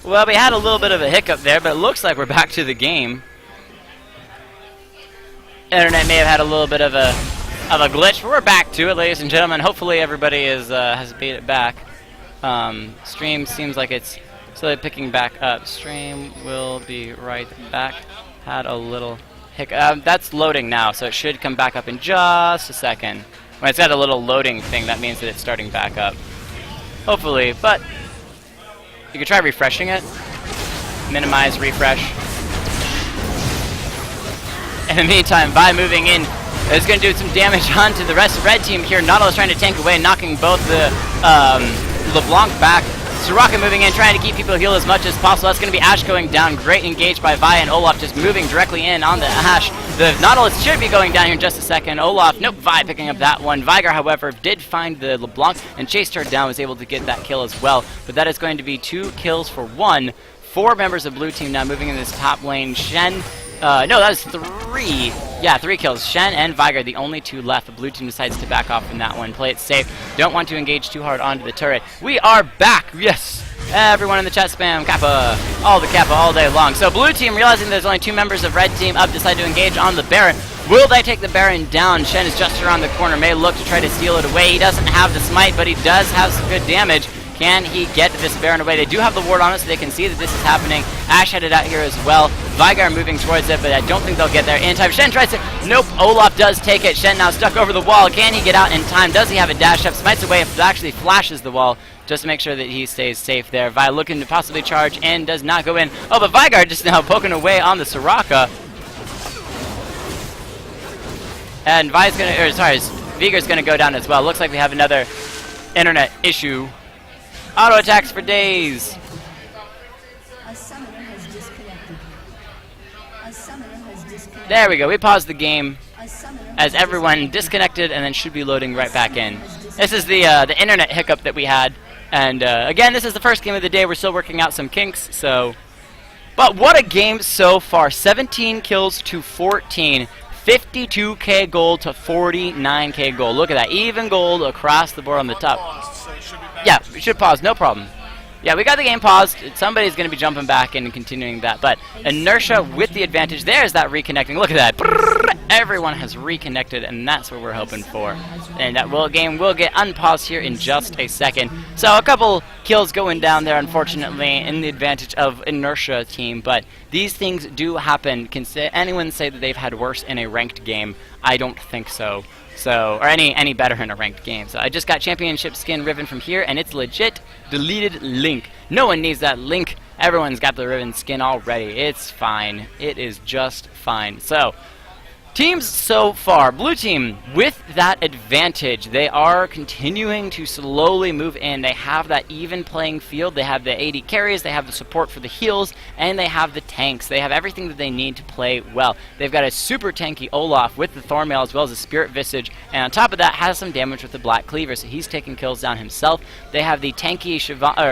Well, we had a little bit of a hiccup there, but it looks like we're back to the game. Internet may have had a little bit of a glitch, but we're back to it, ladies and gentlemen. Hopefully everybody is has beat it back. Stream seems like it's slowly picking back up. Stream will be right back. Had a little hiccup. That's loading now, so it should come back up in just a second. When it's got a little loading thing, that means that it's starting back up. Hopefully, but you could try refreshing it. Minimize, refresh. In the meantime, Vi moving in is going to do some damage onto the rest of the red team here. Nautilus trying to tank away, knocking both the LeBlanc back. Soraka moving in, trying to keep people healed as much as possible. That's going to be Ashe going down. Great engaged by Vi, and Olaf just moving directly in on the Ashe. The Nautilus should be going down here in just a second. Olaf, nope, Vi picking up that one. Vigar, however, did find the LeBlanc and chased her down, was able to get that kill as well. But that is going to be 2 kills for 1. 4 members of blue team now moving in this top lane. Shen, no, that was 3. Yeah, 3 kills. Shen and Vigar, the only 2 left. The blue team decides to back off from that one. Play it safe. Don't want to engage too hard onto the turret. We are back. Yes. Everyone in the chat spam Kappa. All the Kappa all day long. So blue team, realizing there's only 2 members of red team up, decide to engage on the Baron. Will they take the Baron down? Shen is just around the corner. May look to try to steal it away. He doesn't have the smite, but he does have some good damage. Can he get this Baron away? They do have the ward on it, so they can see that this is happening. Ashe headed out here as well. Vigar moving towards it, but I don't think they'll get there in time. Shen tries to... Nope, Olaf does take it. Shen now stuck over the wall. Can he get out in time? Does he have a dash up? Smites away if it actually flashes the wall, just to make sure that he stays safe there. Vi looking to possibly charge and does not go in. Oh, but Vigar just now poking away on the Soraka. And Vi's gonna... Or, sorry, Vigar's gonna go down as well. Looks like we have another internet issue. Auto attacks for days. There we go. We paused the game as everyone disconnected and then should be loading right back in. This is the internet hiccup that we had. And again, this is the first game of the day. We're still working out some kinks. So, but what a game so far. 17 kills to 14. 52k gold to 49k gold. Look at that. Even gold across the board on the top. Yeah, we should pause, no problem. Yeah, we got the game paused. Somebody's going to be jumping back in and continuing that. But Inertia with the advantage. There's that reconnecting. Look at that. Brrr, everyone has reconnected, and that's what we're hoping for. And that game will get unpaused here in just a second. So a couple kills going down there, unfortunately, in the advantage of Inertia team. But these things do happen. Can anyone say that they've had worse in a ranked game? I don't think so. So, or any better in a ranked game. So I just got championship skin Riven from here, and it's legit deleted link. No one needs that link. Everyone's got the Riven skin already. It's fine. It is just fine. So, teams so far. Blue team, with that advantage, they are continuing to slowly move in. They have that even playing field. They have the AD carries, they have the support for the heals, and they have the tanks. They have everything that they need to play well. They've got a super tanky Olaf with the Thornmail as well as a Spirit Visage, and on top of that has some damage with the Black Cleaver, so he's taking kills down himself. They have the tanky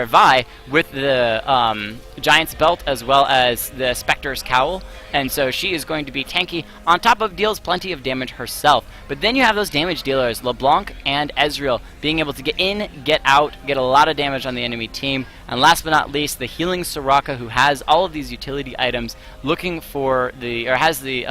Vi with the Giant's Belt as well as the Spectre's Cowl, and so she is going to be tanky on top of deals plenty of damage herself. But then you have those damage dealers, LeBlanc and Ezreal, being able to get in, get out, get a lot of damage on the enemy team. And last but not least, the healing Soraka, who has all of these utility items, looking for the, or has the,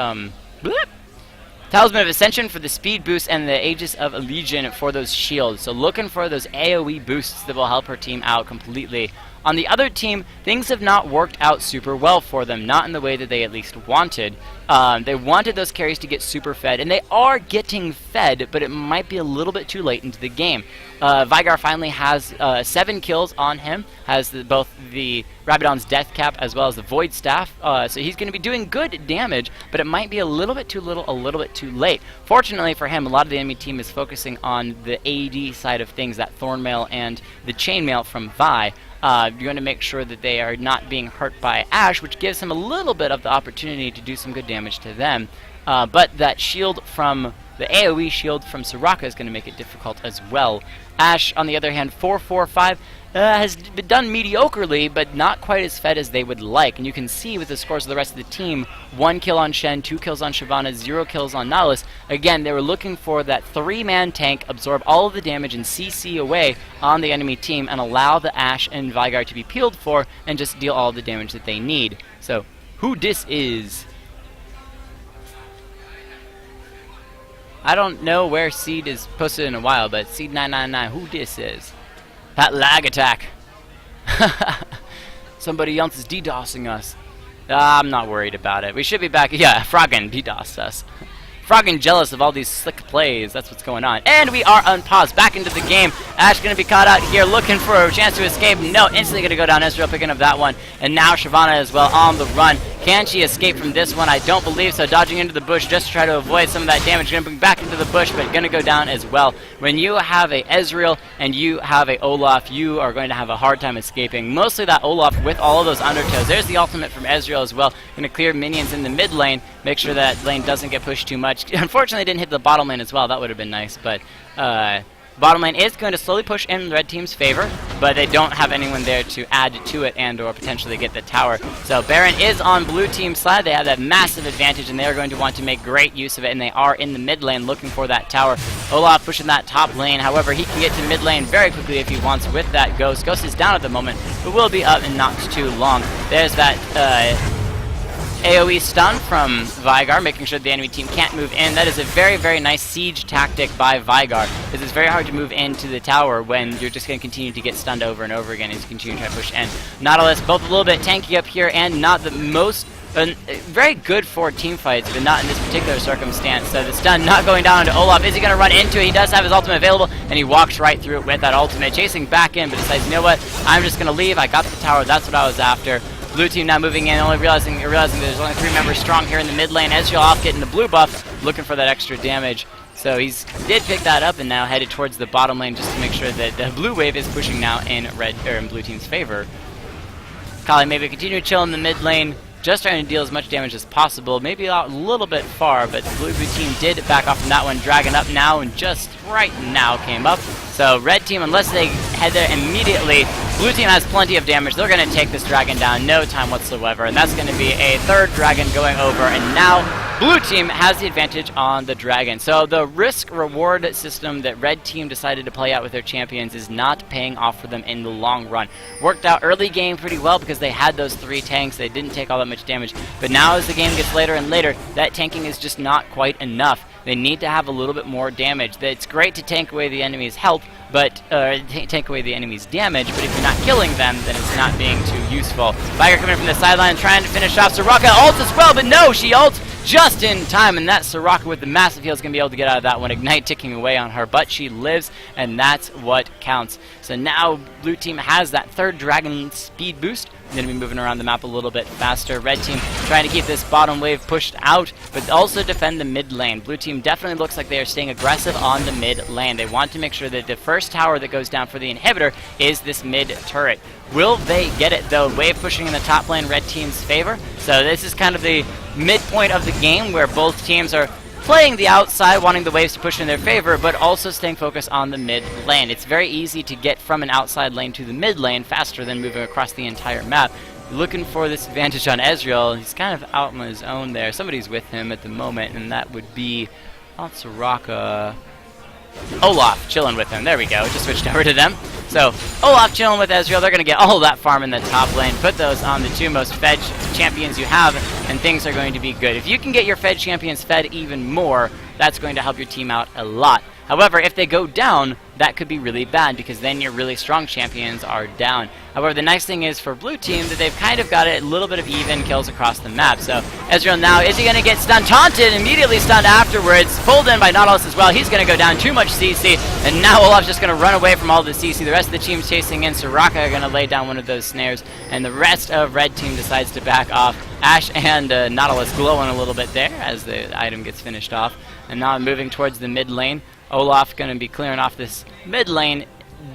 Talisman of Ascension for the speed boost and the Aegis of Legion for those shields. So looking for those AoE boosts that will help her team out completely. On the other team, things have not worked out super well for them, not in the way that they at least wanted. They wanted those carries to get super fed, and they are getting fed, but it might be a little bit too late into the game. Vigar finally has 7 kills on him, has both the Rabadon's Death Cap as well as the Void Staff, so he's going to be doing good damage, but it might be a little bit too little, a little bit too late. Fortunately for him, a lot of the enemy team is focusing on the AD side of things, that Thornmail and the Chainmail from Vi. You're going to make sure that they are not being hurt by Ashe, which gives him a little bit of the opportunity to do some good damage to them. but that shield from the AoE shield from Soraka is going to make it difficult as well. Ashe, on the other hand, 4-4-5, has been done mediocrely, but not quite as fed as they would like. And you can see with the scores of the rest of the team, 1 kill on Shen, 2 kills on Shyvana, 0 kills on Nautilus. Again, they were looking for that 3-man tank, absorb all of the damage and CC away on the enemy team, and allow the Ashe and Veigar to be peeled for, and just deal all the damage that they need. So, who dis is? I don't know where Seed is posted in a while, but Seed999, who dis is? That lag attack. Somebody else is DDoSing us. I'm not worried about it. We should be back. Yeah, Froggen DDoSed us. Froggen jealous of all these slick plays. That's what's going on. And we are unpaused. Back into the game. Ashe going to be caught out here looking for a chance to escape. No, instantly going to go down. Ezreal picking up that one. And now Shyvana as well on the run. Can she escape from this one? I don't believe so. Dodging into the bush just to try to avoid some of that damage. Going to bring back into the bush, but going to go down as well. When you have a Ezreal and you have a Olaf, you are going to have a hard time escaping. Mostly that Olaf with all of those undertows. There's the ultimate from Ezreal as well. Going to clear minions in the mid lane. Make sure that lane doesn't get pushed too much. Unfortunately, didn't hit the bottom lane as well. That would have been nice, but bottom lane is going to slowly push in red team's favor, but they don't have anyone there to add to it and or potentially get the tower. So Baron is on blue team's side. They have that massive advantage, and they are going to want to make great use of it, and they are in the mid lane looking for that tower. Olaf pushing that top lane. However, he can get to mid lane very quickly if he wants with that Ghost. Ghost is down at the moment, but will be up in not too long. There's that AoE stun from Veigar, making sure the enemy team can't move in. That is a very, very nice siege tactic by Veigar, because it's very hard to move into the tower when you're just going to continue to get stunned over and over again as you continue to try to push in. Nautilus, both a little bit tanky up here and not the most... very good for team fights, but not in this particular circumstance. So the stun not going down into Olaf. Is he going to run into it? He does have his ultimate available, and he walks right through it with that ultimate, chasing back in, but decides, you know what, I'm just going to leave. I got the tower. That's what I was after. Blue team now moving in, only realizing there's only 3 members strong here in the mid lane. Ezreal off getting the blue buff, looking for that extra damage. So he did pick that up and now headed towards the bottom lane just to make sure that the blue wave is pushing now in in blue team's favor. Kali maybe continue to chill in the mid lane, just trying to deal as much damage as possible. Maybe a little bit far, but the blue team did back off from that one. Dragon up now, and just right now came up. So red team, unless they head there immediately, blue team has plenty of damage. They're going to take this dragon down, no time whatsoever. And that's going to be a 3rd dragon going over. And now blue team has the advantage on the dragon. So the risk-reward system that red team decided to play out with their champions is not paying off for them in the long run. Worked out early game pretty well because they had those 3 tanks. They didn't take all that much damage. But now as the game gets later and later, that tanking is just not quite enough. They need to have a little bit more damage. It's great to tank away the enemy's health, but tank away the enemy's damage, but if you're not killing them, then it's not being too useful. Veigar coming from the sideline trying to finish off Soraka. Ults as well, but no, she ults just in time, and that Soraka with the massive heal is going to be able to get out of that one. Ignite ticking away on her, but she lives, and that's what counts. So now blue team has that 3rd dragon speed boost. Going to be moving around the map a little bit faster. Red team trying to keep this bottom wave pushed out, but also defend the mid lane. Blue team definitely looks like they are staying aggressive on the mid lane. They want to make sure that the first tower that goes down for the inhibitor is this mid turret. Will they get it though? Wave pushing in the top lane, red team's favor. So this is kind of the midpoint of the game where both teams are playing the outside, wanting the waves to push in their favor, but also staying focused on the mid lane. It's very easy to get from an outside lane to the mid lane faster than moving across the entire map. Looking for this advantage on Ezreal. He's kind of out on his own there. Somebody's with him at the moment, and that would be not Soraka. Olaf chilling with him. There we go. Just switched over to them. So Olaf chilling with Ezreal. They're going to get all that farm in the top lane. Put those on the 2 most fed champions you have, and things are going to be good. If you can get your fed champions fed even more, that's going to help your team out a lot. However, if they go down, that could be really bad because then your really strong champions are down. However, the nice thing is for blue team that they've kind of got a little bit of even kills across the map. So Ezreal now, is he going to get stunned? Taunted, immediately stunned afterwards. Pulled in by Nautilus as well. He's going to go down, too much CC. And now Olaf's just going to run away from all the CC. The rest of the team's chasing in. Soraka are going to lay down one of those snares. And the rest of red team decides to back off. Ashe and Nautilus glowing a little bit there as the item gets finished off. And now moving towards the mid lane. Olaf going to be clearing off this mid lane.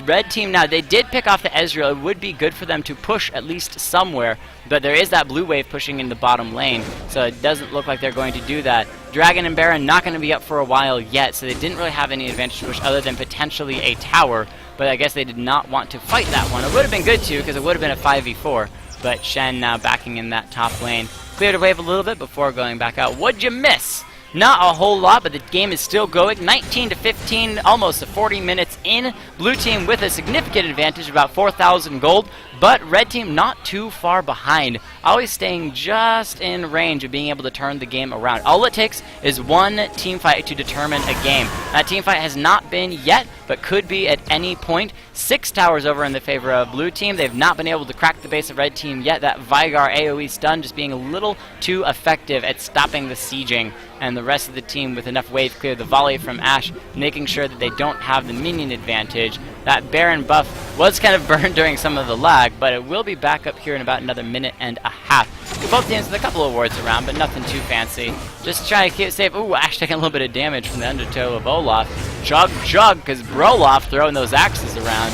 Red team now, they did pick off the Ezreal. It would be good for them to push at least somewhere, but there is that blue wave pushing in the bottom lane, so it doesn't look like they're going to do that. Dragon and Baron not going to be up for a while yet, so they didn't really have any advantage to push other than potentially a tower, but I guess they did not want to fight that one. It would have been good to, because it would have been a 5v4, but Shen now backing in that top lane. Cleared a wave a little bit before going back out. What'd you miss? Not a whole lot, but the game is still going. 19 to 15, almost 40 minutes in. Blue team with a significant advantage, about 4,000 gold, but red team not too far behind. Always staying just in range of being able to turn the game around. All it takes is one team fight to determine a game. That team fight has not been yet, but could be at any point. 6 towers over in the favor of blue team. They've not been able to crack the base of red team yet. That Veigar AoE stun just being a little too effective at stopping the sieging, and the rest of the team with enough wave clear. The volley from Ashe making sure that they don't have the minion advantage. That Baron buff was kind of burned during some of the lag, but it will be back up here in about another minute and a half. Both teams with a couple of wards around, but nothing too fancy. Just trying to keep it safe. Ooh, Ashe taking a little bit of damage from the undertow of Olaf. Jug, because Brolaf throwing those axes around.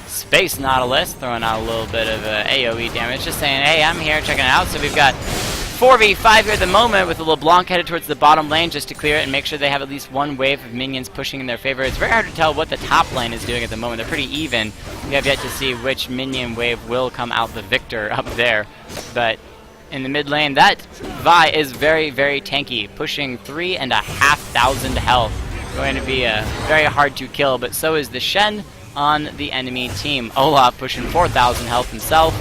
Space Nautilus throwing out a little bit of AoE damage. Just saying, hey, I'm here checking it out. So we've got 4v5 here at the moment with a LeBlanc headed towards the bottom lane just to clear it and make sure they have at least one wave of minions pushing in their favor. It's very hard to tell what the top lane is doing at the moment. They're pretty even. We have yet to see which minion wave will come out the victor up there. But in the mid lane, that Vi is very, very tanky, pushing 3,500 health. Going to be very hard to kill, but so is the Shen on the enemy team. Olaf pushing 4,000 health himself.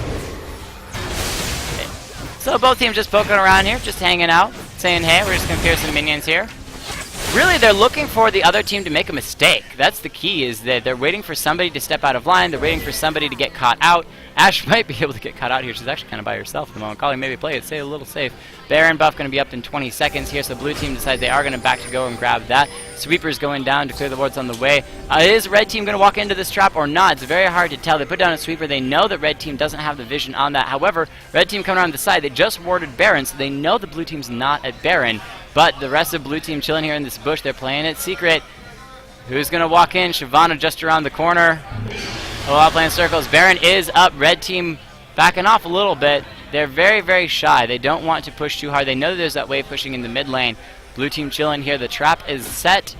So both teams just poking around here, just hanging out, saying, hey, we're just going to clear some minions here. Really, they're looking for the other team to make a mistake. That's the key, is that they're waiting for somebody to step out of line. They're waiting for somebody to get caught out. Ashe might be able to get caught out here. She's actually kind of by herself at the moment. Calling maybe play it, stay a little safe. Baron buff going to be up in 20 seconds here, so blue team decides they are going to back to go and grab that. Sweeper's going down to clear the wards on the way. Is red team going to walk into this trap or not? It's very hard to tell. They put down a sweeper. They know that red team doesn't have the vision on that. However, red team coming around the side, they just warded Baron, so they know the blue team's not at Baron. But the rest of blue team chilling here in this bush. They're playing it secret. Who's going to walk in? Shyvana just around the corner. Olaf playing circles. Baron is up. Red team backing off a little bit. They're very, very shy. They don't want to push too hard. They know that there's that wave pushing in the mid lane. Blue team chilling here. The trap is set.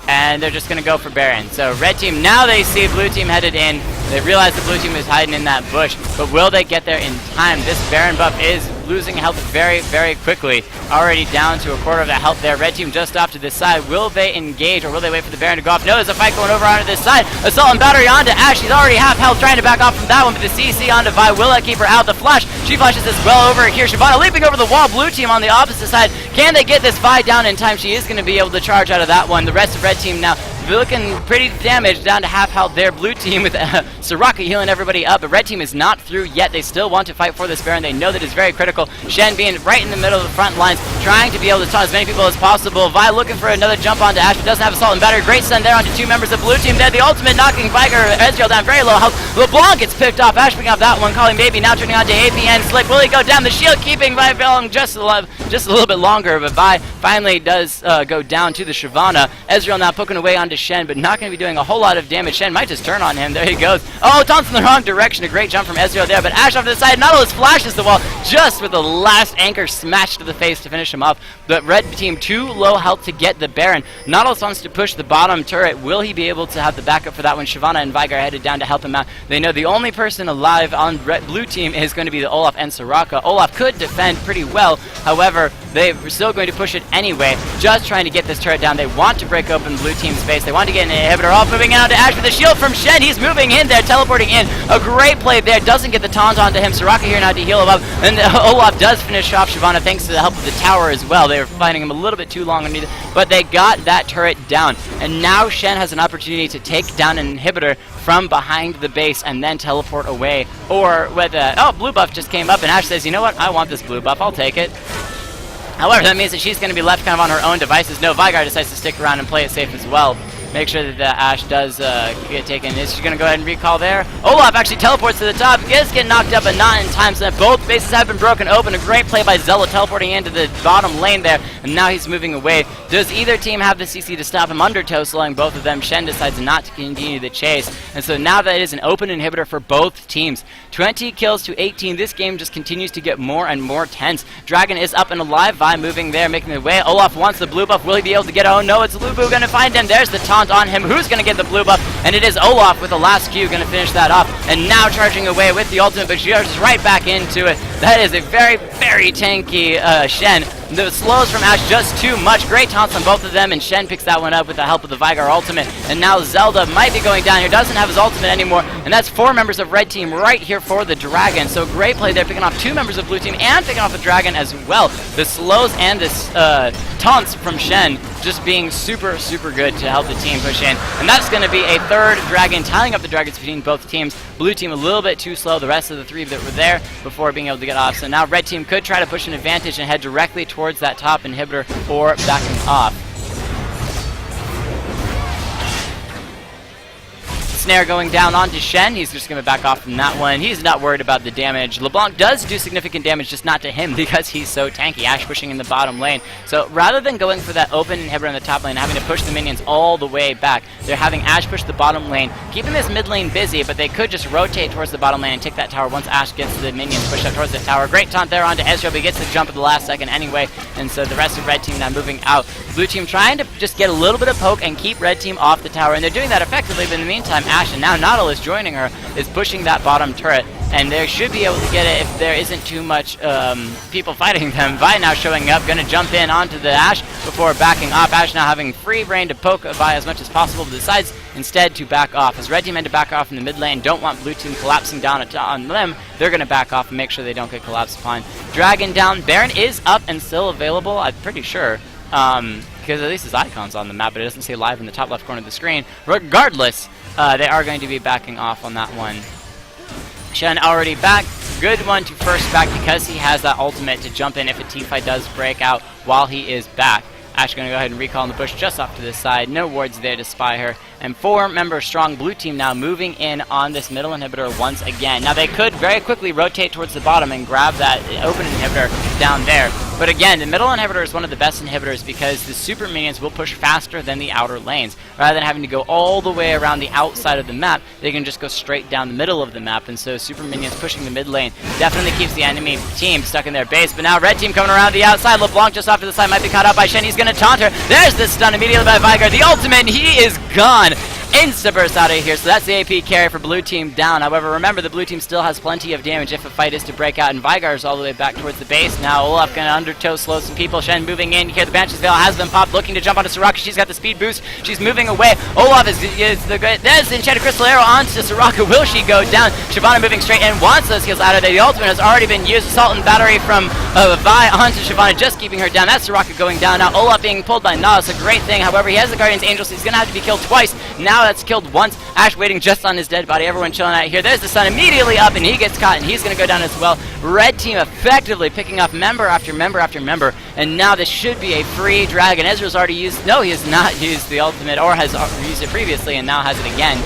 And they're just going to go for Baron. So red team, now they see blue team headed in. They realize the blue team is hiding in that bush. But will they get there in time? This Baron buff is losing health very, very quickly. Already down to a quarter of that health there. Red team just off to this side. Will they engage or will they wait for the Baron to go off? No, there's a fight going over onto this side. Assault and battery onto Ashe. She's already half health, trying to back off from that one. But the CC onto Vi. Will that keep her out? The flash. She flashes this well over here. Shyvana leaping over the wall. Blue team on the opposite side. Can they get this Vi down in time? She is going to be able to charge out of that one. The rest of red team now looking pretty damaged, down to half health there. Blue team with Soraka healing everybody up, but red team is not through yet. They still want to fight for this Baron. They know that it's very critical. Shen being right in the middle of the front lines, trying to be able to taunt as many people as possible. Vi looking for another jump onto Ashe, but doesn't have assault and battery. Great stun there onto two members of blue team there. The ultimate knocking Veigar Ezreal down very low health. LeBlanc gets picked off. Ashe picking off that one. Calling baby now turning on to APN. Slick. Will he go down? The shield keeping Vi belong just a little bit longer, but Vi finally does go down to the Shyvana. Ezreal now poking away onto Shen, but not going to be doing a whole lot of damage. Shen might just turn on him. There he goes. Oh, taunts in the wrong direction. A great jump from Ezreal there, but Ashe off to the side. Nautilus flashes the wall just with the last anchor smashed to the face to finish him off. But red team too low health to get the Baron. Nautilus wants to push the bottom turret. Will he be able to have the backup for that one? Shyvana and Veigar headed down to help him out. They know the only person alive on blue team is going to be the Olaf and Soraka. Olaf could defend pretty well. However, they're still going to push it anyway, just trying to get this turret down. They want to break open blue team's space. They want to get an inhibitor off, moving out to Ashe with the shield from Shen. He's moving in there, teleporting in. A great play there. Doesn't get the taunt onto him. Soraka here now to heal him up. And Olaf does finish off Shyvana thanks to the help of the tower as well. They were fighting him a little bit too long underneath, but they got that turret down. And now Shen has an opportunity to take down an inhibitor from behind the base and then teleport away. Or with blue buff just came up and Ashe says, you know what? I want this blue buff. I'll take it. However, that means that she's going to be left kind of on her own devices. No, Veigar decides to stick around and play it safe as well. make sure that the Ashe does get taken. Is she going to go ahead and recall there? Olaf actually teleports to the top. Gets get knocked up, but not in time. So both bases have been broken open. A great play by Zelda teleporting into the bottom lane there, and now he's moving away. Does either team have the CC to stop him? Undertow slowing both of them. Shen decides not to continue the chase, and so now that it is an open inhibitor for both teams. 20 kills to 18. This game just continues to get more and more tense. Dragon is up and alive. Vi moving there, making the way. Olaf wants the blue buff. Will he be able to get it? Oh no, it's Lubu going to find him. There's the taunt on him. Who's going to get the blue buff? And it is Olaf with the last Q going to finish that off. And now charging away with the ultimate, but she goes right back into it. That is a very, very tanky Shen. The slows from Ashe just too much. Great taunts on both of them, and Shen picks that one up with the help of the Veigar ultimate. And now Zelda might be going down here. Doesn't have his ultimate anymore, and that's 4 members of red team right here for the Dragon. So great play there, picking off 2 members of blue team and picking off the Dragon as well. The slows and the taunts from Shen just being super, super good to help the team push in. And that's going to be a 3rd Dragon, tying up the Dragons between both teams. Blue team a little bit too slow. The rest of the 3 that were there before being able to get off. So now red team could try to push an advantage and head directly towards that top inhibitor or backing off. Snare going down onto Shen. He's just going to back off from that one. He's not worried about the damage. LeBlanc does do significant damage, just not to him because he's so tanky. Ashe pushing in the bottom lane. So rather than going for that open inhibitor in the top lane, having to push the minions all the way back, they're having Ashe push the bottom lane, keeping this mid lane busy, but they could just rotate towards the bottom lane and take that tower once Ashe gets the minions pushed up towards the tower. Great taunt there onto Ezreal, but he gets the jump at the last second anyway, and so the rest of red team now moving out. Blue team trying to just get a little bit of poke and keep red team off the tower, and they're doing that effectively, but in the meantime, Ashe, and now Nautilus joining her, is pushing that bottom turret, and they should be able to get it if there isn't too much people fighting them. Vi now showing up, going to jump in onto the Ashe before backing off. Ashe now having free reign to poke Vi as much as possible, but decides instead to back off. As red team had to back off in the mid lane, don't want blue team collapsing down on them, they're going to back off and make sure they don't get collapsed upon. Dragon down, Baron is up and still available, I'm pretty sure. Because at least his icon's on the map, but it doesn't say live in the top left corner of the screen. Regardless, they are going to be backing off on that one. Shen already back. Good one to first back because he has that ultimate to jump in if a teamfight does break out while he is back. Ashe going to go ahead and recall in the bush just off to the side. No wards there to spy her. And 4-member strong blue team now moving in on this middle inhibitor once again. Now they could very quickly rotate towards the bottom and grab that open inhibitor down there. But again, the middle inhibitor is one of the best inhibitors because the super minions will push faster than the outer lanes. Rather than having to go all the way around the outside of the map, they can just go straight down the middle of the map. And so super minions pushing the mid lane definitely keeps the enemy team stuck in their base. But now red team coming around the outside. LeBlanc just off to the side might be caught up by Shen. He's going to taunt her. There's the stun immediately by Veigar. The ultimate, and he is gone. Insta-burst out of here, so that's the AP carry for blue team down. However, remember, the blue team still has plenty of damage if a fight is to break out, and Veigar is all the way back towards the base. Now Olaf gonna undertow slow some people. Shen moving in. Here the Banshee's Veil has been popped, looking to jump onto Soraka. She's got the speed boost. She's moving away. Olaf is the great. There's the Enchanted Crystal Arrow onto Soraka. Will she go down? Shyvana moving straight in, wants those kills out of there. The ultimate has already been used. Assault and Battery from Vi onto Shyvana, just keeping her down. That's Soraka going down. Now Olaf being pulled by Nautilus, a great thing. However, he has the Guardian's Angel, so he's gonna have to be killed twice. Now that's killed once. Ashe waiting just on his dead body. Everyone chilling out here. There's the sun immediately up, and he gets caught, and he's going to go down as well. Red team effectively picking off member after member after member, and now this should be a free Dragon. Ezreal's already used... No, he has not used the ultimate, or has used it previously, and now has it again.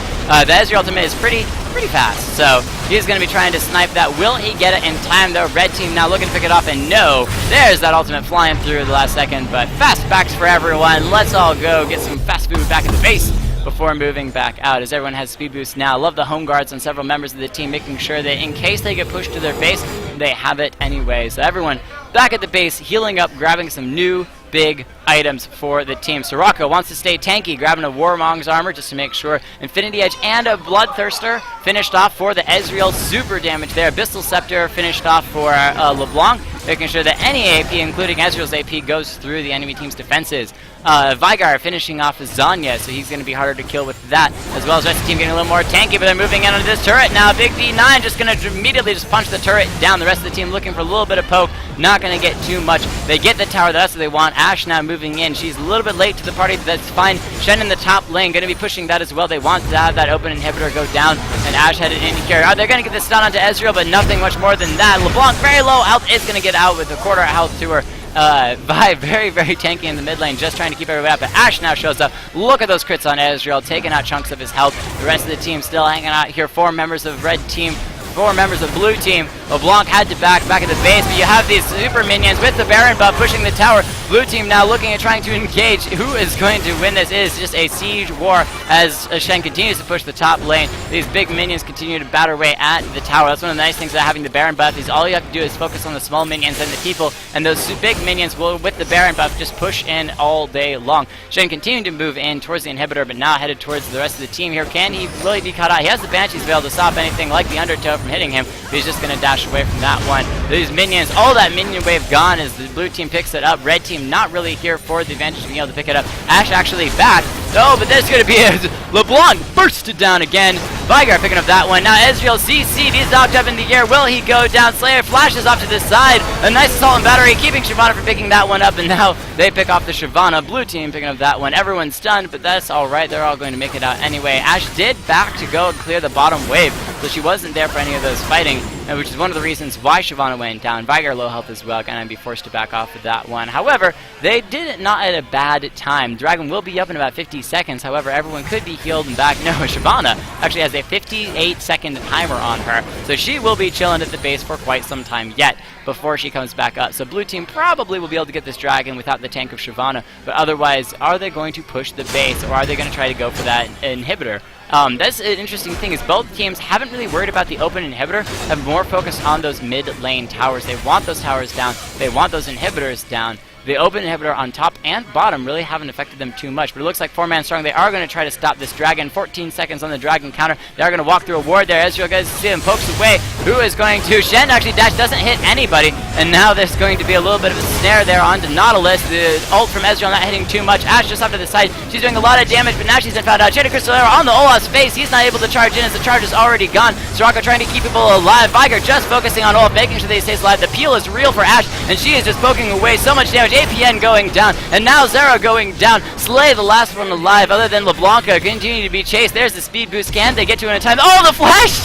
The Ezreal ultimate is pretty fast, so he's going to be trying to snipe that. Will he get it in time, though? Red team now looking to pick it off, and no. There's that ultimate flying through the last second, but fast backs for everyone. Let's all go get some fast food back in the base before moving back out, as everyone has speed boost now. Love the home guards on several members of the team, making sure that in case they get pushed to their base, they have it anyway. So everyone back at the base, healing up, grabbing some new big items for the team. Soraka wants to stay tanky, grabbing a Warmong's armor just to make sure. Infinity Edge and a Bloodthirster finished off for the Ezreal. Super damage there. Abyssal Scepter finished off for LeBlanc, making sure that any AP, including Ezreal's AP, goes through the enemy team's defenses. Veigar finishing off with Zanya, so he's going to be harder to kill with that, as well as the rest of the team getting a little more tanky, but they're moving in onto this turret now. Big D9 just going to immediately just punch the turret down. The rest of the team looking for a little bit of poke, not going to get too much. They get the tower, that's what they want. Ashe now moving in. She's a little bit late to the party, but that's fine. Shen in the top lane, going to be pushing that as well. They want to have that open inhibitor go down, and Ashe headed in to carry. They're going to get the stun onto Ezreal, but nothing much more than that. LeBlanc, very low health, is going to get out with a quarter health to her. Vi very, very tanky in the mid lane, just trying to keep everybody up. But Ashe now shows up. Look at those crits on Ezreal, taking out chunks of his health. The rest of the team still hanging out here. 4 members of red team, 4 members of blue team. LeBlanc had to back at the base, but you have these super minions with the Baron buff pushing the tower. Blue team now looking at trying to engage. Who is going to win this? It is just a siege war as Shen continues to push the top lane. These big minions continue to batter away at the tower. That's one of the nice things about having the Baron buff is all you have to do is focus on the small minions and the people, and those big minions will, with the Baron buff, just push in all day long. Shen continuing to move in towards the inhibitor, but now headed towards the rest of the team here. Can he really be caught out? He has the Banshee's Veil to stop anything like the Undertow from hitting him, but he's just going to dash away from that one. These minions, all that minion wave gone as the blue team picks it up. Red team not really here for the advantage of being able to pick it up. Ashe actually back. Oh, but there's going to be a LeBlanc bursted down again. Vigar picking up that one. Now Ezreal CC'd. He's knocked up in the air. Will he go down? Slayer flashes off to the side. A nice assault and battery, keeping Shyvana from picking that one up. And now they pick off the Shyvana. Blue team picking up that one. Everyone's stunned, but that's alright. They're all going to make it out anyway. Ashe did back to go and clear the bottom wave, so she wasn't there for any of those fighting, which is one of the reasons why Shyvana went down. Vigar low health as well, going to be forced to back off of that one. However, they did it not at a bad time. Dragon will be up in about 50 seconds. However, everyone could be healed and back. No, Shyvana actually has a 58-second timer on her, so she will be chilling at the base for quite some time yet before she comes back up. So blue team probably will be able to get this dragon without the tank of Shyvana, but otherwise, are they going to push the base, or are they going to try to go for that inhibitor? That's an interesting thing, is both teams haven't really worried about the open inhibitor, have more focused on those mid-lane towers. They want those towers down, they want those inhibitors down. The open inhibitor on top and bottom really haven't affected them too much, but it looks like 4-man strong. They are going to try to stop this dragon. 14 seconds on the dragon counter. They are going to walk through a ward there. Ezreal guys see him, pokes away. Who is going to? Shen actually dash, doesn't hit anybody, and now there's going to be a little bit of a snare there onto Nautilus. The ult from Ezreal not hitting too much. Ashe just off to the side. She's doing a lot of damage, but now she's been found out. Shady Crystal Arrow on the Olaf's face. He's not able to charge in as the charge is already gone. Soraka trying to keep people alive. Vigar just focusing on Olaf, making sure that he stays alive. The peel is real for Ashe, and she is just poking away so much damage. APN going down, and now Zera going down. Slay the last one alive, other than LeBlanca continuing to be chased. There's the speed boost. Can they get to it in time? Oh, the flash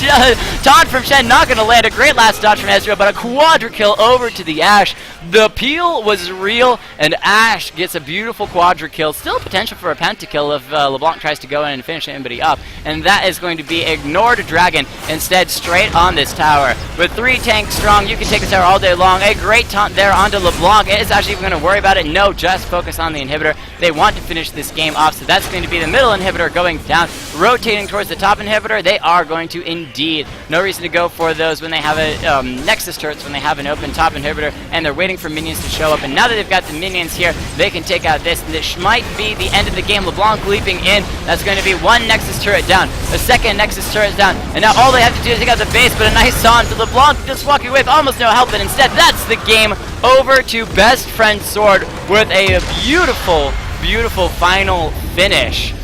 taunt from Shen, not going to land. A great last dodge from Ezreal, but a quadra kill over to the Ashe. The peel was real, and Ashe gets a beautiful quadra kill. Still potential for a pentakill if LeBlanc tries to go in and finish anybody up, and that is going to be ignored dragon. Instead, straight on this tower. With 3 tanks strong, you can take this tower all day long. A great taunt there onto LeBlanc. Is actually even going to worry about it? No, just focus on the inhibitor. They want to finish this game off, so that's going to be the middle inhibitor going down, rotating towards the top inhibitor. They are going to indeed. No reason to go for those when they have a Nexus turrets, when they have an open top inhibitor, and they're waiting for minions to show up. And now that they've got the minions here, they can take out this, and this might be the end of the game. LeBlanc leaping in. That's going to be 1 Nexus turret down, a 2nd Nexus turret down, and now all they have to do is take out the base, but a nice taunt to LeBlanc, just walking away with almost no help, but instead that's the game over to Best Friend Sword with a beautiful, beautiful final finish.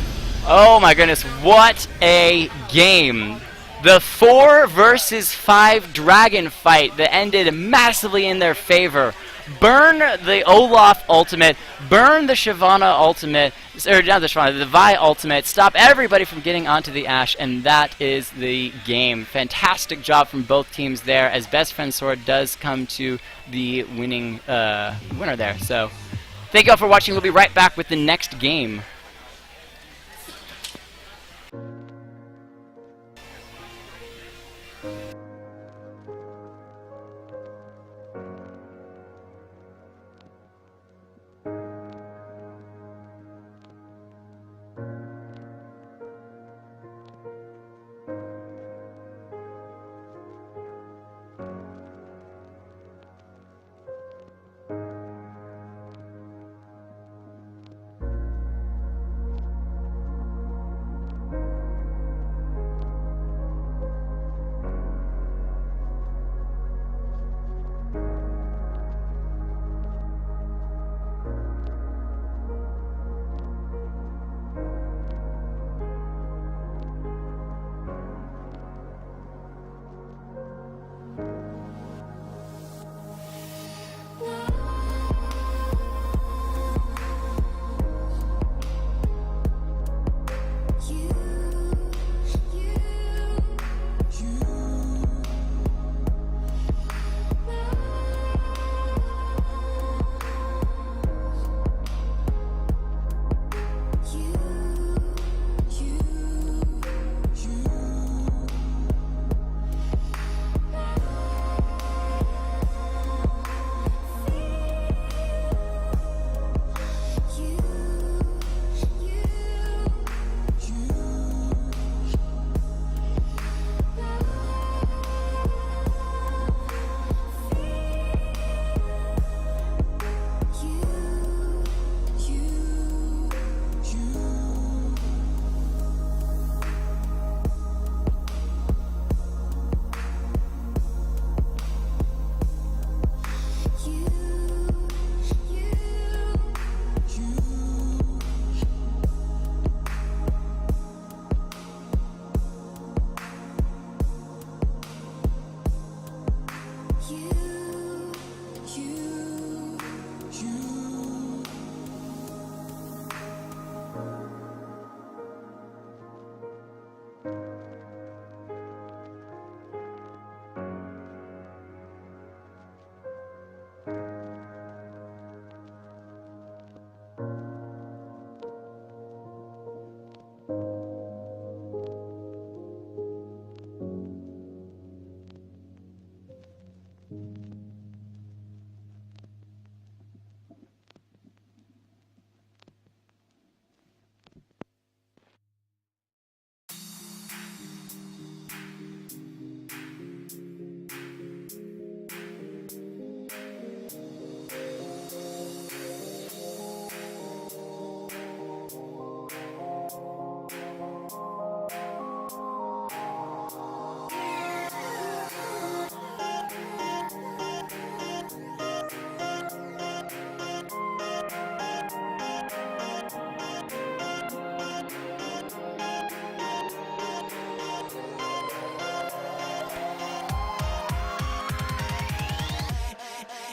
Oh my goodness, what a game. The 4 versus 5 dragon fight that ended massively in their favor. Burn the Olaf ultimate, burn the Shyvana ultimate, or not the Shyvana, the Vi ultimate, stop everybody from getting onto the Ashe, and that is the game. Fantastic job from both teams there, as Best Friend Sword does come to the winning winner there. So, thank you all for watching. We'll be right back with the next game.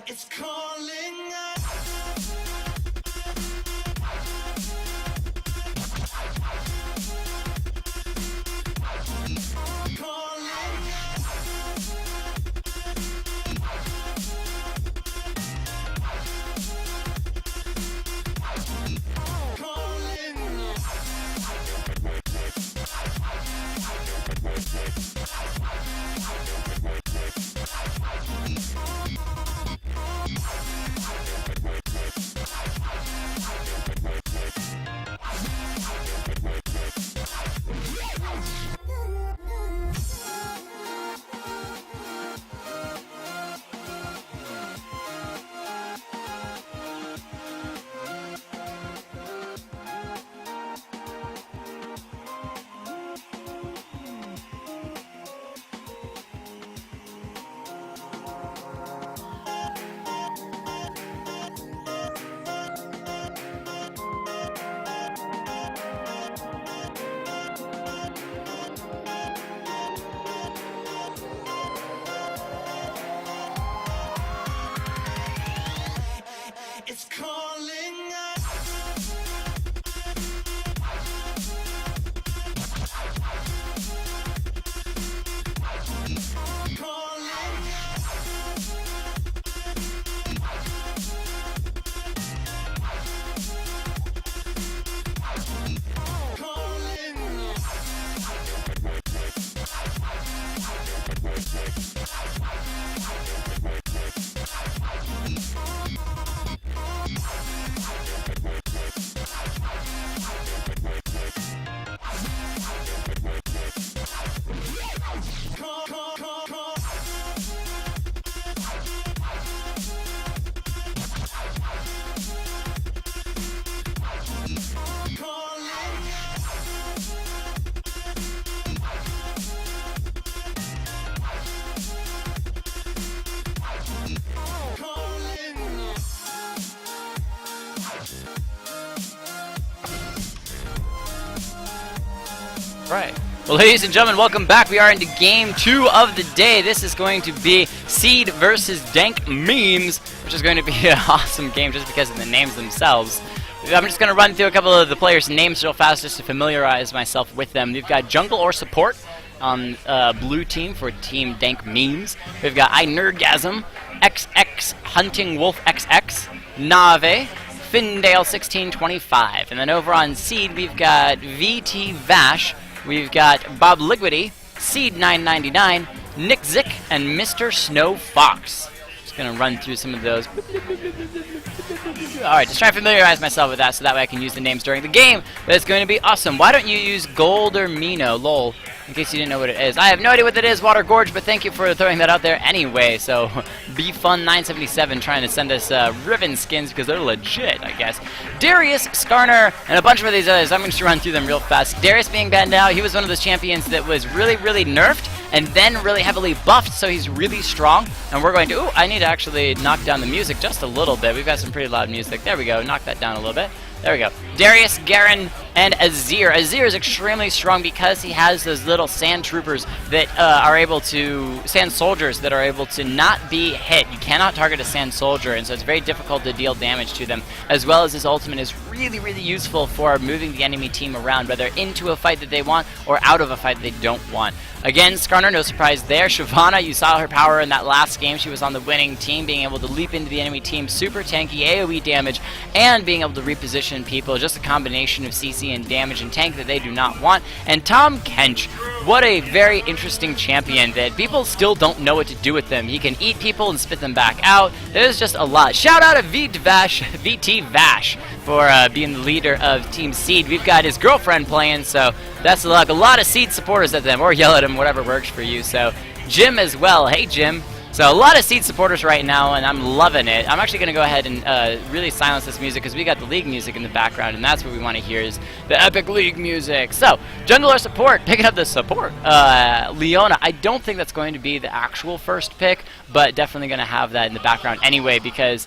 It's calling out. It's calling out. Right. Well, ladies and gentlemen, welcome back. We are into game 2 of the day. This is going to be Seed versus Dank Memes, which is going to be an awesome game just because of the names themselves. I'm just going to run through a couple of the players' names real fast just to familiarize myself with them. We've got Jungle or Support on blue team for Team Dank Memes. We've got iNerdgasm, XX Hunting Wolf XX, Nave, Findale1625. And then over on Seed, we've got VT Vash, we've got Bob Ligwity, Seed999, Nick Zick, and Mr. Snow Fox. Just going to run through some of those. Alright, just trying to familiarize myself with that so that way I can use the names during the game. But it's going to be awesome. Why don't you use Gold or Mino, lol, in case you didn't know what it is. I have no idea what it is, Water Gorge, but thank you for throwing that out there anyway. So, Be Fun 977 trying to send us ribbon skins because they're legit, I guess. Darius, Skarner, and a bunch of these others. I'm going to run through them real fast. Darius being banned out, he was one of those champions that was really, really nerfed and then really heavily buffed, so he's really strong. And we're going to, ooh, I need to actually knock down the music just a little bit. We've got some pretty loud music. There we go, knock that down a little bit. There we go. Darius, Garen, and Azir. Azir is extremely strong because he has those little sand troopers that are able to, sand soldiers that are able to not be hit. You cannot target a sand soldier, and so it's very difficult to deal damage to them, as well as his ultimate is really, really useful for moving the enemy team around, whether into a fight that they want or out of a fight that they don't want. Again, Skarner, no surprise there. Shyvana, you saw her power in that last game. She was on the winning team, being able to leap into the enemy team, super tanky, AoE damage, and being able to reposition people. Just a combination of CC and damage and tank that they do not want. And Tahm Kench, what a very interesting champion that people still don't know what to do with them. He can eat people and spit them back out. There's just a lot. Shout out to VT Vash for being the leader of Team Seed. We've got his girlfriend playing, so that's a lot of Seed supporters at them, or yell at him, whatever works for you. So Jim as well. Hey, Jim. So a lot of Seed supporters right now, and I'm loving it. I'm actually going to go ahead and really silence this music because we got the League music in the background, and that's what we want to hear is the epic League music. So, jungler support, picking up the support. Leona, I don't think that's going to be the actual first pick, but definitely going to have that in the background anyway because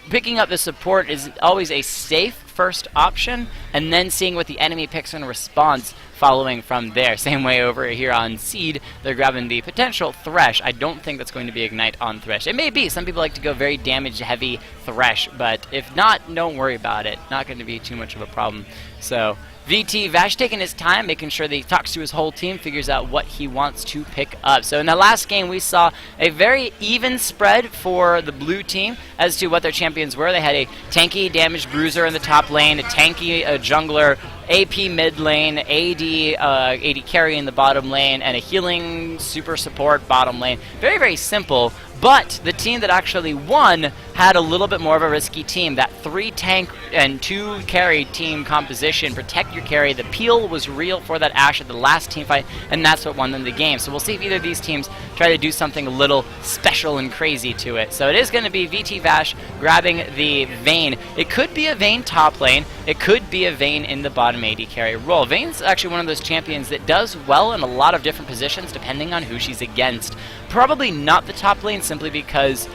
picking up the support is always a safe first option, and then seeing what the enemy picks in response following from there. Same way over here on Seed, they're grabbing the potential Thresh. I don't think that's going to be Ignite on Thresh. It may be. Some people like to go very damage-heavy Thresh, but if not, don't worry about it. Not going to be too much of a problem. So, VT Vash taking his time, making sure that he talks to his whole team, figures out what he wants to pick up. So in the last game, we saw a very even spread for the blue team as to what their champions were. They had a tanky damage bruiser in the top lane, a tanky jungler, AP mid lane, AD carry in the bottom lane, and a healing super support bottom lane. Very, very simple. But the team that actually won had a little bit more of a risky team. That 3 tank and 2 carry team composition. Protect your carry. The peel was real for that Ashe at the last team fight, and that's what won them the game. So we'll see if either of these teams try to do something a little special and crazy to it. So it is going to be VT Vash grabbing the Vayne. It could be a Vayne top lane. It could be a Vayne in the bottom AD carry role. Vayne's actually one of those champions that does well in a lot of different positions depending on who she's against. Probably not the top lane simply because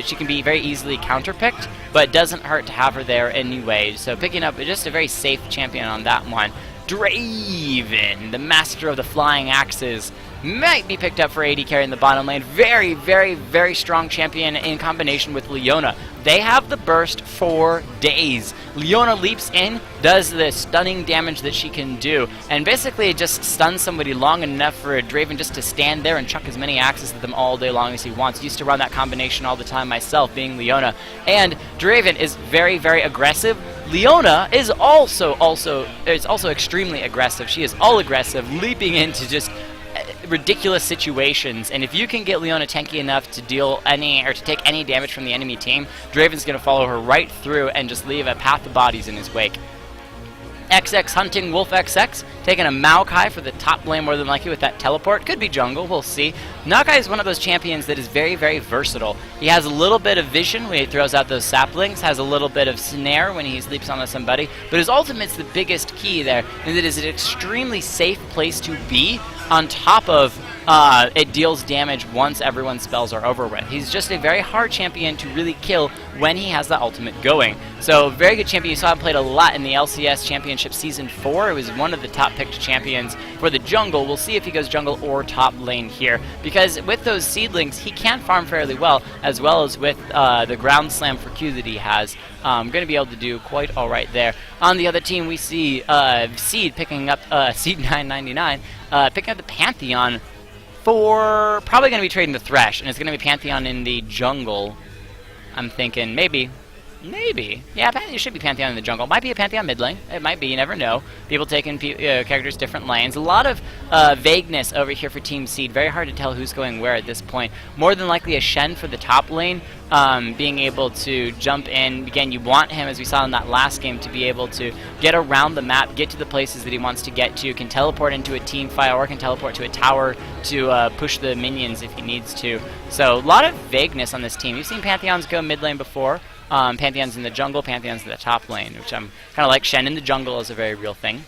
she can be very easily counterpicked, but it doesn't hurt to have her there anyway. So picking up just a very safe champion on that one. Draven, the master of the flying axes, might be picked up for AD carry in the bottom lane. Very, very, very strong champion in combination with Leona. They have the burst for days. Leona leaps in, does the stunning damage that she can do, and basically it just stuns somebody long enough for Draven just to stand there and chuck as many axes at them all day long as he wants. Used to run that combination all the time myself, being Leona. And Draven is very, very aggressive. Leona is also extremely aggressive. She is all aggressive, leaping into just ridiculous situations, and if you can get Leona tanky enough to deal any or to take any damage from the enemy team, Draven's going to follow her right through and just leave a path of bodies in his wake. XX hunting Wolf XX, taking a Maokai for the top lane more than likely with that teleport. Could be jungle, we'll see. Maokai is one of those champions that is very, very versatile. He has a little bit of vision when he throws out those saplings, has a little bit of snare when he sleeps on somebody, but his ultimate's the biggest key there, and it is an extremely safe place to be on top of it deals damage once everyone's spells are over with. He's just a very hard champion to really kill when he has the ultimate going. So, very good champion. You saw him played a lot in the LCS Championship Season 4. It was one of the top picked champions for the jungle. We'll see if he goes jungle or top lane here, because with those seedlings, he can farm fairly well as with the ground slam for Q that he has. Going to be able to do quite alright there. On the other team, we see Seed picking up Seed 999, picking up the Pantheon for probably going to be trading the Thresh, and it's going to be Pantheon in the jungle. I'm thinking maybe. Yeah, it should be Pantheon in the jungle. Might be a Pantheon mid lane. It might be, you never know. People taking characters different lanes. A lot of vagueness over here for Team Seed. Very hard to tell who's going where at this point. More than likely a Shen for the top lane, being able to jump in. Again, you want him, as we saw in that last game, to be able to get around the map, get to the places that he wants to get to, can teleport into a team fight, or can teleport to a tower to push the minions if he needs to. So, a lot of vagueness on this team. You've seen Pantheons go mid lane before. Pantheon's in the jungle, Pantheon's in the top lane, which I'm kind of like. Shen in the jungle is a very real thing.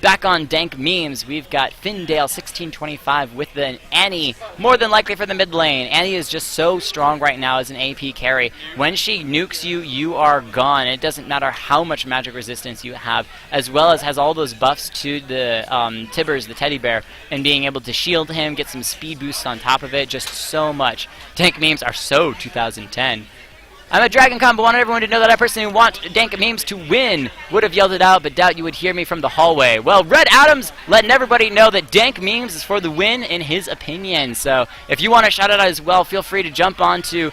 Back on Dank Memes, we've got Findale1625 with the Annie, more than likely for the mid lane. Annie is just so strong right now as an AP carry. When she nukes you, you are gone. It doesn't matter how much magic resistance you have, as well as has all those buffs to the Tibbers, the teddy bear, and being able to shield him, get some speed boosts on top of it, just so much. Dank Memes are so 2010. I'm at DragonCon, but wanted everyone to know that I personally want Dank Memes to win. Would have yelled it out, but doubt you would hear me from the hallway. Well, Red Adams letting everybody know that Dank Memes is for the win in his opinion. So if you want to shout it out as well, feel free to jump on to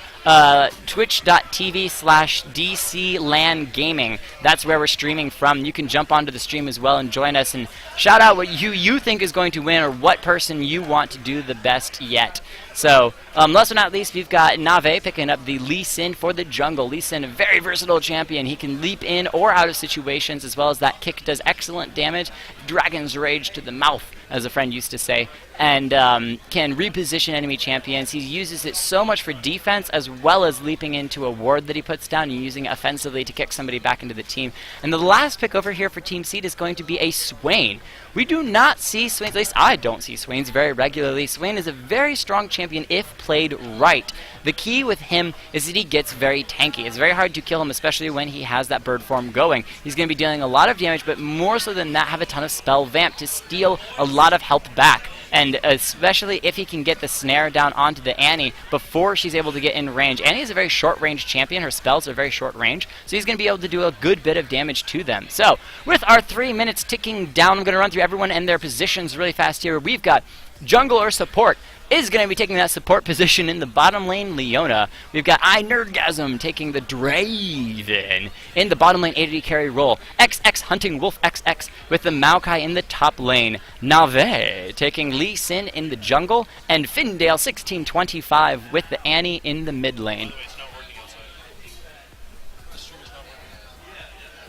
twitch.tv/DC LAN Gaming. That's where we're streaming from. You can jump onto the stream as well and join us and shout out what you think is going to win or what person you want to do the best yet. So, last but not least, we've got Nave picking up the Lee Sin for the jungle. Lee Sin, a very versatile champion. He can leap in or out of situations, as well as that kick does excellent damage. Dragon's Rage to the mouth, as a friend used to say, and can reposition enemy champions. He uses it so much for defense, as well as leaping into a ward that he puts down and using it offensively to kick somebody back into the team. And the last pick over here for Team Seed is going to be a Swain. We do not see Swains, at least I don't see Swains very regularly. Swain is a very strong champion if played right. The key with him is that he gets very tanky. It's very hard to kill him, especially when he has that bird form going. He's going to be dealing a lot of damage, but more so than that, have a ton of spell vamp to steal a lot of health back. And especially if he can get the snare down onto the Annie before she's able to get in range. Annie is a very short-range champion. Her spells are very short-range, so he's going to be able to do a good bit of damage to them. So, with our 3 minutes ticking down, I'm going to run through everyone and their positions really fast here. We've got jungle or support is going to be taking that support position in the bottom lane, Leona. We've got iNerdgasm taking the Draven in the bottom lane AD carry role. XX hunting Wolf XX with the Maokai in the top lane. Nave taking Lee Sin in the jungle. And Findale1625 with the Annie in the mid lane.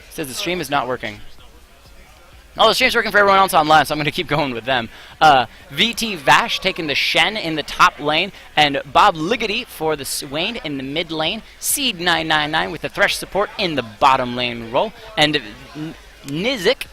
Says the stream is not working. Oh, the stream's working for everyone else on LAN, so I'm going to keep going with them. VT Vash taking the Shen in the top lane, and Bob Liggety for the Swain in the mid lane. Seed999 with the Thresh support in the bottom lane role, and Nizik,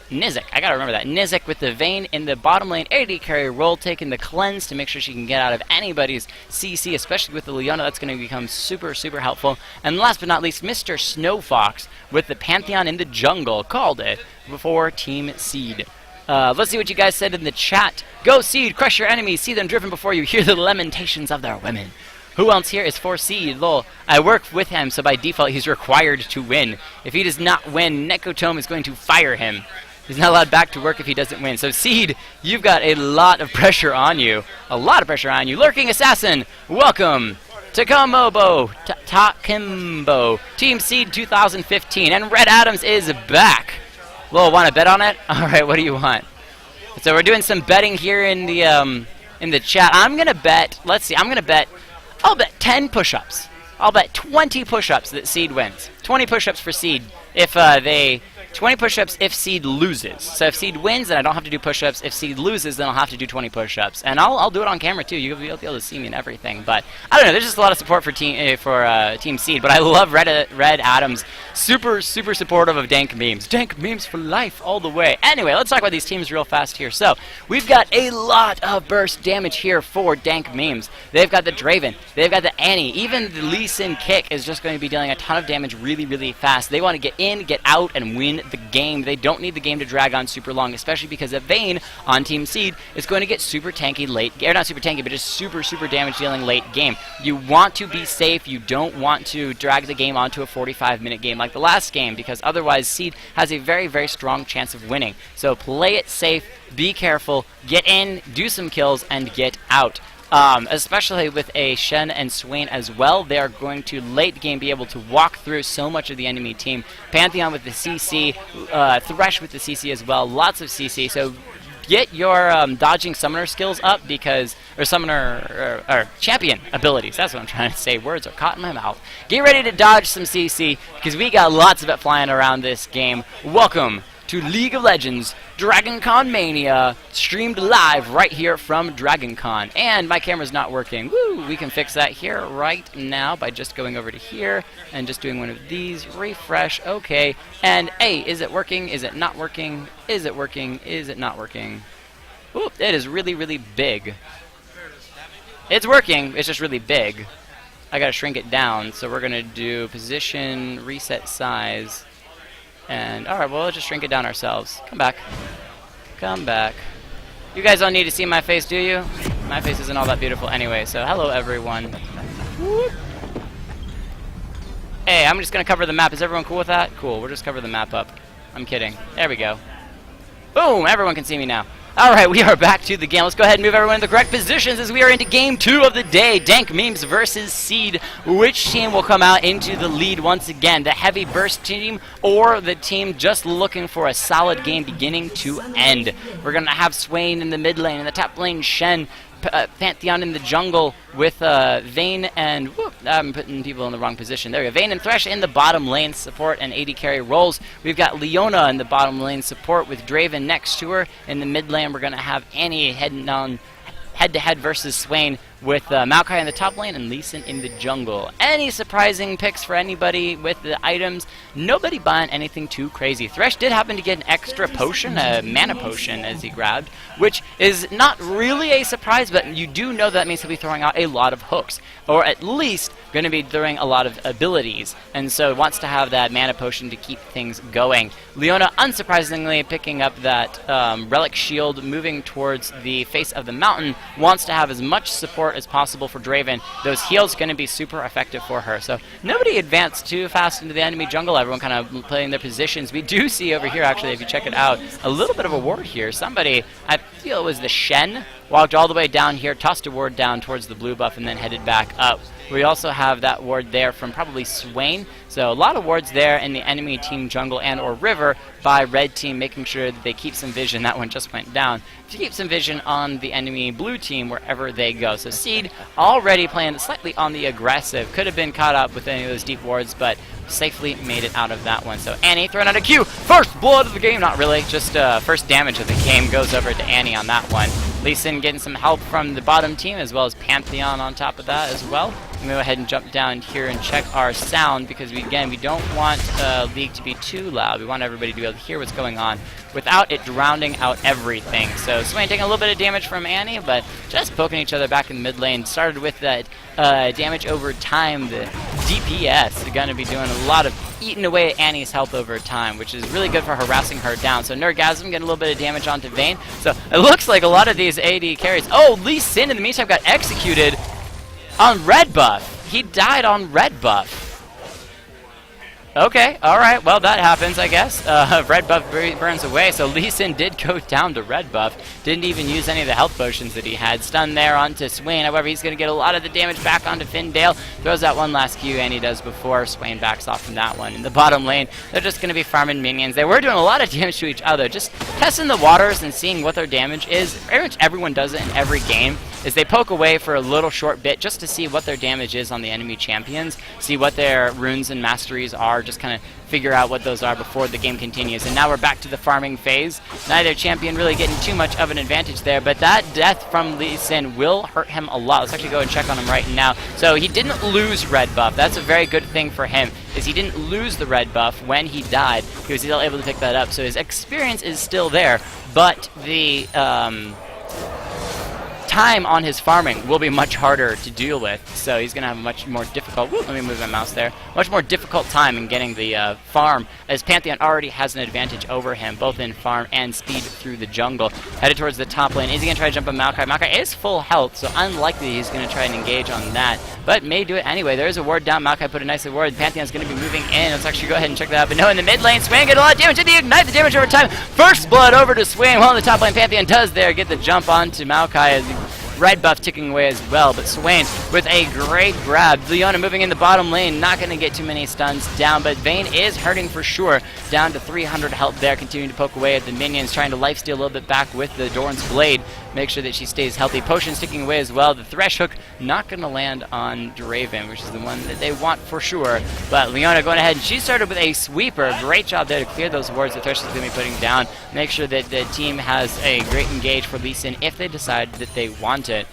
I gotta remember that, Nizik with the Vayne in the bottom lane AD carry role, taking the Cleanse to make sure she can get out of anybody's CC, especially with the Leona. That's going to become super, super helpful. And last but not least, Mr. Snowfox with the Pantheon in the jungle. Called it before Team Seed. Let's see what you guys said in the chat. Go Seed, crush your enemies, see them driven before you hear the lamentations of their women. Who else here is for Seed? Lol. I work with him, so by default he's required to win. If he does not win, Nekotome is going to fire him. He's not allowed back to work if he doesn't win. So Seed, you've got a lot of pressure on you. A lot of pressure on you. Lurking Assassin, welcome. Takimobo, Takimbo, Team Seed 2015, and Red Adams is back. Lol, want to bet on it? Alright, what do you want? So we're doing some betting here in the chat. I'm going to bet, let's see, I'll bet 10 push-ups. I'll bet 20 push-ups that Seed wins. 20 push-ups for Seed if 20 push-ups if Seed loses. So if Seed wins, then I don't have to do push-ups. If Seed loses, then I'll have to do 20 push-ups. And I'll do it on camera too. You'll be able to see me and everything. But I don't know. There's just a lot of support for Team Seed. But I love Red Adams. Super, super supportive of Dank Memes. Dank Memes for life all the way. Anyway, let's talk about these teams real fast here. So we've got a lot of burst damage here for Dank Memes. They've got the Draven. They've got the Annie. Even the Lee Sin kick is just going to be dealing a ton of damage really, really fast. They want to get in, get out, and win the game. They don't need the game to drag on super long, especially because a Vayne on Team Seed is going to get super tanky late, or not super tanky, but just super, super damage dealing late game. You want to be safe. You don't want to drag the game onto a 45-minute game like the last game, because otherwise Seed has a very, very strong chance of winning. So play it safe, be careful, get in, do some kills, and get out. Especially with a Shen and Swain as well, they are going to late game be able to walk through so much of the enemy team. Pantheon with the CC, Thresh with the CC as well, lots of CC, so get your dodging summoner skills up because, or champion abilities, that's what I'm trying to say, words are caught in my mouth. Get ready to dodge some CC because we got lots of it flying around this game. Welcome to League of Legends DragonCon Mania, streamed live right here from DragonCon. And my camera's not working. Woo! We can fix that here right now by just going over to here and just doing one of these. Refresh. Okay. And hey, is it working? Is it not working? Is it working? Is it not working? Ooh, it is really, really big. It's working. It's just really big. I gotta shrink it down. So we're gonna do position, reset size. And, alright, well, let's just shrink it down ourselves. Come back. Come back. You guys don't need to see my face, do you? My face isn't all that beautiful anyway, so hello, everyone. Whoop. Hey, I'm just going to cover the map. Is everyone cool with that? Cool, we'll just cover the map up. I'm kidding. There we go. Boom! Everyone can see me now. Alright, we are back to the game. Let's go ahead and move everyone in the correct positions as we are into game 2 of the day. Dank Memes versus Seed. Which team will come out into the lead once again? The heavy burst team or the team just looking for a solid game beginning to end? We're going to have Swain in the mid lane, in the top lane Shen, Pantheon in the jungle with Vayne and whoop, I'm putting people in the wrong position. There we go. Vayne and Thresh in the bottom lane support and AD carry roles. We've got Leona in the bottom lane support with Draven next to her. In the mid lane, we're going to have Annie heading on head-to-head versus Swain with Maokai in the top lane and Lee Sin in the jungle. Any surprising picks for anybody with the items? Nobody buying anything too crazy. Thresh did happen to get an extra potion, a mana potion, as he grabbed, which is not really a surprise, but you do know that means he'll be throwing out a lot of hooks, or at least going to be throwing a lot of abilities, and so wants to have that mana potion to keep things going. Leona, unsurprisingly, picking up that relic shield, moving towards the face of the mountain, wants to have as much support as possible for Draven. Those heals going to be super effective for her. So nobody advanced too fast into the enemy jungle. Everyone kind of playing their positions. We do see over here, actually, if you check it out, a little bit of a ward here. Somebody, I feel it was the Shen, walked all the way down here, tossed a ward down towards the blue buff, and then headed back up. We also have that ward there from probably Swain. So a lot of wards there in the enemy team jungle and or river by red team, making sure that they keep some vision. That one just went down. To keep some vision on the enemy blue team wherever they go. So Seed already playing slightly on the aggressive. Could have been caught up with any of those deep wards, but safely made it out of that one. So Annie throwing out a Q. First blood of the game. Not really, just first damage of the game goes over to Annie on that one. Lee Sin getting some help from the bottom team, as well as Pantheon on top of that as well. I'm going to go ahead and jump down here and check our sound, because we don't want League to be too loud. We want everybody to be able to hear what's going on without it drowning out everything. So Swain taking a little bit of damage from Annie, but just poking each other back in the mid lane. Started with that damage over time. The DPS is going to be doing a lot of eating away at Annie's health over time, which is really good for harassing her down. So Nergasm getting a little bit of damage onto Vayne. So it looks like a lot of these AD carries. Oh, Lee Sin in the meantime got executed on red buff. He died on red buff. Okay, alright, well that happens, I guess. Red buff burns away, so Lee Sin did go down to red buff. Didn't even use any of the health potions that he had. Stun there onto Swain, however he's going to get a lot of the damage back onto Findale. Throws out one last Q, and he does before Swain backs off from that one. In the bottom lane, they're just going to be farming minions. They were doing a lot of damage to each other, just testing the waters and seeing what their damage is. Pretty much everyone does it in every game, is they poke away for a little short bit just to see what their damage is on the enemy champions, see what their runes and masteries are, just kind of figure out what those are before the game continues. And now we're back to the farming phase. Neither champion really getting too much of an advantage there, but that death from Lee Sin will hurt him a lot. Let's actually go and check on him right now. So he didn't lose red buff. That's a very good thing for him, is he didn't lose the red buff when he died. He was still able to pick that up, so his experience is still there, but the time on his farming will be much harder to deal with, so he's going to have a much more difficult, let me move my mouse there, much more difficult time in getting the farm, as Pantheon already has an advantage over him, both in farm and speed through the jungle. Headed towards the top lane. Is he going to try to jump on Maokai? Maokai is full health, so unlikely he's going to try and engage on that, but may do it anyway. There is a ward down. Maokai put a nice ward. Pantheon's going to be moving in. Let's actually go ahead and check that out. But no, in the mid lane, Swain get a lot of damage. Did he ignite the damage over time? First blood over to Swain. While in the top lane, Pantheon does there get the jump onto Maokai as he red buff ticking away as well, but Swain with a great grab. Leona moving in the bottom lane, not going to get too many stuns down, but Vayne is hurting for sure. Down to 300 health there, continuing to poke away at the minions, trying to lifesteal a little bit back with the Doran's Blade. Make sure that she stays healthy. Potion sticking away as well. The Thresh Hook not going to land on Draven, which is the one that they want for sure. But Leona going ahead, and she started with a sweeper. Great job there to clear those wards that Thresh is going to be putting down. Make sure that the team has a great engage for Lee Sin if they decide that they want it.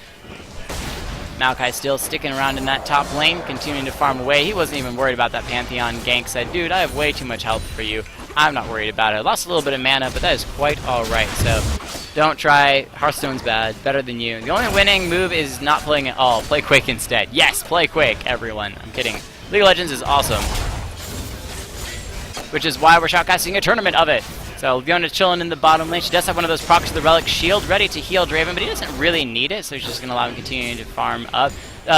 Maokai still sticking around in that top lane, continuing to farm away. He wasn't even worried about that Pantheon gank. Said, dude, I have way too much health for you. I'm not worried about it. I lost a little bit of mana, but that is quite alright. So don't try. Hearthstone's bad. Better than you. The only winning move is not playing at all. Play Quake instead. Yes, play Quake, everyone. I'm kidding. League of Legends is awesome. Which is why we're shoutcasting a tournament of it. So Leona's chilling in the bottom lane. She does have one of those procs of the Relic Shield ready to heal Draven, but he doesn't really need it, so he's just going to allow him to continue to farm up.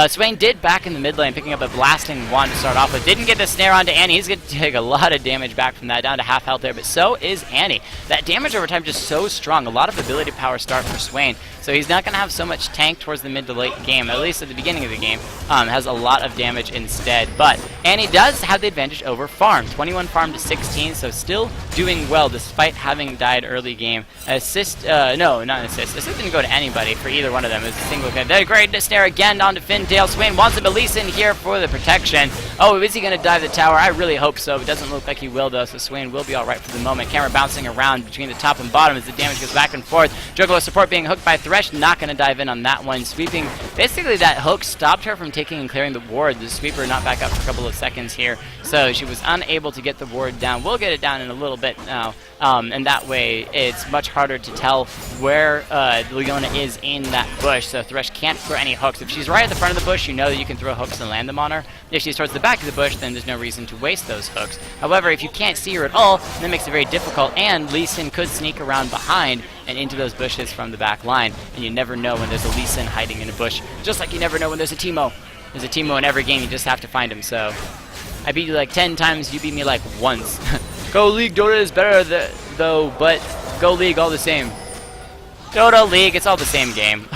Swain did back in the mid lane, picking up a blasting wand to start off with. Didn't get the snare onto Annie. He's going to take a lot of damage back from that, down to half health there, but so is Annie. That damage over time just so strong. A lot of ability power start for Swain, so he's not going to have so much tank towards the mid to late game, at least at the beginning of the game. Has a lot of damage instead, but Annie does have the advantage over farm. 21 farm to 16, so still doing well despite having died early game. Assist, no, not assist. Assist didn't go to anybody for either one of them. It was a single hit. There, great snare again onto Findale. Swain wants him to Lee Sin here for the protection. Oh, is he going to dive the tower? I really hope so. It doesn't look like he will, though, so Swain will be alright for the moment. Camera bouncing around between the top and bottom as the damage goes back and forth. Juggalo support being hooked by Thresh. Not going to dive in on that one. Sweeping. Basically, that hook stopped her from taking and clearing the ward. The sweeper not back up for a couple of seconds here, so she was unable to get the ward down. We'll get it down in a little bit now. And that way, it's much harder to tell where Leona is in that bush, so Thresh can't throw any hooks. If she's right at the front of the bush, you know that you can throw hooks and land them on her. If she's towards the back of the bush, then there's no reason to waste those hooks. However, if you can't see her at all, that makes it very difficult, and Lee Sin could sneak around behind and into those bushes from the back line, and you never know when there's a Lee Sin hiding in a bush, just like you never know when there's a Teemo. There's a Teemo in every game, you just have to find him, so I beat you like 10 times, you beat me like once. Go League, Dota is better though, but Go League all the same. Dota, League, it's all the same game.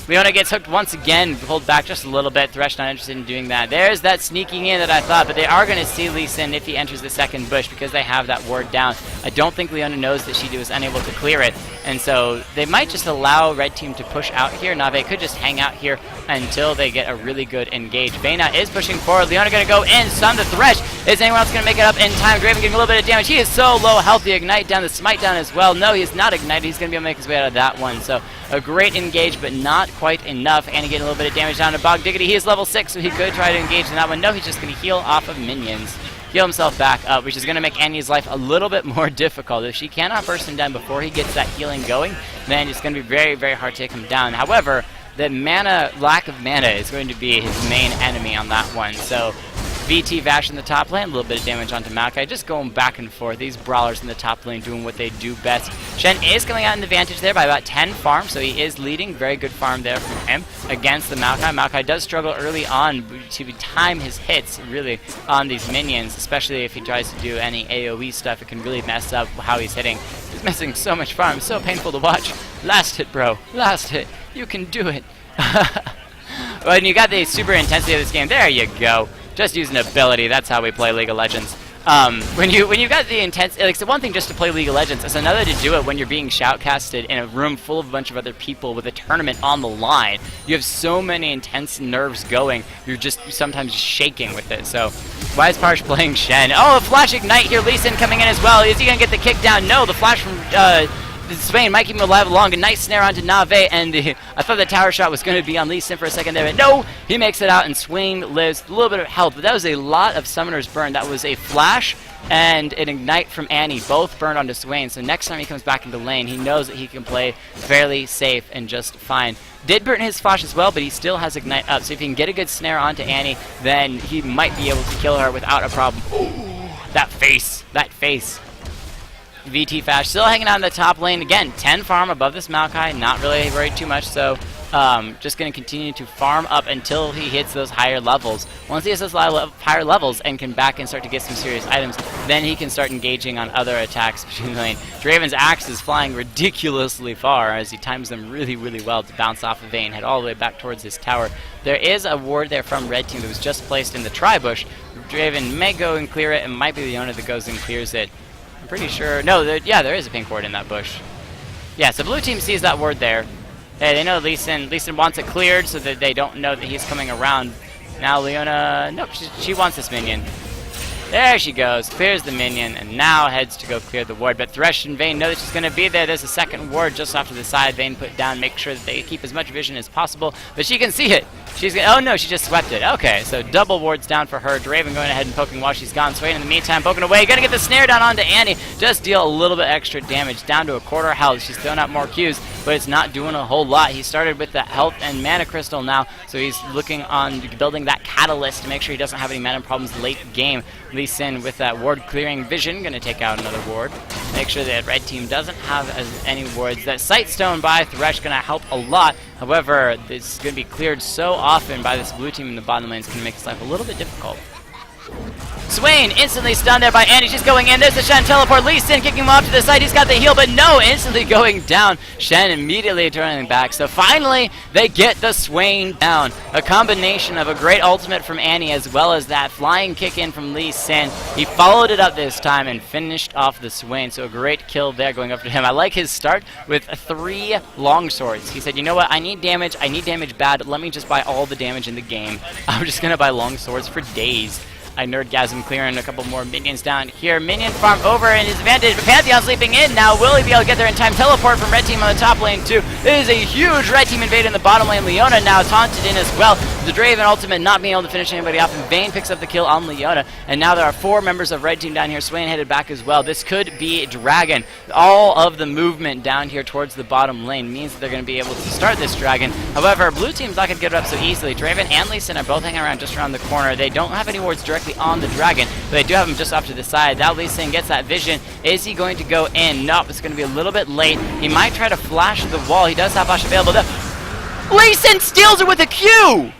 Leona gets hooked once again, pulled back just a little bit. Thresh not interested in doing that. There's that sneaking in that I thought, but they are going to see Lee Sin if he enters the second bush because they have that ward down. I don't think Leona knows that she was unable to clear it, and so they might just allow Red Team to push out here. Nave could just hang out here until they get a really good engage. Vayna is pushing forward. Leona going to go in, stun the Thresh. Is anyone else going to make it up in time? Draven getting a little bit of damage. He is so low health. The Ignite down, the Smite down as well. No, he is not ignited. He's going to be able to make his way out of that one. So a great engage, but not quite enough. And he getting a little bit of damage down to Bogdiggity. He is level 6, so he could try to engage in that one. No, he's just going to heal off of minions. Heal himself back up, which is going to make Annie's life a little bit more difficult. If she cannot burst him down before he gets that healing going, then it's going to be very, very hard to take him down. However, the lack of mana is going to be his main enemy on that one. So VT Vash in the top lane, a little bit of damage onto Maokai, just going back and forth. These brawlers in the top lane doing what they do best. Shen is coming out in advantage there by about 10 farms, so he is leading. Very good farm there from him against the Maokai. Maokai does struggle early on to time his hits, really, on these minions, especially if he tries to do any AoE stuff. It can really mess up how he's hitting. He's missing so much farm. It's so painful to watch. Last hit, bro. Last hit. You can do it. When you got the super intensity of this game, there you go. Just use an ability. That's how we play League of Legends. When you got the intense, like, it's the one thing just to play League of Legends. It's another to do it when you're being shoutcasted in a room full of a bunch of other people with a tournament on the line. You have so many intense nerves going. You're just sometimes shaking with it. So, why is Parsh playing Shen? Oh, a flash ignite here. Lee Sin coming in as well. Is he gonna get the kick down? No, the flash from Swain might keep him alive along. A nice snare onto Nave, and I thought the tower shot was going to be on Lee Sin for a second there, but no! He makes it out, and Swain lives. A little bit of health, but that was a lot of Summoner's Burn. That was a flash and an ignite from Annie, both burned onto Swain, so next time he comes back into lane, he knows that he can play fairly safe and just fine. Did burn his flash as well, but he still has ignite up, so if he can get a good snare onto Annie, then he might be able to kill her without a problem. Ooh, that face! That face! VT Fash still hanging out in the top lane. Again, 10 farm above this Maokai. Not really worried too much, so just going to continue to farm up until he hits those higher levels. Once he hits those higher levels and can back and start to get some serious items, then he can start engaging on other attacks between the lane. Draven's axe is flying ridiculously far as he times them really, really well to bounce off of Vayne, head all the way back towards his tower. There is a ward there from red team that was just placed in the tri-bush. Draven may go and clear it, and might be the owner that goes and clears it. I'm pretty sure. No, yeah, there is a pink ward in that bush. Yeah, so blue team sees that ward there. Hey, they know Lee Sin wants it cleared so that they don't know that he's coming around. Now Leona, nope, she wants this minion. There she goes, clears the minion, and now heads to go clear the ward. But Thresh and Vayne know that she's going to be there. There's a second ward just off to the side. Vayne put down, make sure that they keep as much vision as possible. But she can see it. She's gonna, oh no, she just swept it. Okay, so double wards down for her. Draven going ahead and poking while she's gone. Swain in the meantime poking away. Gonna get the snare down onto Annie. Just deal a little bit extra damage. Down to a quarter health. She's throwing out more Qs, but it's not doing a whole lot. He started with the health and mana crystal now, so he's looking on building that catalyst to make sure he doesn't have any mana problems late game. Lee Sin with that ward clearing vision. Gonna take out another ward. Make sure that red team doesn't have any wards. That Sight Stone by Thresh gonna help a lot. However, this is going to be cleared so often by this blue team in the bottom lane, it's going to make his life a little bit difficult. Swain instantly stunned there by Annie. She's going in. There's the Shen teleport. Lee Sin kicking him off to the side. He's got the heal, but no, instantly going down. Shen immediately turning back. So finally, they get the Swain down. A combination of a great ultimate from Annie as well as that flying kick in from Lee Sin. He followed it up this time and finished off the Swain. So a great kill there going up to him. I like his start with 3 long swords. He said, you know what, I need damage bad. Let me just buy all the damage in the game. I'm just going to buy long swords for days. I nerdgasm clearing a couple more minions down here. Minion farm over in his advantage, but Pantheon's leaping in now. Will he be able to get there in time? Teleport from red team on the top lane too. It is a huge red team invade in the bottom lane. Leona now taunted in as well. The Draven ultimate not being able to finish anybody off, and Vayne picks up the kill on Leona. And now there are 4 members of red team down here. Swain headed back as well. This could be Dragon. All of the movement down here towards the bottom lane means that they're going to be able to start this Dragon. However, blue team's not going to get it up so easily. Draven and Lee Sin are both hanging around just around the corner. They don't have any wards directly on the Dragon, but they do have him just off to the side. Now Lee Sin gets that vision. Is he going to go in? Nope, it's going to be a little bit late. He might try to flash the wall. He does have flash available. Lee Sin steals it with a Q!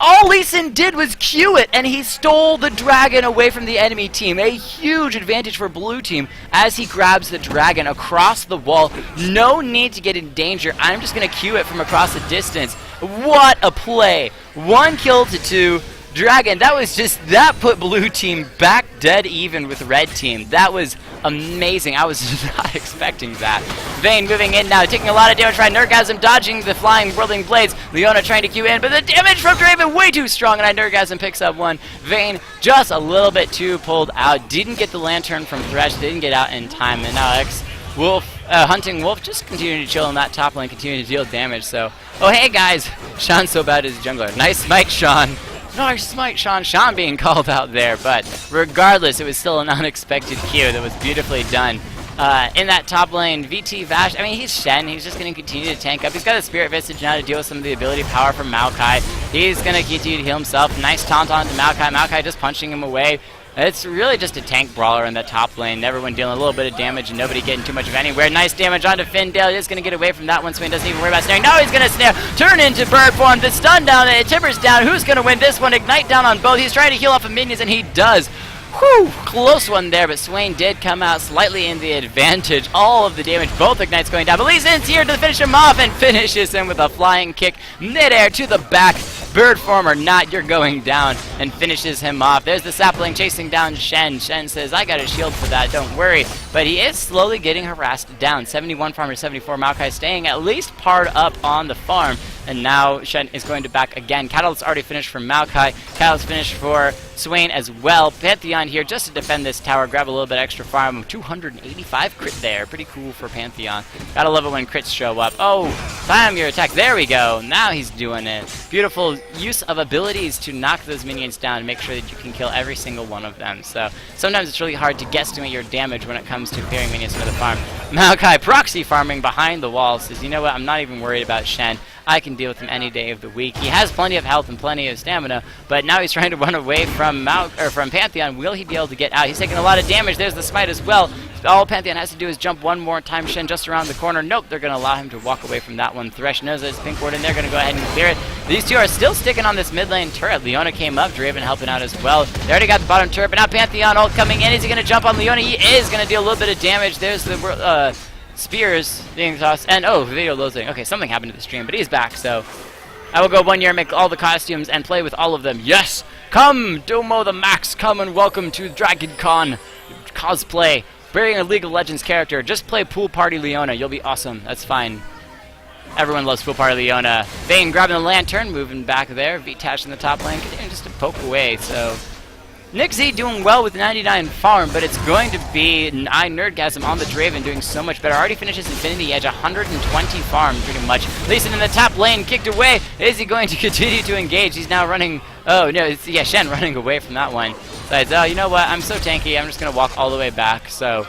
All Lee Sin did was Q it, and he stole the Dragon away from the enemy team. A huge advantage for blue team as he grabs the Dragon across the wall. No need to get in danger. I'm just going to Q it from across the distance. What a play. 1 kill to 2. Dragon, that put blue team back dead even with red team. That was amazing. I was not expecting that. Vayne moving in now, taking a lot of damage. Right, Nerdgasm dodging the flying whirling blades. Leona trying to Q in, but the damage from Draven way too strong, and I Nerdgasm picks up 1. Vayne just a little bit too pulled out. Didn't get the lantern from Thresh, didn't get out in time, and now Hunting Wolf just continuing to chill in that top lane, continuing to deal damage. So, oh hey guys, Sean's so bad as a jungler. Nice smite, Sean. Nice smite, Sean. Sean being called out there, but regardless, it was still an unexpected Q that was beautifully done. In that top lane, VT Vash, I mean, he's Shen. He's just going to continue to tank up. He's got a Spirit Visage now to deal with some of the ability power from Maokai. He's going to continue to heal himself. Nice taunt onto Maokai. Maokai just punching him away. It's really just a tank brawler in the top lane. Everyone dealing a little bit of damage and nobody getting too much of anywhere. Nice damage onto Findale. He's going to get away from that one. Swain doesn't even worry about snaring. Now he's going to snare. Turn into bird form. The stun down. It timbers down. Who's going to win this one? Ignite down on both. He's trying to heal off of minions, and he does. Whew, close one there, but Swain did come out slightly in the advantage. All of the damage, both Ignites going down. But Lee Sin's here to finish him off and finishes him with a flying kick midair to the back. Bird form or not, you're going down, and finishes him off. There's the sapling chasing down Shen. Shen says, I got a shield for that, don't worry. But he is slowly getting harassed down. 71 farmer, 74. Maokai staying at least parred up on the farm. And now Shen is going to back again. Catalyst's already finished for Maokai. Catalyst finished for Swain as well. Pantheon here just to defend this tower. Grab a little bit extra farm. 285 crit there. Pretty cool for Pantheon. Gotta love it when crits show up. Oh, time your attack. There we go. Now he's doing it. Beautiful use of abilities to knock those minions down and make sure that you can kill every single one of them. So sometimes it's really hard to guesstimate your damage when it comes to clearing minions for the farm. Maokai proxy farming behind the wall says, you know what, I'm not even worried about Shen. I can deal with him any day of the week. He has plenty of health and plenty of stamina, but now he's trying to run away from Pantheon. Will he be able to get out? He's taking a lot of damage. There's the smite as well. All Pantheon has to do is jump one more time. Shen just around the corner. Nope, they're going to allow him to walk away from that one. Thresh knows there's pink ward in there. Going to go ahead and clear it. These two are still sticking on this mid lane turret. Leona came up. Draven helping out as well. They already got the bottom turret, but now Pantheon ult coming in. Is he going to jump on Leona? He is going to deal a little bit of damage. There's the spears being tossed. And oh, video loading. Okay, something happened to the stream, but he's back, so I will go 1 year, make all the costumes, and play with all of them. Yes! Come, Domo the Max, come and welcome to DragonCon cosplay. Bring a League of Legends character. Just play Pool Party Leona. You'll be awesome. That's fine. Everyone loves Pool Party Leona. Vayne grabbing the lantern, moving back there. Vtash in the top lane, continuing just to poke away. So Nick Z doing well with 99 farm, but it's going to be Nerdgasm on the Draven doing so much better. Already finishes Infinity Edge, 120 farm pretty much. Lee Sin in the top lane, kicked away. Is he going to continue to engage? He's now running. Oh no, yeah, Shen running away from that one. Besides, oh, you know what? I'm so tanky. I'm just gonna walk all the way back. So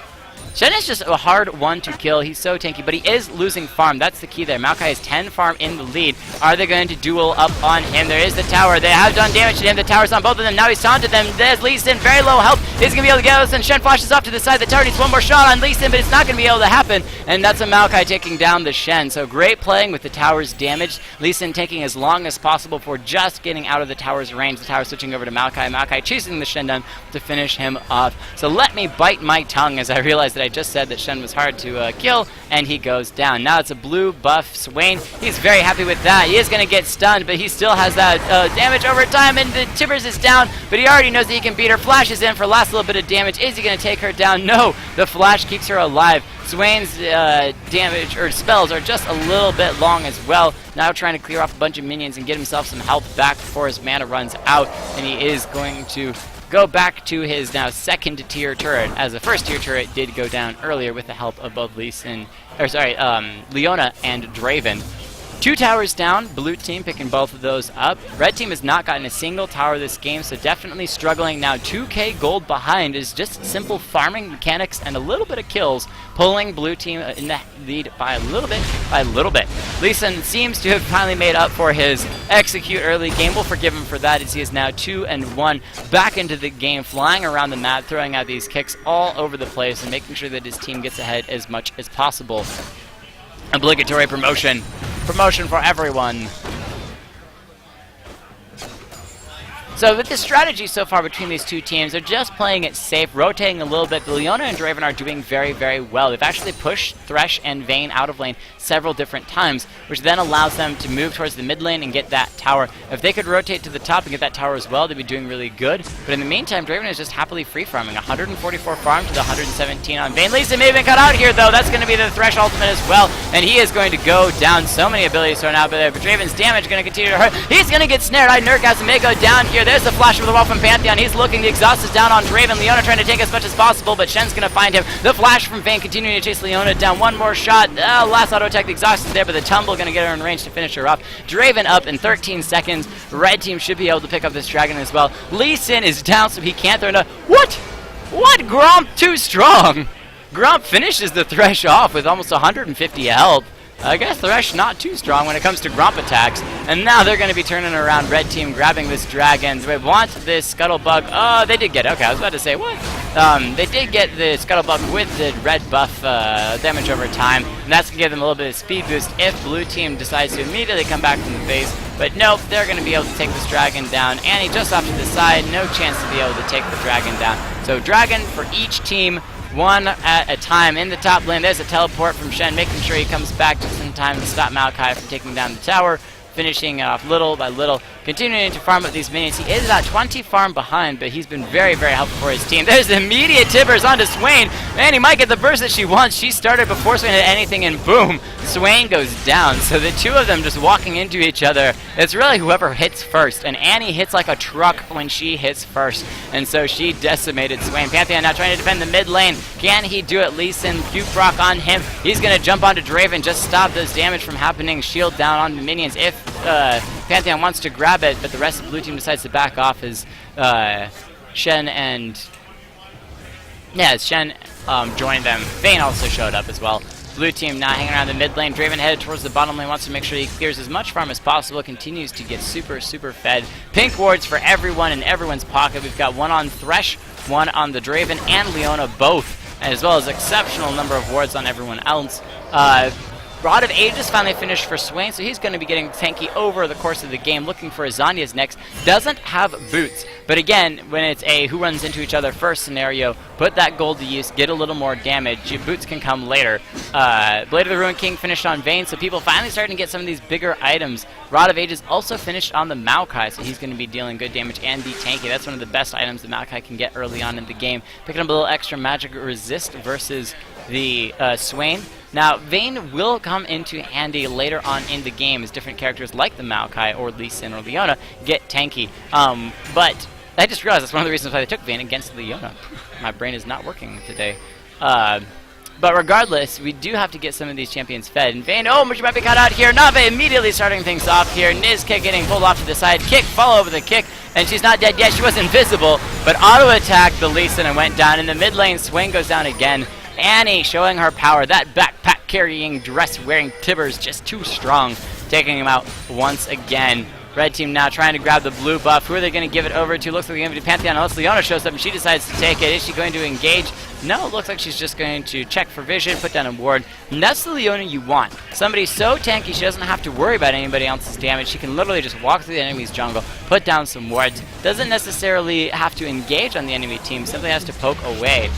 Shen is just a hard one to kill. He's so tanky, but he is losing farm. That's the key there. Maokai has 10 farm in the lead. Are they going to duel up on him? There is the tower. They have done damage to him. The tower's on both of them. Now he's taunted them. There's Lee Sin, very low health. He's going to be able to get us, and Shen flashes off to the side. The tower needs one more shot on Lee Sin, but it's not going to be able to happen. And that's a Maokai taking down the Shen. So great playing with the tower's damage. Lee Sin taking as long as possible for just getting out of the tower's range. The tower switching over to Maokai. Maokai chasing the Shen down to finish him off. So let me bite my tongue as I realize that I just said that Shen was hard to kill, and he goes down. Now it's a blue buff Swain. He's very happy with that. He is going to get stunned, but he still has that damage over time, and the Tibbers is down, but he already knows that he can beat her. Flashes in for last little bit of damage. Is he going to take her down? No. The flash keeps her alive. Swain's damage or spells are just a little bit long as well. Now trying to clear off a bunch of minions and get himself some health back before his mana runs out, and he is going to go back to his now second tier turret, as the first tier turret did go down earlier with the help of both Leona and Draven. 2 towers down, blue team picking both of those up. Red team has not gotten a single tower this game, so definitely struggling. Now 2k gold behind is just simple farming mechanics and a little bit of kills, pulling blue team in the lead by a little bit. Lee Sin seems to have finally made up for his execute early game. We'll forgive him for that, as he is now 2-1 back into the game, flying around the map, throwing out these kicks all over the place and making sure that his team gets ahead as much as possible. Obligatory promotion. Promotion for everyone. So with the strategy so far between these two teams, they're just playing it safe, rotating a little bit. But Leona and Draven are doing very, very well. They've actually pushed Thresh and Vayne out of lane several different times, which then allows them to move towards the mid lane and get that tower. If they could rotate to the top and get that tower as well, they'd be doing really good. But in the meantime, Draven is just happily free farming. 144 farm to the 117 on Vayne. Lee Sin may have been cut out here, though. That's going to be the Thresh ultimate as well. And he is going to go down. So many abilities thrown out, but Draven's damage going to continue to hurt. He's going to get snared. Nerdgasm may go down here. There's the flash of the wall from Pantheon. He's looking. The exhaust is down on Draven. Leona trying to take as much as possible, but Shen's going to find him. The flash from Vayne continuing to chase Leona down. One more shot. Last auto attack. The exhaust is there, but the tumble going to get her in range to finish her off. Draven up in 13 seconds. Red team should be able to pick up this dragon as well. Lee Sin is down, so he can't throw enough. What? What? Gromp too strong. Gromp finishes the Thresh off with almost 150 health. I guess Thresh not too strong when it comes to Gromp attacks. And now they're going to be turning around. Red team grabbing this dragon. They want this Scuttlebug. Oh, they did get it. Okay, I was about to say, what? They did get the Scuttlebug with the red buff damage over time. And that's going to give them a little bit of speed boost if blue team decides to immediately come back from the base. But nope, they're going to be able to take this dragon down. Annie just off to the side. No chance to be able to take the dragon down. So dragon for each team, one at a time. In the top lane, there's a teleport from Shen, making sure he comes back just in time to stop Maokai from taking down the tower, finishing off little by little, continuing to farm up these minions. He is about 20 farm behind, but he's been very, very helpful for his team. There's the immediate Tibbers onto Swain. Man, he might get the burst that she wants. She started before Swain had anything, and boom, Swain goes down. So the two of them just walking into each other. It's really whoever hits first, and Annie hits like a truck when she hits first, and so she decimated Swain. Pantheon now trying to defend the mid lane. Can he do it? Lee Sin, Q-Proc on him. He's going to jump onto Draven, just stop those damage from happening. Shield down on the minions if Pantheon wants to grab it, but the rest of the blue team decides to back off as Shen and Shen joined them. Vayne also showed up as well. Blue team now hanging around the mid lane. Draven headed towards the bottom lane, wants to make sure he clears as much farm as possible, continues to get super, super fed. Pink wards for everyone in everyone's pocket. We've got one on Thresh, one on the Draven, and Leona both as well as exceptional number of wards on everyone else. Rod of Ages finally finished for Swain, so he's going to be getting tanky over the course of the game, looking for Azania's next. Doesn't have boots, but again, when it's a who runs into each other first scenario, put that gold to use, get a little more damage. Your boots can come later. Blade of the Ruined King finished on Vayne, so people finally starting to get some of these bigger items. Rod of Ages also finished on the Maokai, so he's going to be dealing good damage and be tanky. That's one of the best items the Maokai can get early on in the game. Picking up a little extra magic resist versus the Swain. Now, Vayne will come into handy later on in the game as different characters like the Maokai or Lee Sin or Leona get tanky. But I just realized that's one of the reasons why they took Vayne against Leona. My brain is not working today. But regardless, we do have to get some of these champions fed. And Vayne, oh, she might be caught out here. Nave immediately starting things off here. Niz kick getting pulled off to the side. Kick, follow over the kick. And she's not dead yet. She was invisible. But auto-attacked the Lee Sin and went down. In the mid lane, Swain goes down again. Annie showing her power. That backpack carrying, dress wearing Tibbers just too strong. Taking him out once again. Red team now trying to grab the blue buff. Who are they going to give it over to? Looks like they're going to be Pantheon unless Leona shows up and she decides to take it. Is she going to engage? No, it looks like she's just going to check for vision, put down a ward. And that's the Leona you want. Somebody so tanky she doesn't have to worry about anybody else's damage. She can literally just walk through the enemy's jungle, put down some wards. Doesn't necessarily have to engage on the enemy team. Simply has to poke away.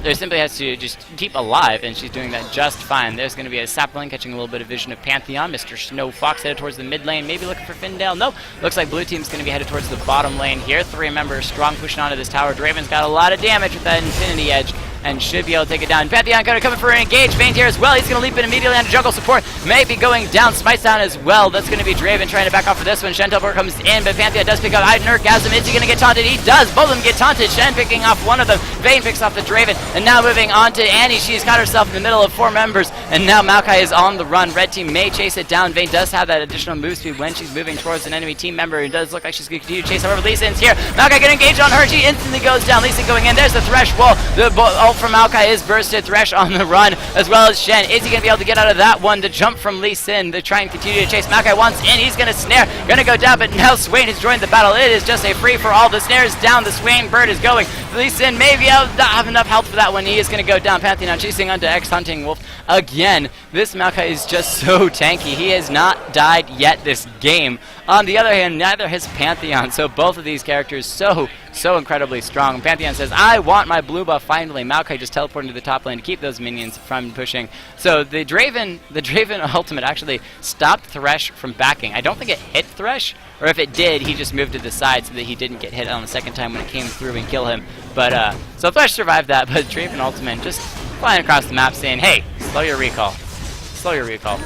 There simply has to just keep alive, and she's doing that just fine. There's going to be a sapling catching a little bit of vision of Pantheon. Mr. Snow Fox headed towards the mid lane, maybe looking for Findale. Nope. Looks like blue team's going to be headed towards the bottom lane here. 3 members strong pushing onto this tower. Draven's got a lot of damage with that Infinity Edge and should be able to take it down. Pantheon going to come in for an engage. Vayne here as well. He's going to leap in immediately onto jungle support. Maybe going down. Smites down as well. That's going to be Draven trying to back off for this one. Shen teleport comes in, but Pantheon does pick up Nergasm. Is he going to get taunted? He does. Both of them get taunted. Shen picking off one of them. Vayne picks off the Draven. And now moving on to Annie. She's got herself in the middle of 4 members. And now Maokai is on the run. Red team may chase it down. Vayne does have that additional move speed when she's moving towards an enemy team member. It does look like she's going to continue to chase. However, Lee Sin's here. Maokai going to engage on her. She instantly goes down. Lee Sin going in. There's the Thresh wall. The ult from Maokai is bursted. Thresh on the run, as well as Shen. Is he going to be able to get out of that one? The jump from Lee Sin to try and continue to chase. Maokai once in. He's going to snare. Going to go down, but now Swain has joined the battle. It is just a free-for-all. The snare is down. The Swain bird is going. Lee Sin maybe not have enough health for that one. He is going to go down. Pantheon chasing onto X-Hunting Wolf again. This Maokai is just so tanky. He has not died yet this game. On the other hand, neither has Pantheon, so both of these characters so incredibly strong. Pantheon says, I want my blue buff finally. Maokai just teleporting to the top lane to keep those minions from pushing. So the Draven ultimate actually stopped Thresh from backing. I don't think it hit Thresh, or if it did, he just moved to the side so that he didn't get hit on the second time when it came through and kill him. But so Thresh survived that, but Draven ultimate just flying across the map saying, hey, slow your recall. Slow your recall.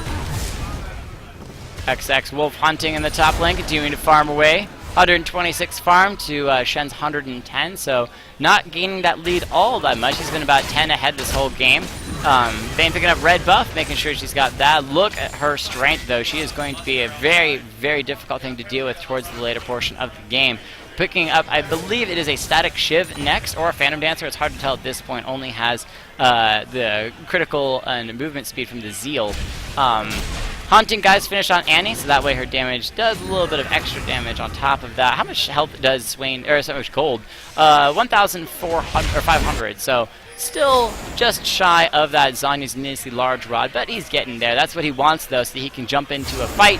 XX Wolf hunting in the top lane, continuing to farm away. 126 farm to Shen's 110, so not gaining that lead all that much. He's been about 10 ahead this whole game. Vayne picking up red buff, making sure she's got that. Look at her strength, though. She is going to be a very, very difficult thing to deal with towards the later portion of the game. Picking up, I believe it is a static Shiv next, or a Phantom Dancer. It's hard to tell at this point. Only has the critical and movement speed from the Zeal. Haunting guys finish on Annie, so that way her damage does a little bit of extra damage on top of that. How much health does Swain, or so much gold? 1,400 or 500. So still just shy of that Zanya's needlessly large rod, but he's getting there. That's what he wants though, so that he can jump into a fight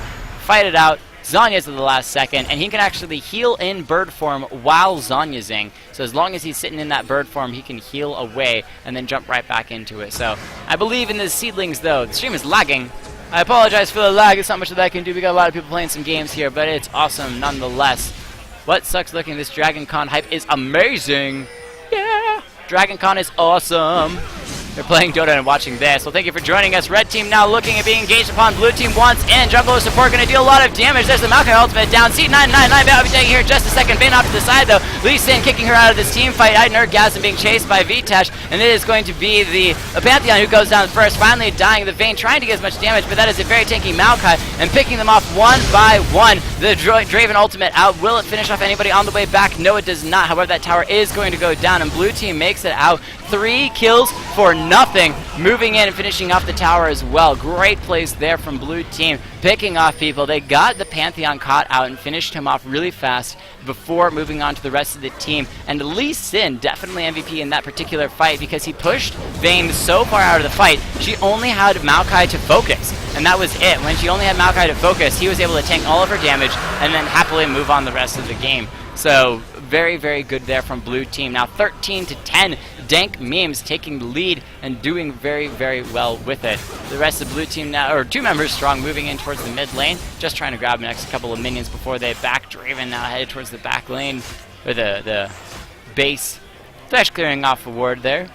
it out. Zanya's at the last second, and he can actually heal in bird form while Zanyazing. So as long as he's sitting in that bird form, he can heal away and then jump right back into it. So I believe in the seedlings though. The stream is lagging. I apologize for the lag. It's not much that I can do. We got a lot of people playing some games here, but it's awesome nonetheless. What sucks looking? This DragonCon hype is amazing. Yeah, DragonCon is awesome. They're playing Dota and watching this. Well, thank you for joining us. Red team now looking at being engaged upon. Blue team once in. Jungle support going to deal a lot of damage. There's the Maokai ultimate down. C999. I'll be taking here in just a second. Vayne off to the side, though. Lee Sin kicking her out of this team fight. Nergasm being chased by Vitash. And it is going to be the Pantheon who goes down first. Finally dying. The Vayne trying to get as much damage, but that is a very tanky Maokai. And picking them off one by one. The Draven ultimate out. Will it finish off anybody on the way back? No, it does not. However, that tower is going to go down. And blue team makes it out. 3 kills for nothing, moving in and finishing off the tower as well. Great plays there from blue team, picking off people. They got the Pantheon caught out and finished him off really fast before moving on to the rest of the team. And Lee Sin, definitely MVP in that particular fight because he pushed Vayne so far out of the fight, she only had Maokai to focus. And that was it. When she only had Maokai to focus, he was able to tank all of her damage and then happily move on the rest of the game. So very, very good there from blue team. Now 13-10, Dank Memes taking the lead and doing very, very well with it. The rest of blue team now, or 2 members strong, moving in towards the mid lane, just trying to grab the next couple of minions before they back. Draven now headed towards the back lane, or the base. Flash clearing off a ward there.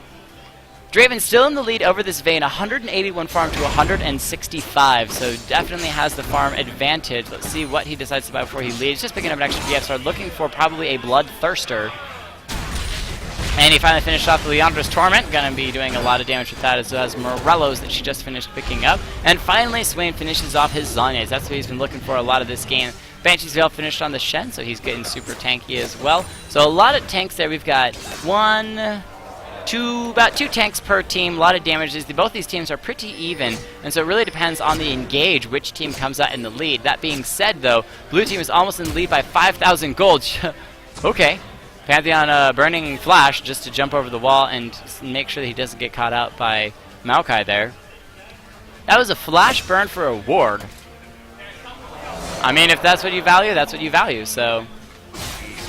Draven still in the lead over this Vayne, 181 farm to 165, so definitely has the farm advantage. Let's see what he decides to buy before he leaves. Just picking up an extra DF, started looking for probably a Bloodthirster. And he finally finished off the Leandra's Torment, gonna be doing a lot of damage with that, as well as Morello's that she just finished picking up. And finally, Swain finishes off his Zhonya's. That's what he's been looking for a lot of this game. Banshee's Veil finished on the Shen, so he's getting super tanky as well. So a lot of tanks there. We've got about 2 tanks per team, a lot of damages. Both these teams are pretty even, and so it really depends on the engage which team comes out in the lead. That being said, though, blue team is almost in the lead by 5,000 gold. Okay. Pantheon burning Flash just to jump over the wall and make sure that he doesn't get caught out by Maokai there. That was a Flash burn for a ward. I mean, if that's what you value, that's what you value. So,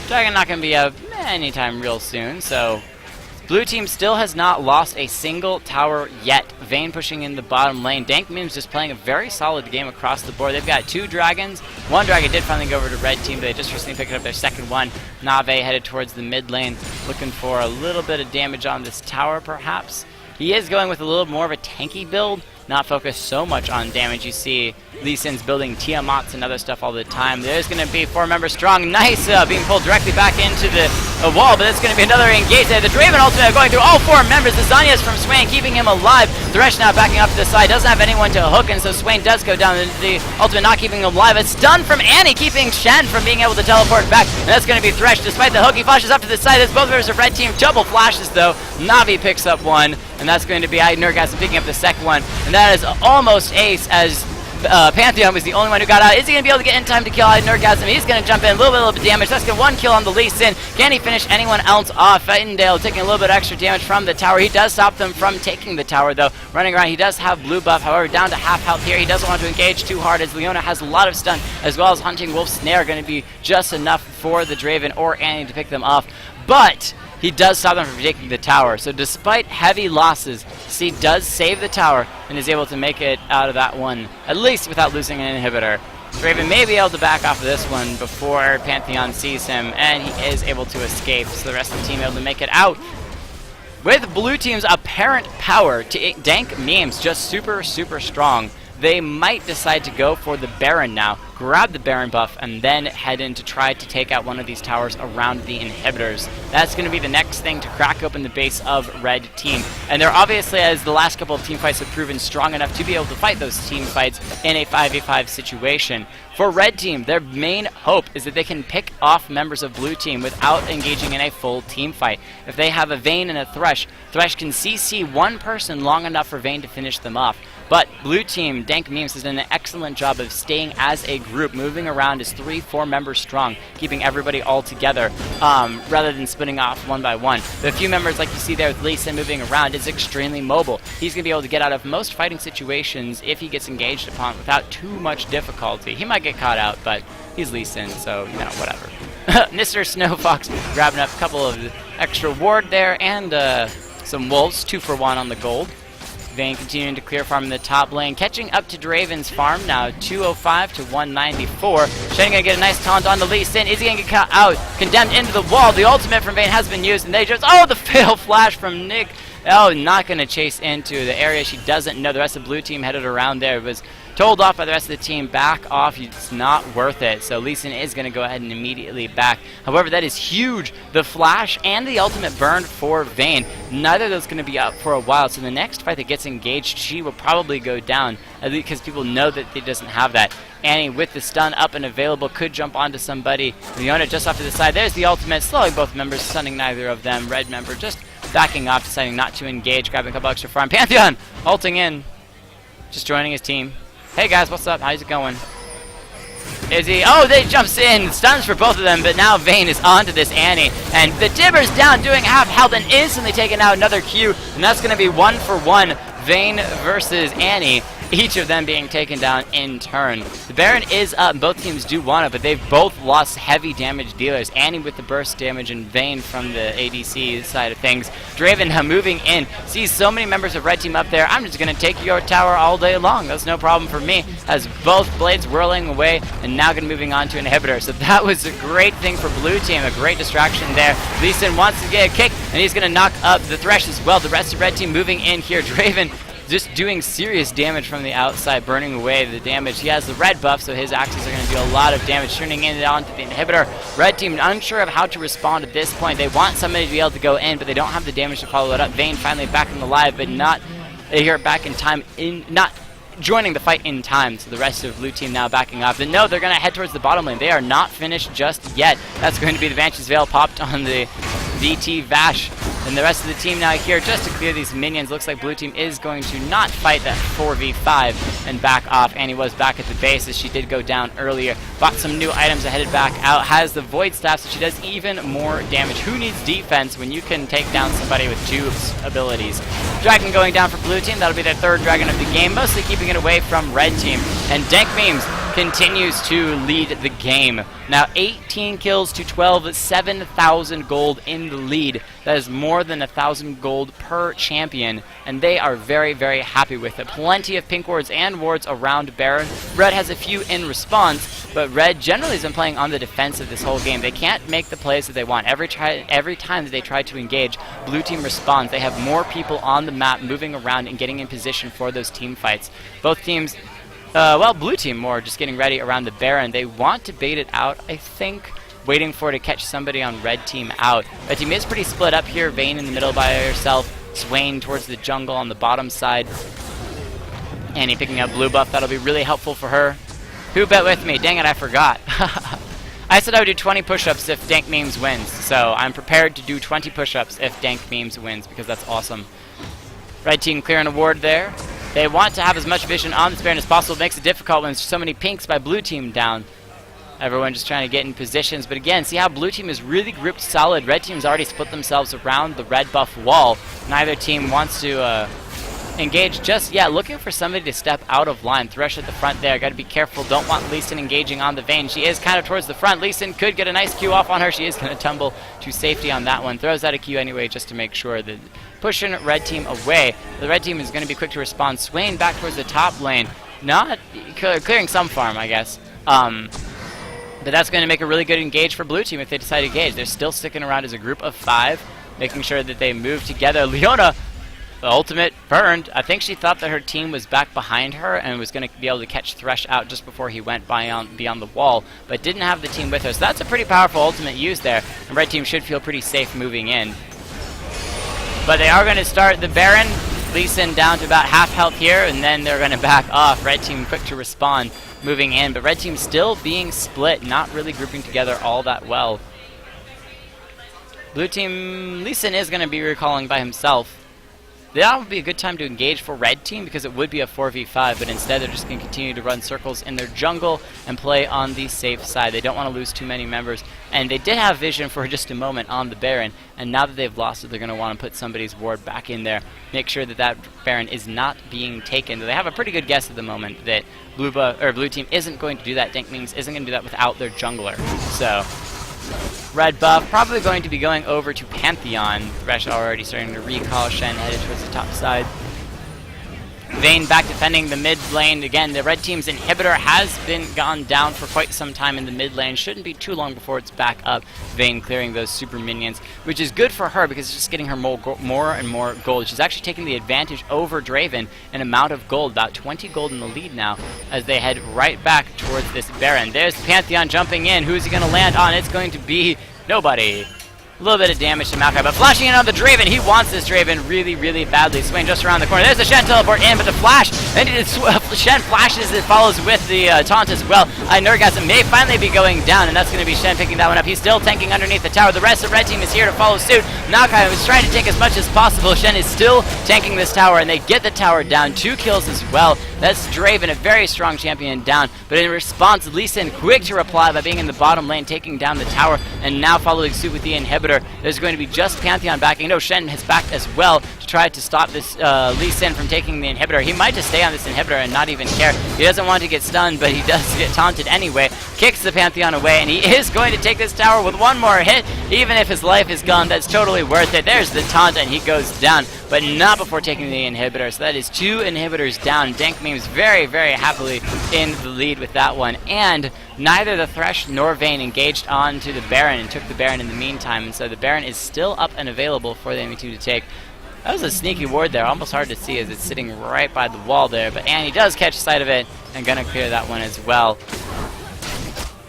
Dragon not going to be up anytime real soon, so blue team still has not lost a single tower yet. Vayne pushing in the bottom lane. Dank Memes just playing a very solid game across the board. They've got 2 dragons. 1 dragon did finally go over to red team, but they just recently picked up their second one. Nave headed towards the mid lane, looking for a little bit of damage on this tower, perhaps. He is going with a little more of a tanky build, not focused so much on damage. You see Lee Sin's building Tiamats and other stuff all the time. There's going to be 4 members strong. Nice being pulled directly back into the wall, but it's going to be another engage there. The Draven ultimate going through all 4 members. The Zhonya's from Swain keeping him alive. Thresh now backing up to the side. Doesn't have anyone to hook, and so Swain does go down. The ultimate not keeping him alive. A stun from Annie keeping Shen from being able to teleport back, and that's going to be Thresh. Despite the hook, he flashes up to the side. There's both members of red team. Double flashes, though. Navi picks up one, and that's going to be Nurgasm picking up the second one, and that is almost ace as Pantheon was the only one who got out. Is he going to be able to get in time to kill Nurgasm? He's going to jump in, a little bit of damage. That's going to 1 kill on the Lee Sin. Can he finish anyone else off? Fightendale taking a little bit extra damage from the tower. He does stop them from taking the tower, though. Running around, he does have blue buff, however, down to half health here. He doesn't want to engage too hard, as Leona has a lot of stun, as well as Hunting Wolf Snare going to be just enough for the Draven or Annie to pick them off. But he does stop them from taking the tower. So despite heavy losses, C does save the tower and is able to make it out of that one, at least without losing an inhibitor. Draven may be able to back off of this one before Pantheon sees him, and he is able to escape. So the rest of the team able to make it out. With blue team's apparent power to Dank Memes just super, super strong, they might decide to go for the Baron now, grab the Baron buff, and then head in to try to take out one of these towers around the inhibitors. That's going to be the next thing to crack open the base of red team. And they're obviously, as the last couple of team fights have proven, strong enough to be able to fight those team fights in a 5v5 situation. For red team, their main hope is that they can pick off members of blue team without engaging in a full team fight. If they have a Vayne and a Thresh, Thresh can CC one person long enough for Vayne to finish them off. But blue team, Dank Memes, has done an excellent job of staying as a group, moving around as 3-4 members strong, keeping everybody all together rather than splitting off one by one. The few members, like you see there with Lee Sin moving around, is extremely mobile. He's going to be able to get out of most fighting situations if he gets engaged upon without too much difficulty. He might get caught out, but he's Lee Sin, so, you know, whatever. Mr. Snowfox grabbing up a couple of extra ward there and some wolves, 2 for 1 on the gold. Vayne continuing to clear farm in the top lane, catching up to Draven's farm now, 205 to 194. Shen gonna get a nice taunt on the Lee Sin. Is he gonna get caught out? Condemned into the wall. The ultimate from Vayne has been used, and they just, oh, the fail flash from Nick. Oh, not gonna chase into the area she doesn't know. The rest of the blue team headed around there. It was told off by the rest of the team, back off, it's not worth it. So Lee Sin is going to go ahead and immediately back. However, that is huge. The flash and the ultimate burn for Vayne. Neither of those going to be up for a while. So the next fight that gets engaged, she will probably go down, at least because people know that he doesn't have that. Annie with the stun up and available could jump onto somebody. Leona just off to the side. There's the ultimate, slowing both members, stunning neither of them. Red member just backing off, deciding not to engage, grabbing a couple extra farm. Pantheon ulting in, just joining his team. Hey guys, what's up? How's it going? Is he? Oh, they jumps in, stuns for both of them, but now Vayne is onto this Annie, and the Dibber's down, doing half health, and instantly taking out another Q, and that's going to be 1-for-1, Vayne versus Annie, each of them being taken down in turn. The Baron is up, and both teams do want it, but they've both lost heavy damage dealers. Annie with the burst damage and Vayne from the ADC side of things. Draven now moving in, sees so many members of Red Team up there. I'm just going to take your tower all day long. That's no problem for me. Has both blades whirling away, and now going to moving on to an inhibitor. So that was a great thing for Blue Team, a great distraction there. Lee Sin wants to get a kick, and he's going to knock up the Thresh as well. The rest of Red Team moving in here. Draven just doing serious damage from the outside, burning away the damage. He has the red buff, so his axes are going to do a lot of damage, turning it onto the inhibitor. Red Team unsure of how to respond at this point. They want somebody to be able to go in, but they don't have the damage to follow it up. Vayne finally back in the live, but not here back in time, not joining the fight in time. So the rest of Blue Team now backing off. But no, they're going to head towards the bottom lane. They are not finished just yet. That's going to be the Banshee's Veil popped on the VT Vash. And the rest of the team now here just to clear these minions. Looks like Blue Team is going to not fight that 4v5 and back off. Annie was back at the base as she did go down earlier. Bought some new items and headed back out. Has the Void Staff, so she does even more damage. Who needs defense when you can take down somebody with two abilities? Dragon going down for Blue Team. That'll be their third Dragon of the game, mostly keeping it away from Red Team. And Dank Memes continues to lead the game. Now 18 kills to 12, 7,000 gold in the lead. That is more than 1,000 gold per champion, and they are very, very happy with it. Plenty of pink wards and wards around Baron. Red has a few in response, but Red generally has been playing on the defensive this whole game. They can't make the plays that they want. Every time that they try to engage, Blue Team responds. They have more people on the map moving around and getting in position for those team fights. Both teams, well, Blue Team more just getting ready around the Baron. They want to bait it out, I think, waiting for it to catch somebody on Red Team out. Red Team is pretty split up here. Vayne in the middle by herself. Swain towards the jungle on the bottom side. Annie picking up blue buff. That'll be really helpful for her. Who bet with me? Dang it, I forgot. I said I would do 20 push-ups if Dank Memes wins. So I'm prepared to do 20 push-ups if Dank Memes wins because that's awesome. Red Team clearing a ward there. They want to have as much vision on this Baron as possible. It makes it difficult when there's so many pinks by Blue Team down. Everyone just trying to get in positions. But again, see how Blue Team is really grouped solid. Red Team's already split themselves around the red buff wall. Neither team wants to engage just yet. Looking for somebody to step out of line. Thresh at the front there. Got to be careful. Don't want Lee Sin engaging on the Vayne. She is kind of towards the front. Lee Sin could get a nice Q off on her. She is going to tumble to safety on that one. Throws out a Q anyway just to make sure that pushing Red Team away. The Red Team is going to be quick to respond. Swain back towards the top lane. Not clearing some farm, I guess. But that's going to make a really good engage for Blue Team if they decide to engage. They're still sticking around as a group of 5, making sure that they move together. Leona, the ultimate, burned. I think she thought that her team was back behind her and was going to be able to catch Thresh out just before he went beyond the wall, but didn't have the team with her. So that's a pretty powerful ultimate use there, and Red Team should feel pretty safe moving in. But they are going to start the Baron. Lee Sin down to about half health here, and then they're going to back off. Red Team quick to respond, moving in, but Red Team still being split, not really grouping together all that well. Blue Team, Lee Sin is going to be recalling by himself. That would be a good time to engage for Red Team because it would be a 4v5, but instead they're just going to continue to run circles in their jungle and play on the safe side. They don't want to lose too many members, and they did have vision for just a moment on the Baron, and now that they've lost it, they're going to want to put somebody's ward back in there, make sure that that Baron is not being taken. They have a pretty good guess at the moment that Blue Team isn't going to do that. Dank Memes isn't going to do that without their jungler. So red buff, probably going to be going over to Pantheon. Thresh already starting to recall. Shen headed towards the top side. Vayne back defending the mid lane. Again, the red team's inhibitor has been gone down for quite some time in the mid lane. Shouldn't be too long before it's back up. Vayne clearing those super minions, which is good for her because it's just getting her more and more gold. She's actually taking the advantage over Draven in amount of gold, about 20 gold in the lead now as they head right back towards this Baron. There's Pantheon jumping in. Who's he going to land on? It's going to be nobody. A little bit of damage to Maokai, but flashing in on the Draven. He wants this Draven really, really badly. Swain just around the corner. There's the Shen teleport in, but the flash And Shen flashes and follows with the taunt as well. Nerdgasm may finally be going down, and that's going to be Shen picking that one up. He's still tanking underneath the tower. The rest of red team is here to follow suit. Maokai is trying to take as much as possible. Shen is still tanking this tower, and they get the tower down. 2 kills as well. That's Draven, a very strong champion, down. But in response, Lee Sin quick to reply by being in the bottom lane, taking down the tower, and now following suit with the inhibitor. There's going to be just Pantheon backing. No, Shen has backed as well to try to stop this Lee Sin from taking the inhibitor. He might just stay on this inhibitor and not even care. He doesn't want to get stunned, but he does get taunted anyway. Kicks the Pantheon away, and he is going to take this tower with one more hit. Even if his life is gone, that's totally worth it. There's the taunt, and he goes down, but not before taking the inhibitor. So that is 2 inhibitors down. Dank Memes very, very happily in the lead with that one. And neither the Thresh nor Vayne engaged onto the Baron and took the Baron in the meantime. And so the Baron is still up and available for the enemy team to take. That was a sneaky ward there, almost hard to see as it's sitting right by the wall there. But Annie does catch sight of it and gonna clear that one as well.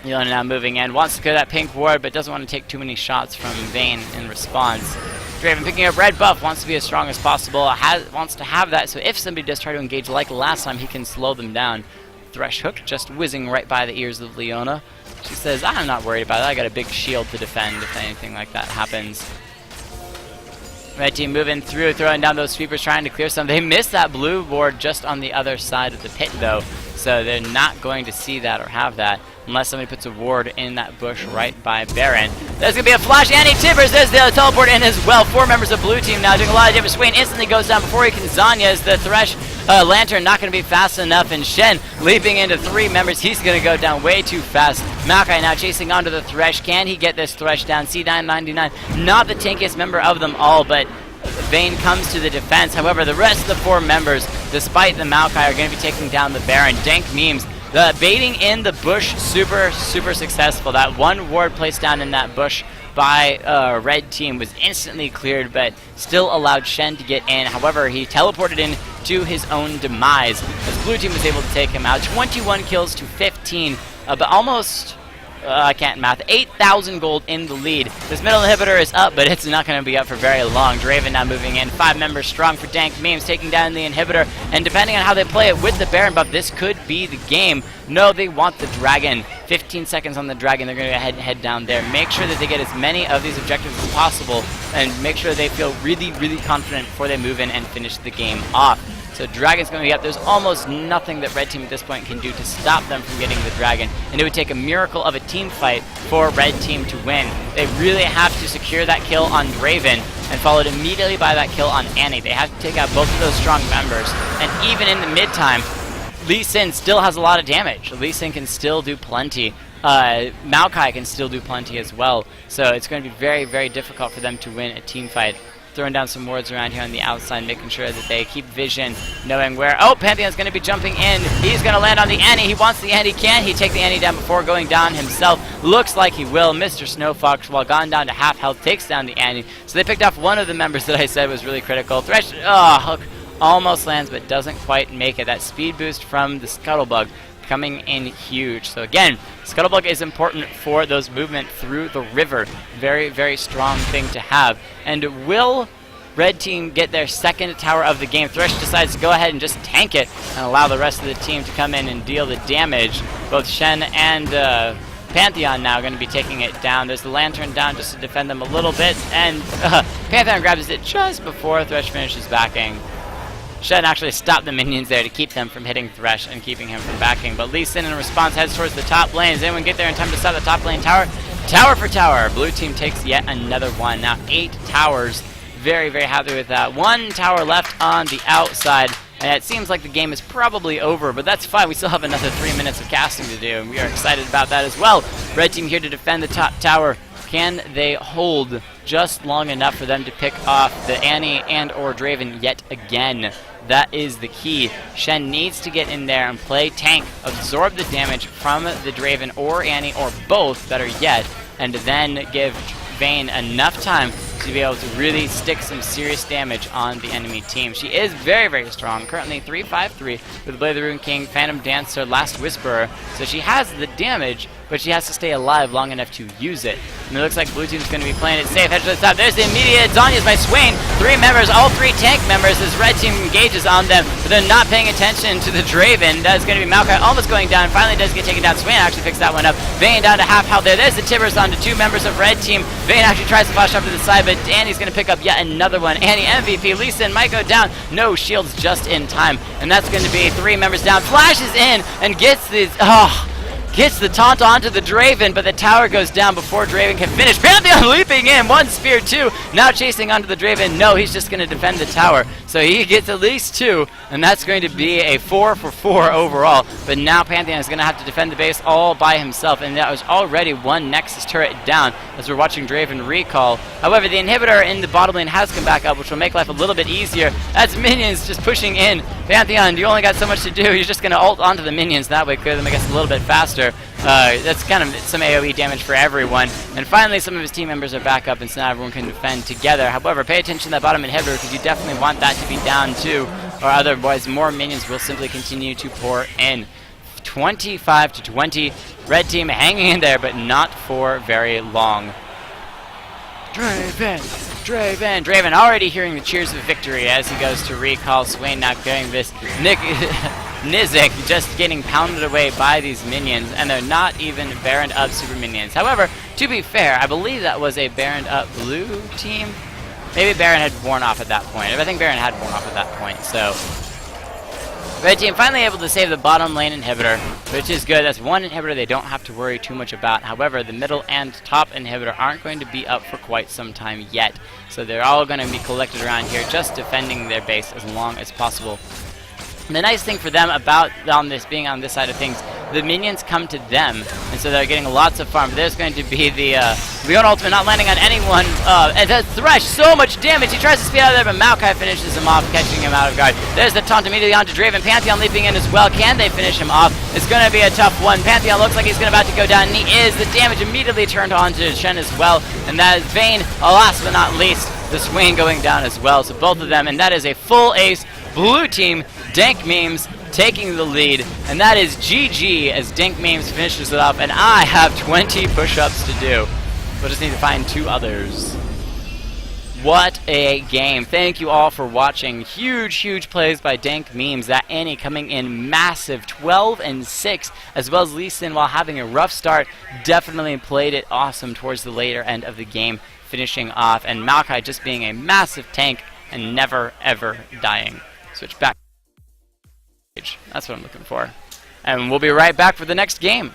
Yelena now moving in, wants to clear that pink ward, but doesn't want to take too many shots from Vayne in response. Draven picking up red buff, wants to be as strong as possible, wants to have that, so if somebody does try to engage like last time, he can slow them down. Thresh hook just whizzing right by the ears of Leona. She says, I'm not worried about it, I got a big shield to defend if anything like that happens. Red team moving through, throwing down those sweepers, trying to clear some. They missed that blue ward just on the other side of the pit though, so they're not going to see that or have that unless somebody puts a ward in that bush right by Baron. There's going to be a flash. Annie Timbers, there's the teleport in as well. 4 members of blue team now doing a lot of damage. Swain instantly goes down before he can Zanya as the Thresh Lantern not going to be fast enough, and Shen leaping into 3 members. He's going to go down way too fast. Maokai now chasing onto the Thresh. Can he get this Thresh down? C999, not the tankiest member of them all, but Vayne comes to the defense. However, the rest of the 4 members, despite the Maokai, are going to be taking down the Baron. Dank Memes, the baiting in the bush, super successful. That 1 ward placed down in that bush by red team was instantly cleared, but still allowed Shen to get in. However, he teleported in to his own demise as blue team was able to take him out. 21 kills to 15, but almost I can't math. 8,000 gold in the lead. This middle inhibitor is up, but it's not going to be up for very long. Draven now moving in. 5 members strong for Dank Memes, taking down the inhibitor. And depending on how they play it with the Baron buff, this could be the game. No, they want the dragon. 15 seconds on the dragon. They're going to head down there. Make sure that they get as many of these objectives as possible, and make sure they feel really confident before they move in and finish the game off. So Dragon's going to be up. There's almost nothing that red team at this point can do to stop them from getting the Dragon. And it would take a miracle of a team fight for red team to win. They really have to secure that kill on Draven and followed immediately by that kill on Annie. They have to take out both of those strong members. And even in the mid-time, Lee Sin still has a lot of damage. Lee Sin can still do plenty. Maokai can still do plenty as well. So it's going to be very difficult for them to win a team fight. Throwing down some wards around here on the outside, making sure that they keep vision, knowing where... Oh, Pantheon's going to be jumping in. He's going to land on the Annie. He wants the Annie. Can he take the Annie down before going down himself? Looks like he will. Mr. Snowfox, while gone down to half health, takes down the Annie. So they picked off one of the members that I said was really critical. Thresh, hook almost lands, but doesn't quite make it. That speed boost from the Scuttlebug coming in huge. So again, Scuttlebug is important for those movement through the river. Very strong thing to have. And will red team get their 2nd tower of the game? Thresh decides to go ahead and just tank it and allow the rest of the team to come in and deal the damage. Both Shen and Pantheon now going to be taking it down. There's the Lantern down just to defend them a little bit, and Pantheon grabs it just before Thresh finishes backing. Shen actually stopped the minions there to keep them from hitting Thresh and keeping him from backing. But Lee Sin in response heads towards the top lane. Does anyone get there in time to stop the top lane tower? Tower for tower. Blue team takes yet another one. Now 8 towers. Very happy with that. 1 tower left on the outside. And it seems like the game is probably over, but that's fine. We still have another 3 minutes of casting to do, and we are excited about that as well. Red team here to defend the top tower. Can they hold just long enough for them to pick off the Annie and or Draven yet again? That is the key. Shen needs to get in there and play tank, absorb the damage from the Draven or Annie or both, better yet, and then give Vayne enough time to be able to really stick some serious damage on the enemy team. She is very strong, currently 353 with Blade of the Rune King, Phantom Dancer, Last Whisperer, so she has the damage, but she has to stay alive long enough to use it. And it looks like blue team's going to be playing it safe. Head to the top. There's the immediate Zanya's by Swain. 3 members, all 3 tank members, as red team engages on them, but they're not paying attention to the Draven. That is going to be Maokai almost going down. Finally does get taken down. Swain actually picks that one up. Vayne down to half health there. There's the Tibbers onto 2 members of red team. Vayne actually tries to flash off to the side, but Annie's going to pick up yet another one. Annie MVP. Lee Sin might go down. No shields just in time. And that's going to be 3 members down. Flashes in and gets these. Gets the taunt onto the Draven, but the tower goes down before Draven can finish. Pantheon leaping in, 1 spear, 2. Now chasing onto the Draven. No, he's just going to defend the tower. So he gets at least 2, and that's going to be a 4 for 4 overall. But now Pantheon is going to have to defend the base all by himself, and that was already 1 Nexus turret down as we're watching Draven recall. However, the inhibitor in the bottom lane has come back up, which will make life a little bit easier. That's minions just pushing in. Pantheon, you only got so much to do. You're just going to ult onto the minions. That way clear them, I guess, a little bit faster. That's kind of some AoE damage for everyone. And finally, some of his team members are back up, and so now everyone can defend together. However, pay attention to that bottom inhibitor, because you definitely want that to be down too, or otherwise more minions will simply continue to pour in. 25 to 20. Red team hanging in there, but not for very long. Draven already hearing the cheers of victory as he goes to recall. Swain not getting this. Nizik just getting pounded away by these minions, and they're not even Baroned up super minions. However, to be fair, I believe that was a Baroned up blue team. Maybe Baron had worn off at that point. I think Baron had worn off at that point, so red team finally able to save the bottom lane inhibitor, which is good. That's 1 inhibitor they don't have to worry too much about. However, the middle and top inhibitor aren't going to be up for quite some time yet. So they're all going to be collected around here, just defending their base as long as possible. And the nice thing for them about being on this side of things, the minions come to them, and so they're getting lots of farm. There's going to be the Leon ultimate not landing on anyone. And that Thresh, so much damage. He tries to speed out of there, but Maokai finishes him off, catching him out of guard. There's the taunt immediately onto Draven. Pantheon leaping in as well. Can they finish him off? It's going to be a tough one. Pantheon looks like he's about to go down, and he is. The damage immediately turned onto Shen as well, and that is Vayne, last but not least, the Swain going down as well. So both of them, and that is a full ace blue team. Dank Memes taking the lead, and that is GG as Dank Memes finishes it up, and I have 20 push-ups to do. We'll just need to find 2 others. What a game. Thank you all for watching. Huge plays by Dank Memes. That Annie coming in massive, 12 and 6, as well as Lee Sin while having a rough start. Definitely played it awesome towards the later end of the game, finishing off, and Maokai just being a massive tank and never ever dying. Switch back. That's what I'm looking for. And we'll be right back for the next game.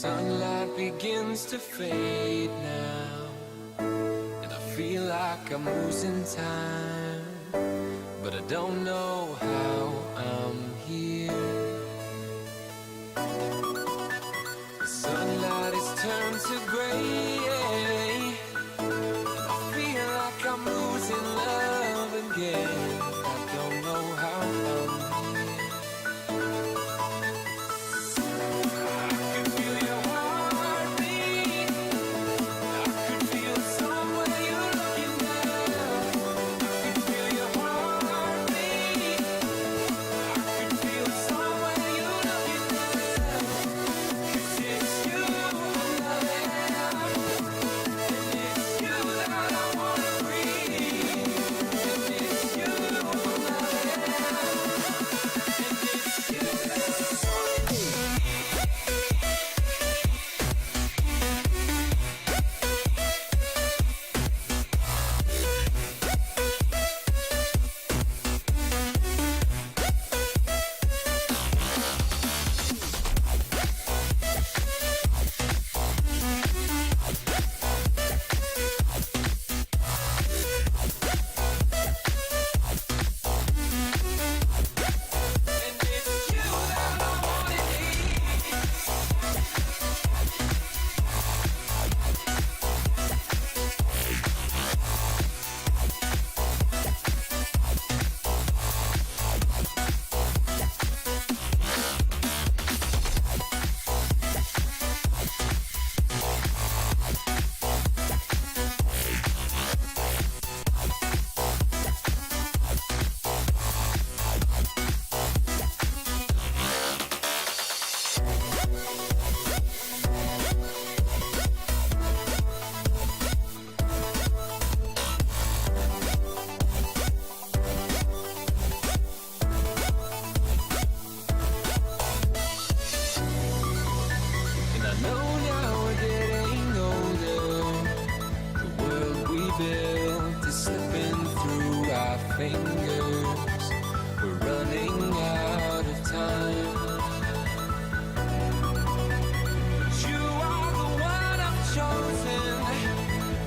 Sunlight begins to fade now, and I feel like I'm losing time, but I don't know how I'm here. The sunlight has turned to gray, and I feel like I'm losing love again. I don't know how I'm here. Built is slipping through our fingers. We're running out of time. But you are the one I've chosen,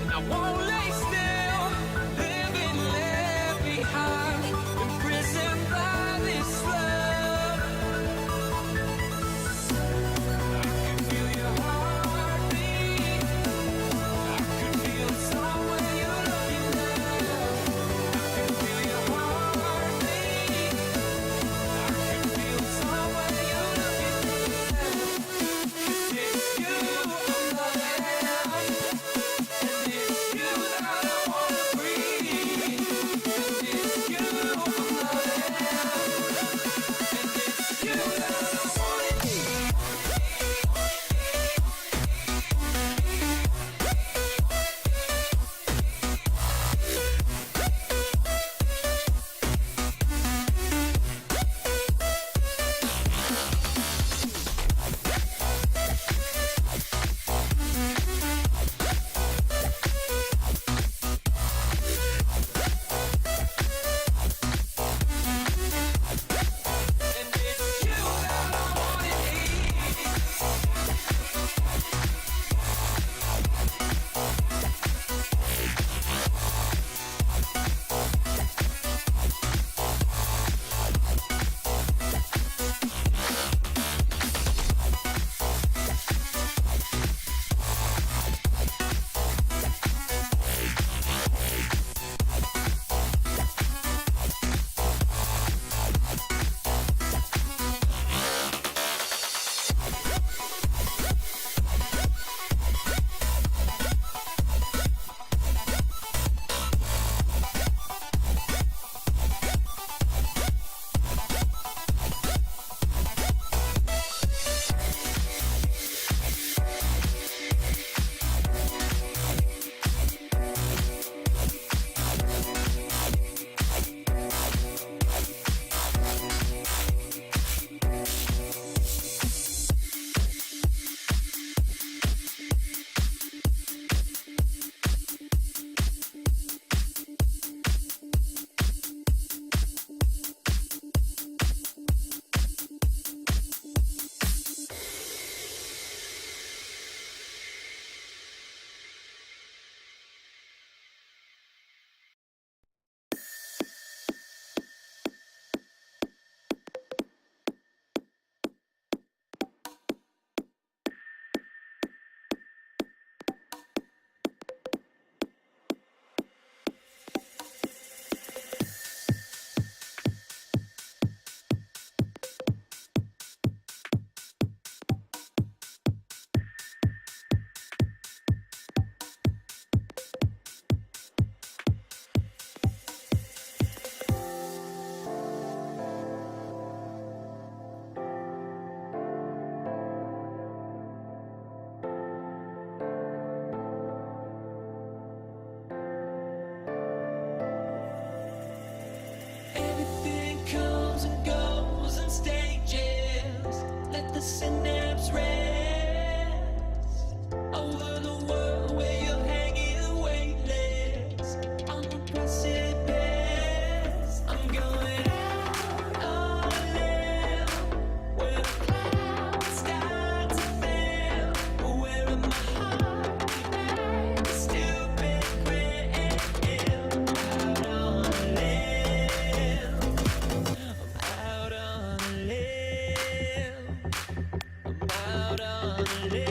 and I won't lay still, living left behind, imprisoned by this love. I can feel your heartbeat. I can feel it somewhere. You're looking now. I can feel your heart. synapse rest over the world where you're hanging weightless on the precipice. I'm going out on a limb where the clouds start to fail, where in my heart like a stupid grin. Out on a limb, out on a limb, I'm out on a limb.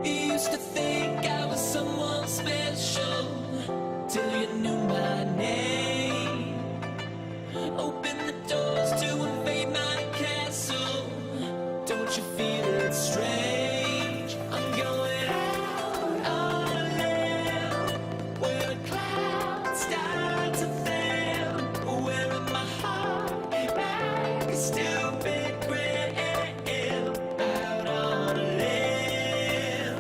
You used to think I was someone special till you knew my name. Open the doors to invade my castle. Don't you feel it strange? I'm going out on a limb where the clouds start to fail, where in my heart like a stupid grin. Out on a limb,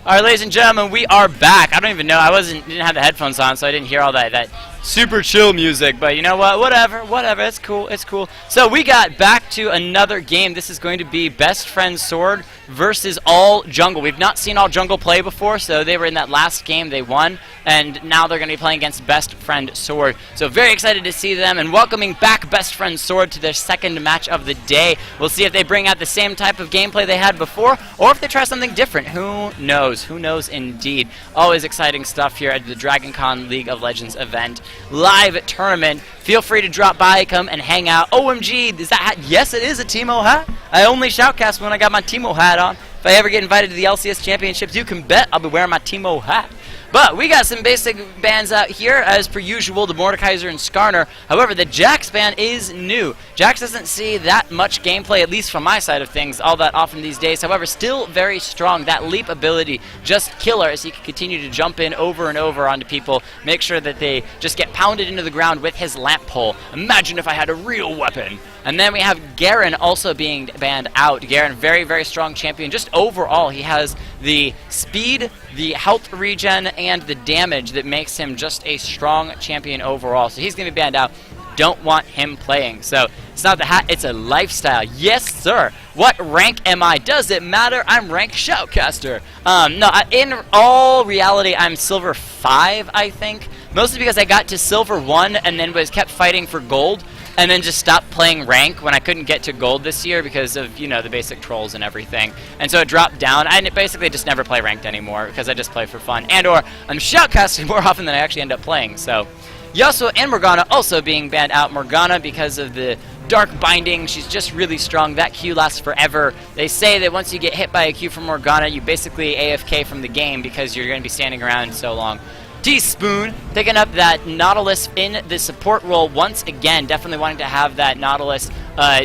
All right, ladies and gentlemen, we are back. I don't even know. Didn't have the headphones on, so I didn't hear all that super chill music. But you know what? Whatever. It's cool. It's cool. So we got back to another game. This is going to be Best Friend Sword versus All Jungle. We've not seen All Jungle play before, so they were in that last game. They won, and now they're going to be playing against Best Friend Sword. So very excited to see them, and welcoming back Best Friend Sword to their second match of the day. We'll see if they bring out the same type of gameplay they had before, or if they try something different. Who knows? Who knows indeed. Always exciting stuff here at the DragonCon League of Legends event. Live tournament. Feel free to drop by, come and hang out. OMG, is that hat? Yes, it is a Teemo hat. I only shoutcast when I got my Teemo hat on. If I ever get invited to the LCS Championships, you can bet I'll be wearing my Teemo hat. But we got some basic bans out here, as per usual, the Mordekaiser and Skarner. However, the Jax ban is new. Jax doesn't see that much gameplay, at least from my side of things, all that often these days. However, still very strong. That leap ability, just killer, as he can continue to jump in over and over onto people, make sure that they just get pounded into the ground with his lamp pole. Imagine if I had a real weapon. And then we have Garen also being banned out. Garen, very, very strong champion. Just overall, he has the speed, the health regen, and the damage that makes him just a strong champion overall. So he's going to be banned out. Don't want him playing. So it's not the hat, it's a lifestyle. Yes, sir. What rank am I? Does it matter? I'm rank shoutcaster. No, in all reality, I'm silver 5, I think. Mostly because I got to silver 1 and then kept fighting for gold. And then just stopped playing rank when I couldn't get to gold this year because of, you know, the basic trolls and everything. And so it dropped down. I basically just never play ranked anymore because I just play for fun. And or I'm shoutcasting more often than I actually end up playing. So Yasuo and Morgana also being banned out. Morgana because of the dark binding. She's just really strong. That Q lasts forever. They say that once you get hit by a Q from Morgana, you basically AFK from the game because you're going to be standing around so long. Teaspoon picking up that Nautilus in the support role once again. Definitely wanting to have that Nautilus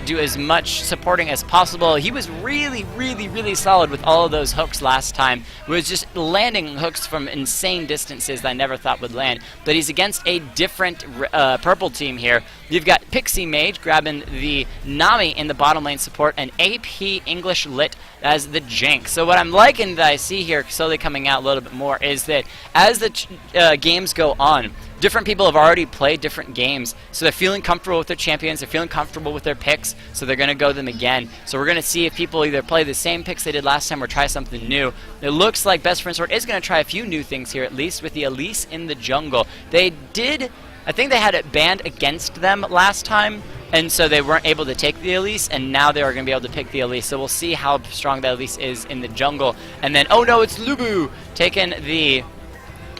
do as much supporting as possible. He was really, really, really solid with all of those hooks last time. He was just landing hooks from insane distances that I never thought would land. But he's against a different purple team here. You've got Pixie Mage grabbing the Nami in the bottom lane support and AP English Lit as the Jank. So what I'm liking that I see here slowly coming out a little bit more is that as the games go on, different people have already played different games, so they're feeling comfortable with their champions, they're feeling comfortable with their picks, so they're going to go them again. So we're going to see if people either play the same picks they did last time or try something new. It looks like Best Friend Sword is going to try a few new things here, at least with the Elise in the jungle. They did, I think they had it banned against them last time, and so they weren't able to take the Elise, and now they are going to be able to pick the Elise. So we'll see how strong that Elise is in the jungle. And then, oh no, it's Lubu taking the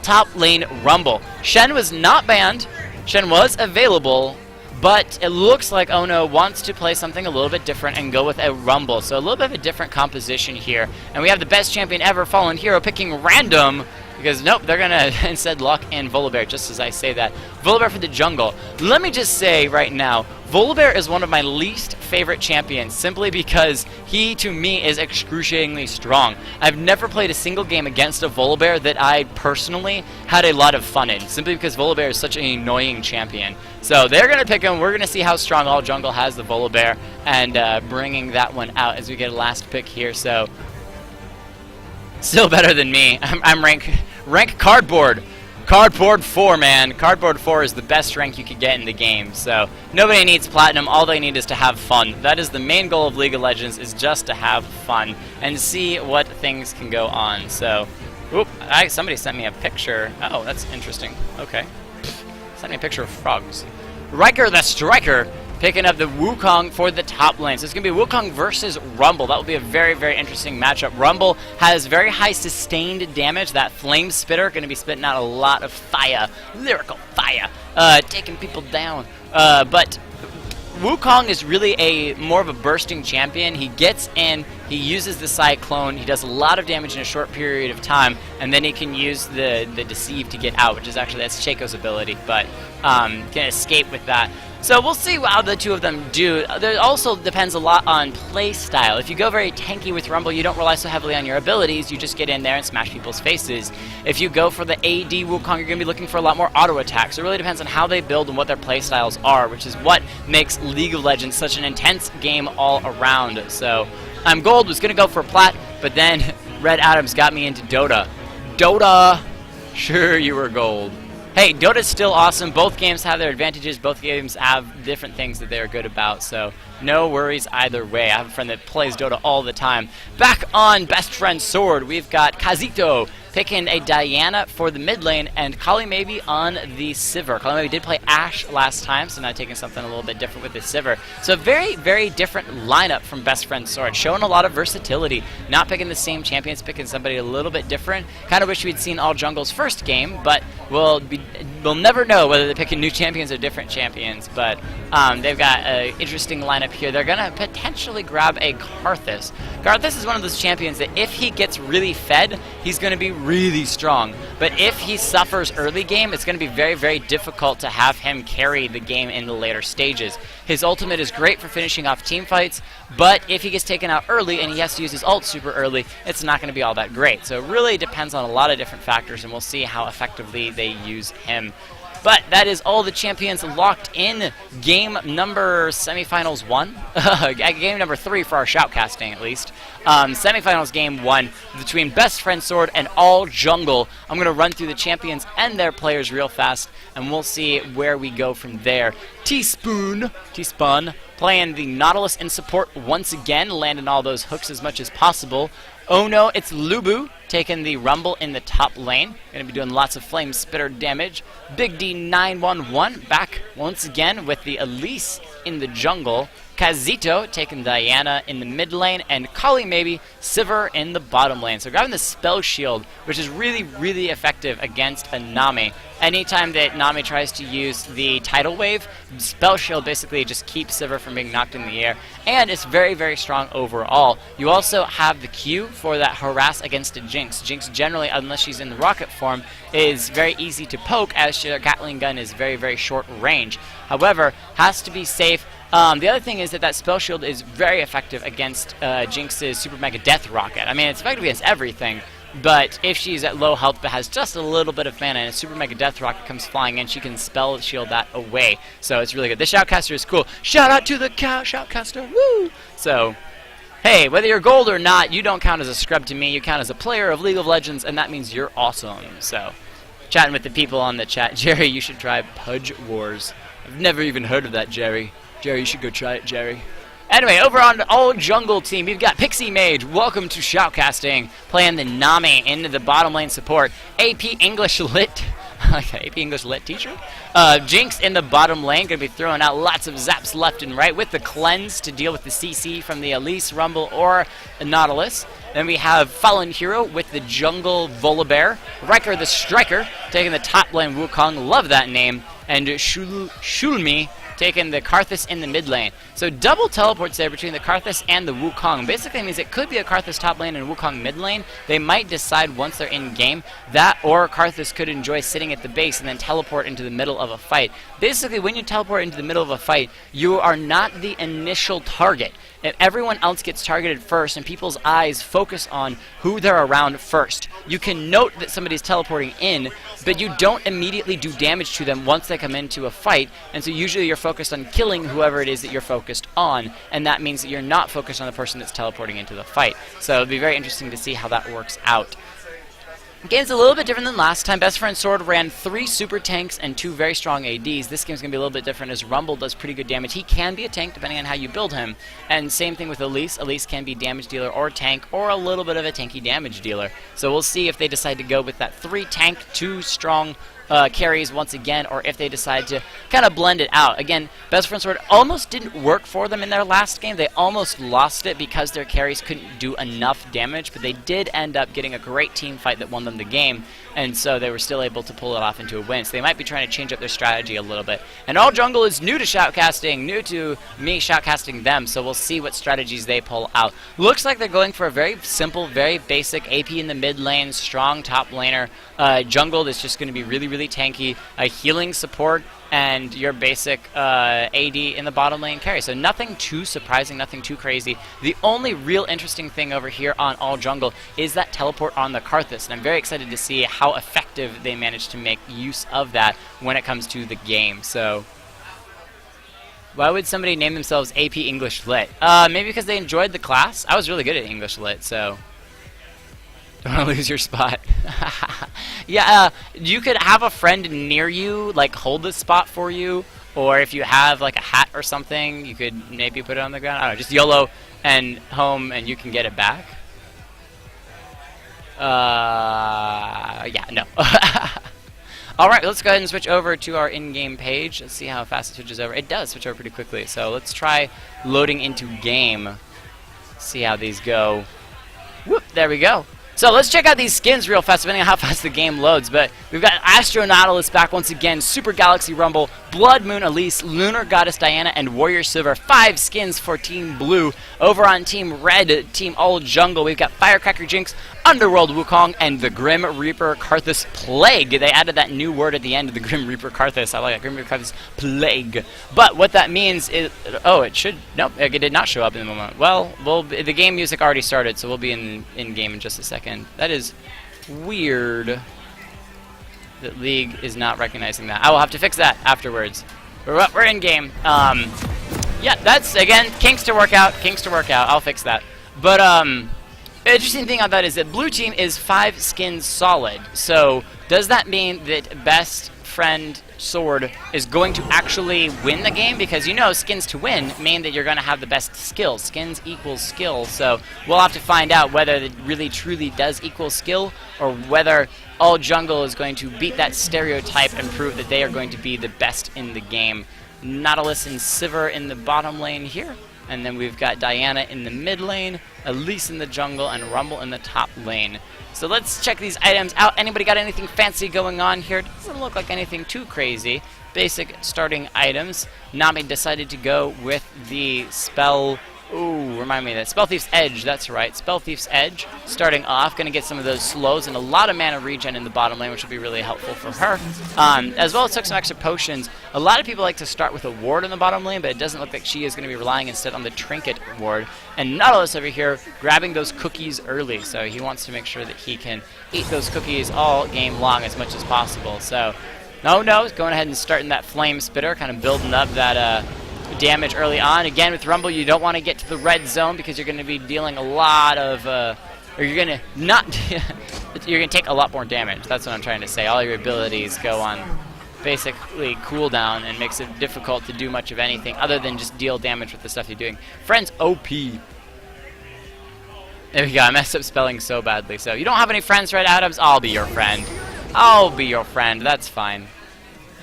top lane Rumble. Shen was not banned. Shen was available, but it looks like Ono wants to play something a little bit different and go with a Rumble. So a little bit of a different composition here. And we have the best champion ever, Fallen Hero, picking random. Because, nope, they're going to instead lock in Volibear, just as I say that. Volibear for the jungle. Let me just say right now, Volibear is one of my least favorite champions, simply because he, to me, is excruciatingly strong. I've never played a single game against a Volibear that I personally had a lot of fun in, simply because Volibear is such an annoying champion. So they're going to pick him. We're going to see how strong All Jungle has the Volibear, and bringing that one out as we get a last pick here. So still better than me. I'm rank cardboard. Cardboard 4, man. Cardboard 4 is the best rank you could get in the game. So nobody needs platinum. All they need is to have fun. That is the main goal of League of Legends, is just to have fun and see what things can go on. So, oop, somebody sent me a picture. Oh, that's interesting. Okay. Sent me a picture of frogs. Riker the Striker picking up the Wukong for the top lane. So it's going to be Wukong versus Rumble. That will be a very, very interesting matchup. Rumble has very high sustained damage. That Flame Spitter going to be spitting out a lot of fire. Lyrical fire. Taking people down. But Wukong is really more of a bursting champion. He gets in, he uses the Cyclone, he does a lot of damage in a short period of time, and then he can use the Deceive to get out, which is actually, that's Shaco's ability, but can escape with that. So we'll see how the two of them do. There also depends a lot on play style. If you go very tanky with Rumble, you don't rely so heavily on your abilities. You just get in there and smash people's faces. If you go for the AD Wukong, you're going to be looking for a lot more auto attacks. It really depends on how they build and what their play styles are, which is what makes League of Legends such an intense game all around. So Gold was going to go for Plat, but then Red Adams got me into Dota. Dota! Sure, you were gold. Hey, Dota's still awesome. Both games have their advantages. Both games have different things that they're good about, so no worries either way. I have a friend that plays Dota all the time. Back on Best Friend Sword, we've got Kazito picking a Diana for the mid lane, and Kali Maybe on the Sivir. Kali Maybe did play Ashe last time, so now taking something a little bit different with the Sivir. So very, very different lineup from Best Friend Sword, showing a lot of versatility. Not picking the same champions, picking somebody a little bit different. Kind of wish we'd seen All Jungle's first game, but we'll never know whether they're picking new champions or different champions. But they've got an interesting lineup here. They're going to potentially grab a Karthus. Karthus is one of those champions that if he gets really fed, he's going to be really strong. But if he suffers early game, it's going to be very, very difficult to have him carry the game in the later stages. His ultimate is great for finishing off team fights, but if he gets taken out early and he has to use his ult super early, it's not going to be all that great. So it really depends on a lot of different factors, and we'll see how effectively they use him. But that is all the champions locked in. Game number semifinals 1. Game number 3 for our shoutcasting, at least. Semifinals game 1 between Best Friend Sword and All Jungle. I'm going to run through the champions and their players real fast, and we'll see where we go from there. Teaspoon playing the Nautilus in support once again, landing all those hooks as much as possible. Oh no, it's Lubu taking the Rumble in the top lane. Going to be doing lots of Flame Spitter damage. Big D 911 back once again with the Elise in the jungle. Kazito taking Diana in the mid lane, and Kali Maybe Sivir in the bottom lane. So grabbing the Spell Shield, which is really, really effective against a Nami. Anytime that Nami tries to use the Tidal Wave, Spell Shield basically just keeps Sivir from being knocked in the air, and it's very, very strong overall. You also have the Q for that harass against a Jinx. Jinx generally, unless she's in the rocket form, is very easy to poke, as her Gatling gun is very, very short range. However, has to be safe. The other thing is that Spell Shield is very effective against Jinx's Super Mega Death Rocket. I mean, it's effective against everything, but if she's at low health but has just a little bit of mana and a Super Mega Death Rocket comes flying in, she can Spell Shield that away. So it's really good. This Shoutcaster is cool. Shout out to the Shoutcaster. Woo! So, hey, whether you're gold or not, you don't count as a scrub to me. You count as a player of League of Legends, and that means you're awesome. So, chatting with the people on the chat. Jerry, you should try Pudge Wars. I've never even heard of that, Jerry. Jerry, you should go try it, Jerry. Anyway, over on the All Jungle team, we've got Pixie Mage. Welcome to Shoutcasting. Playing the Nami into the bottom lane support. AP English Lit. AP English Lit teacher. Jinx in the bottom lane. Going to be throwing out lots of zaps left and right with the Cleanse to deal with the CC from the Elise, Rumble, or Nautilus. Then we have Fallen Hero with the Jungle Volibear. Riker the Striker taking the top lane Wukong. Love that name. And Shulmi taking the Karthus in the mid lane. So double teleports there between the Karthus and the Wukong. Basically means it could be a Karthus top lane and Wukong mid lane. They might decide once they're in game that, or Karthus could enjoy sitting at the base and then teleport into the middle of a fight. Basically, when you teleport into the middle of a fight, you are not the initial target. If everyone else gets targeted first and people's eyes focus on who they're around first, you can note that somebody's teleporting in, but you don't immediately do damage to them once they come into a fight, and so usually you're focused on killing whoever it is that you're focused on, and that means that you're not focused on the person that's teleporting into the fight. So it'll be very interesting to see how that works out. The game's a little bit different than last time. Best Friend Sword ran 3 super tanks and 2 very strong ADs. This game's going to be a little bit different as Rumble does pretty good damage. He can be a tank depending on how you build him. And same thing with Elise. Elise can be damage dealer or tank or a little bit of a tanky damage dealer. So we'll see if they decide to go with that 3 tank, 2 strong carries once again, or if they decide to kind of blend it out. Again, Best Friend Sword almost didn't work for them in their last game. They almost lost it because their carries couldn't do enough damage, but they did end up getting a great team fight that won them the game, and so they were still able to pull it off into a win. So they might be trying to change up their strategy a little bit. And All Jungle is new to Shoutcasting, new to me Shoutcasting them, so we'll see what strategies they pull out. Looks like they're going for a very simple, very basic AP in the mid lane, strong top laner, jungle that's just going to be really, really tanky, a healing support, and your basic AD in the bottom lane carry. So nothing too surprising, nothing too crazy. The only real interesting thing over here on All Jungle is that teleport on the Karthus, and I'm very excited to see how effective they manage to make use of that when it comes to the game. So why would somebody name themselves AP English Lit? Maybe because they enjoyed the class. I was really good at English Lit, so Don't want to lose your spot. Yeah, you could have a friend near you, like hold the spot for you, or if you have like a hat or something, you could maybe put it on the ground. I don't know, just YOLO and home, and you can get it back. Yeah, no. Alright, let's go ahead and switch over to our in-game page. Let's see how fast it switches over. It does switch over pretty quickly, so let's try loading into game. See how these go. Whoop, there we go. So let's check out these skins real fast, depending on how fast the game loads. But we've got Astro Nautilus back once again, Super Galaxy Rumble, Blood Moon Elise, Lunar Goddess Diana, and Warrior Silver. 5 skins for Team Blue. Over on Team Red, Team All Jungle, we've got Firecracker Jinx, Underworld Wukong, and the Grim Reaper Karthus Plague. They added that new word at the end of the Grim Reaper Karthus. I like it, Grim Reaper Karthus Plague. But what that means is, oh, it should, nope, it did not show up in the moment. Well, the game music already started, so we'll be in game in just a second. That is weird that League is not recognizing that. I will have to fix that afterwards. We're in game. Yeah, that's, again, kinks to work out. I'll fix that. But, interesting thing on that is that blue team is 5 skins solid. So does that mean that best friend sword is going to actually win the game? Because you know skins to win mean that you're going to have the best skill. Skins equals skill. So we'll have to find out whether it really truly does equal skill, or whether All Jungle is going to beat that stereotype and prove that they are going to be the best in the game. Nautilus and Sivir in the bottom lane here. And then we've got Diana in the mid lane, Elise in the jungle, and Rumble in the top lane. So let's check these items out. Anybody got anything fancy going on here? Doesn't look like anything too crazy. Basic starting items. Nami decided to go with the spell... Ooh, remind me of that. Spell Thief's Edge, that's right. Spell Thief's Edge. Starting off, going to get some of those slows and a lot of mana regen in the bottom lane, which will be really helpful for her. As well as took some extra potions. A lot of people like to start with a ward in the bottom lane, but it doesn't look like she is going to be relying instead on the Trinket ward. And Nautilus over here grabbing those cookies early, so he wants to make sure that he can eat those cookies all game long as much as possible. So, no, going ahead and starting that Flame Spitter, kind of building up that... damage early on. Again, with Rumble, you don't want to get to the red zone because you're going to be dealing a lot of, or you're going to not, you're going to take a lot more damage. That's what I'm trying to say. All your abilities go on basically cooldown and makes it difficult to do much of anything other than just deal damage with the stuff you're doing. Friends OP. There we go. I messed up spelling so badly. So you don't have any friends, Red Adams? I'll be your friend. I'll be your friend. That's fine.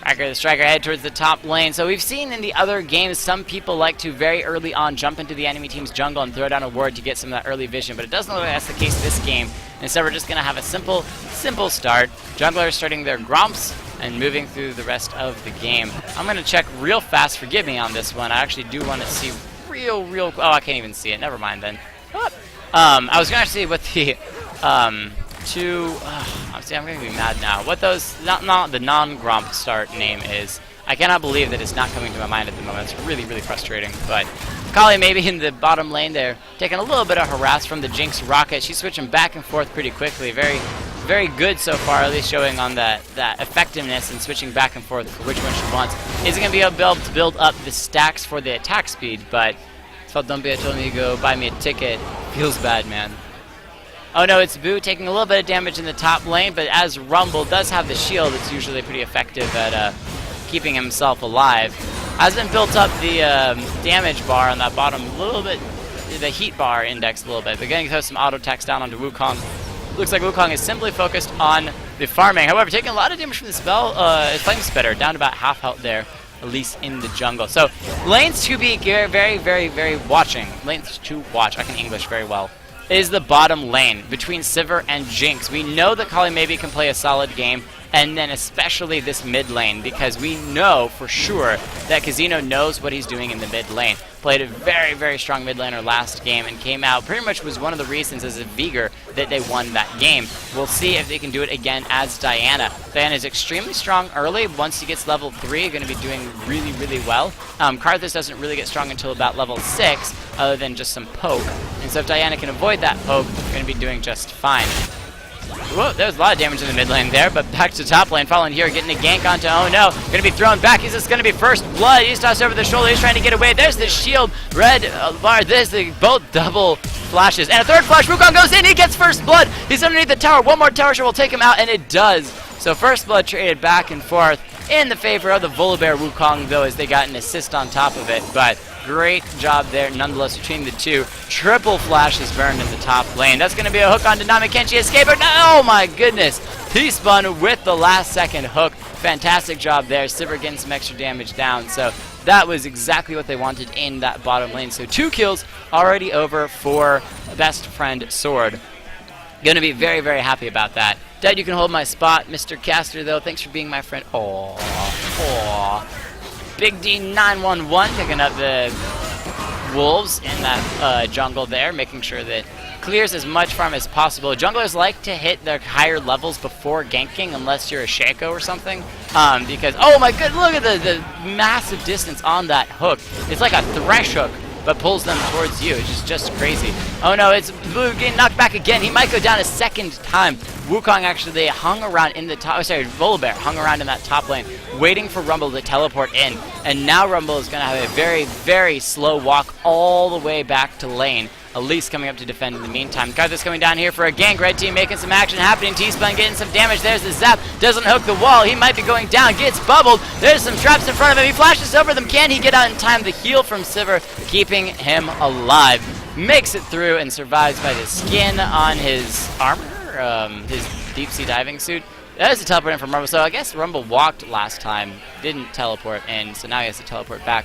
The striker head towards the top lane. So we've seen in the other games some people like to very early on jump into the enemy team's jungle and throw down a ward to get some of that early vision, but it doesn't look like that's the case this game. Instead, we're just going to have a simple start. Junglers starting their gromps and moving through the rest of the game. I'm going to check real fast. Forgive me on this one. I actually do want to see real... Oh, I can't even see it. Never mind then. I was going to see what the... I'm going to be mad now. What those, not the non-Gromp start name is. I cannot believe that it's not coming to my mind at the moment. It's really, really frustrating. But Kali maybe in the bottom lane there, taking a little bit of harass from the Jinx Rocket. She's switching back and forth pretty quickly. Very, very good so far, at least showing on that effectiveness and switching back and forth for which one she wants. Isn't going to be able to build up the stacks for the attack speed, but felt Dumpy told me to go buy me a ticket. Feels bad, man. Oh no, it's Boo taking a little bit of damage in the top lane, but as Rumble does have the shield, it's usually pretty effective at keeping himself alive. Hasn't built up the damage bar on that bottom a little bit, the heat bar index a little bit, but getting to throw some auto attacks down onto Wukong. Looks like Wukong is simply focused on the farming. However, taking a lot of damage from the spell, Flame Spitter, down to about half health there, at least in the jungle. So, lanes to be very, very, very watching. Lanes to watch. I can English very well. Is the bottom lane between Sivir and Jinx. We know that Kali maybe can play a solid game, and then especially this mid lane, because we know for sure that Casino knows what he's doing in the mid lane. Played a very, very strong mid laner last game and came out, pretty much was one of the reasons as a Vigor that they won that game. We'll see if they can do it again as Diana. Diana is extremely strong early. Once he gets level 3, going to be doing really, really well. Karthus doesn't really get strong until about level 6, other than just some poke. And so if Diana can avoid that poke, they're going to be doing just fine. Whoa, there's a lot of damage in the mid lane there, but back to top lane. Fallen here, getting a gank onto, oh no, going to be thrown back. Is this going to be first blood? He's tossed over the shoulder, he's trying to get away. There's the shield, red bar, there's the both double flashes, and a third flash. Wukong goes in, he gets first blood. He's underneath the tower. One more tower shot will take him out, and it does. So first blood traded back and forth in the favor of the Volibear Wukong, though, as they got an assist on top of it. But great job there, nonetheless, between the two. Triple flashes burned in the top lane. That's going to be a hook on Dynamic. Can she escape it? No, oh my goodness. He spun with the last second hook. Fantastic job there. Sivir getting some extra damage down. So that was exactly what they wanted in that bottom lane. So 2 kills already over for best friend Sword. Going to be very, very happy about that. Dad, you can hold my spot. Mr. Caster, though, thanks for being my friend. Aww. Aww. Big D911 picking up the wolves in that jungle there, making sure that clears as much farm as possible. Junglers like to hit their higher levels before ganking, unless you're a Shaco or something. Because, oh my god, look at the massive distance on that hook. It's like a thresh hook, but pulls them towards you. It's just crazy. Oh no, it's Blue getting knocked back again. He might go down a second time. Wukong actually hung around in the top, oh, sorry, Volibear hung around in that top lane, waiting for Rumble to teleport in. And now Rumble is going to have a very, very slow walk all the way back to lane. Elise coming up to defend in the meantime. Karthus coming down here for a gank. Red team making some action happening. T-Spun getting some damage. There's the zap. Doesn't hook the wall. He might be going down. Gets bubbled. There's some traps in front of him. He flashes over them. Can he get out in time? The heal from Sivir keeping him alive. Makes it through and survives by the skin on his armor, his deep sea diving suit. That is a teleport in from Rumble. So I guess Rumble walked last time. Didn't teleport in. So now he has to teleport back.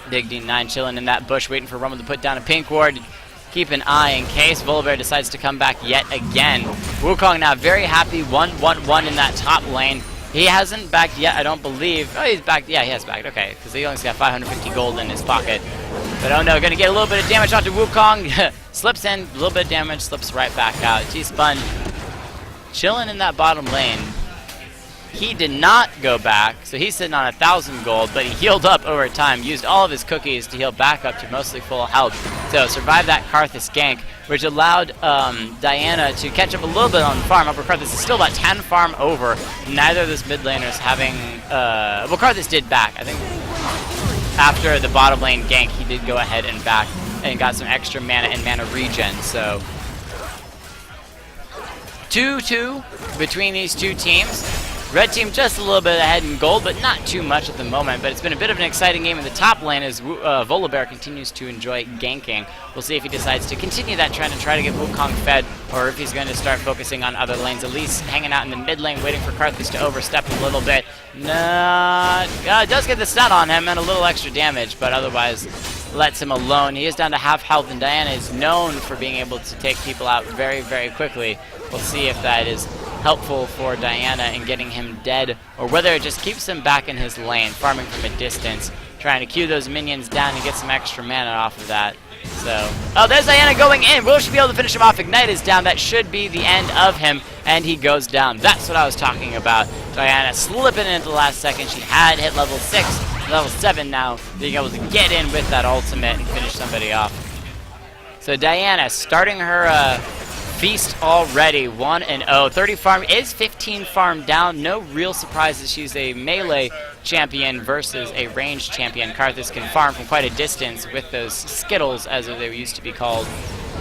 Big D9 chilling in that bush, waiting for Rumble to put down a pink ward. Keep an eye in case Volibear decides to come back yet again. Wukong now very happy, 1-1-1 in that top lane. He hasn't backed yet, I don't believe. Oh, he's backed. Yeah, he has backed. Okay, because he only got 550 gold in his pocket. But oh no, going to get a little bit of damage onto Wukong. Slips in, a little bit of damage, slips right back out. T-Spun chilling in that bottom lane. He did not go back, so he's sitting on 1,000 gold, but he healed up over time, used all of his cookies to heal back up to mostly full health. So survived that Karthus gank, which allowed Diana to catch up a little bit on farm. Upper Karthus is still about 10 farm over. Neither of those mid laners having... well, Karthus did back. I think after the bottom lane gank, he did go ahead and back and got some extra mana and mana regen, so... 2-2 between these two teams. Red team just a little bit ahead in gold, but not too much at the moment. But it's been a bit of an exciting game in the top lane as Volibear continues to enjoy ganking. We'll see if he decides to continue that trend and try to get Wukong fed, or if he's going to start focusing on other lanes. Elise hanging out in the mid lane, waiting for Karthus to overstep a little bit. It does get the stun on him and a little extra damage, but otherwise lets him alone. He is down to half health, and Diana is known for being able to take people out very, very quickly. We'll see if that is helpful for Diana in getting him dead, or whether it just keeps him back in his lane, farming from a distance, trying to queue those minions down and get some extra mana off of that. So, oh, there's Diana going in. Will she be able to finish him off? Ignite is down. That should be the end of him, and he goes down. That's what I was talking about. Diana slipping into the last second. She had hit level 6, level 7 now, being able to get in with that ultimate and finish somebody off. So Diana starting her feast already, 1-0. 30 farm is 15 farm down. No real surprises. She's a melee champion versus a ranged champion. Karthus can farm from quite a distance with those Skittles, as they used to be called.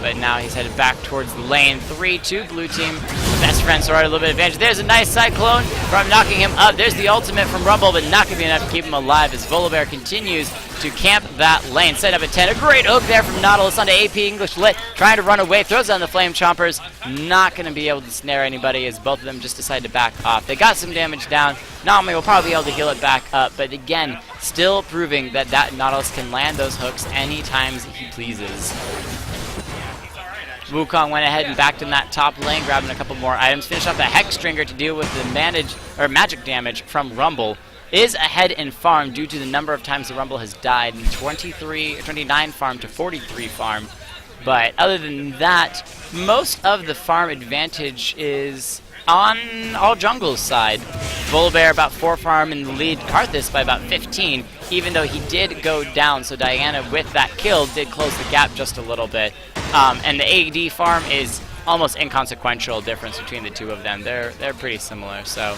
But now he's headed back towards the lane. 3-2 blue team. Best friends are a little bit of advantage. There's a nice cyclone from knocking him up. There's the ultimate from Rumble, but not going to be enough to keep him alive as Volibear continues to camp that lane. Set up at 10. A great hook there from Nautilus onto AP English Lit. Trying to run away. Throws on the Flame Chompers. Not going to be able to snare anybody as both of them just decide to back off. They got some damage down. Nami will probably be able to heal it back up, but again, still proving that Nautilus can land those hooks anytime he pleases. Wukong went ahead and backed in that top lane, grabbing a couple more items. Finished off the Hex Stringer to deal with the magic damage from Rumble. Is ahead in farm due to the number of times the Rumble has died. 29 farm to 43 farm. But other than that, most of the farm advantage is on all jungle's side. Volibear about 4 farm in the lead. Karthus by about 15, even though he did go down. So Diana, with that kill, did close the gap just a little bit. And the AD farm is almost inconsequential difference between the two of them. They're pretty similar. So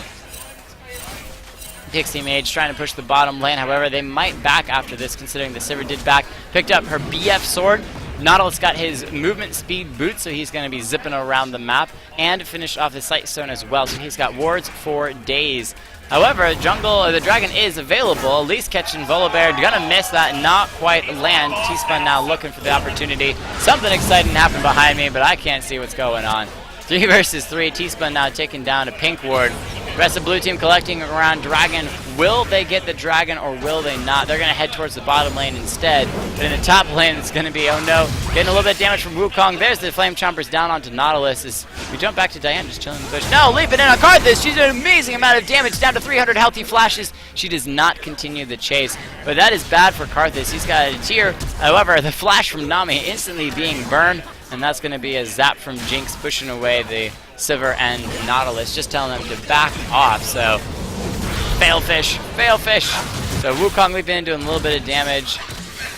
Pixie Mage trying to push the bottom lane. However, they might back after this, considering the Sivir did back. Picked up her BF sword. Nautilus got his movement speed boot, so he's going to be zipping around the map and finish off the Sight Stone as well. So he's got wards for days. However, the dragon is available. Elise catching Volibear, gonna miss that, not quite land. T-Spun now looking for the opportunity. Something exciting happened behind me, but I can't see what's going on. 3 versus 3, T-Spun now taking down a pink ward. Rest of blue team collecting around dragon. Will they get the dragon or will they not? They're gonna head towards the bottom lane instead. But in the top lane, it's gonna be, oh no, getting a little bit of damage from Wukong. There's the Flame Chompers down onto Nautilus as we jump back to Diane, just chilling in the bush. No, leaping in on Karthus. She's an amazing amount of damage, down to 300 healthy flashes. She does not continue the chase, but that is bad for Karthus. He's got a tier. However, the flash from Nami instantly being burned, and that's going to be a zap from Jinx pushing away the Sivir and Nautilus, just telling them to back off. So, fail fish. So Wukong leaping in, doing a little bit of damage.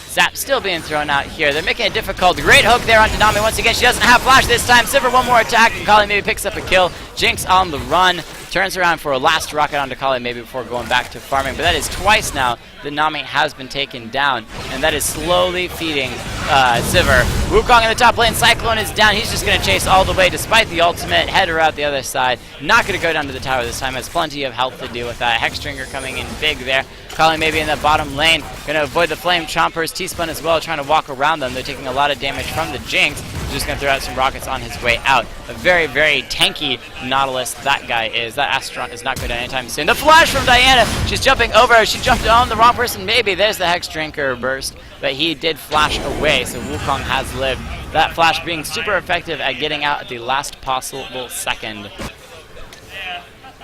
Zap still being thrown out here. They're making it difficult. Great hook there onto Nami once again. She doesn't have flash this time. Sivir one more attack, and Kali maybe picks up a kill. Jinx on the run. Turns around for a last rocket onto Kali maybe before going back to farming. But that is twice now that Nami has been taken down. And that is slowly feeding Sivir. Wukong in the top lane. Cyclone is down. He's just going to chase all the way despite the ultimate. Header out the other side. Not going to go down to the tower this time. Has plenty of health to deal with that. Hexdrinker coming in big there. Kali maybe in the bottom lane. Going to avoid the Flame Chompers. T-Spun as well, trying to walk around them. They're taking a lot of damage from the Jinx. Just going to throw out some rockets on his way out. A very, very tanky Nautilus that guy is. That Astronaut is not going to anytime soon. The flash from Diana. She's jumping over. She jumped on the wrong person. Maybe there's the Hex Drinker burst. But he did flash away, so Wukong has lived. That flash being super effective at getting out at the last possible second.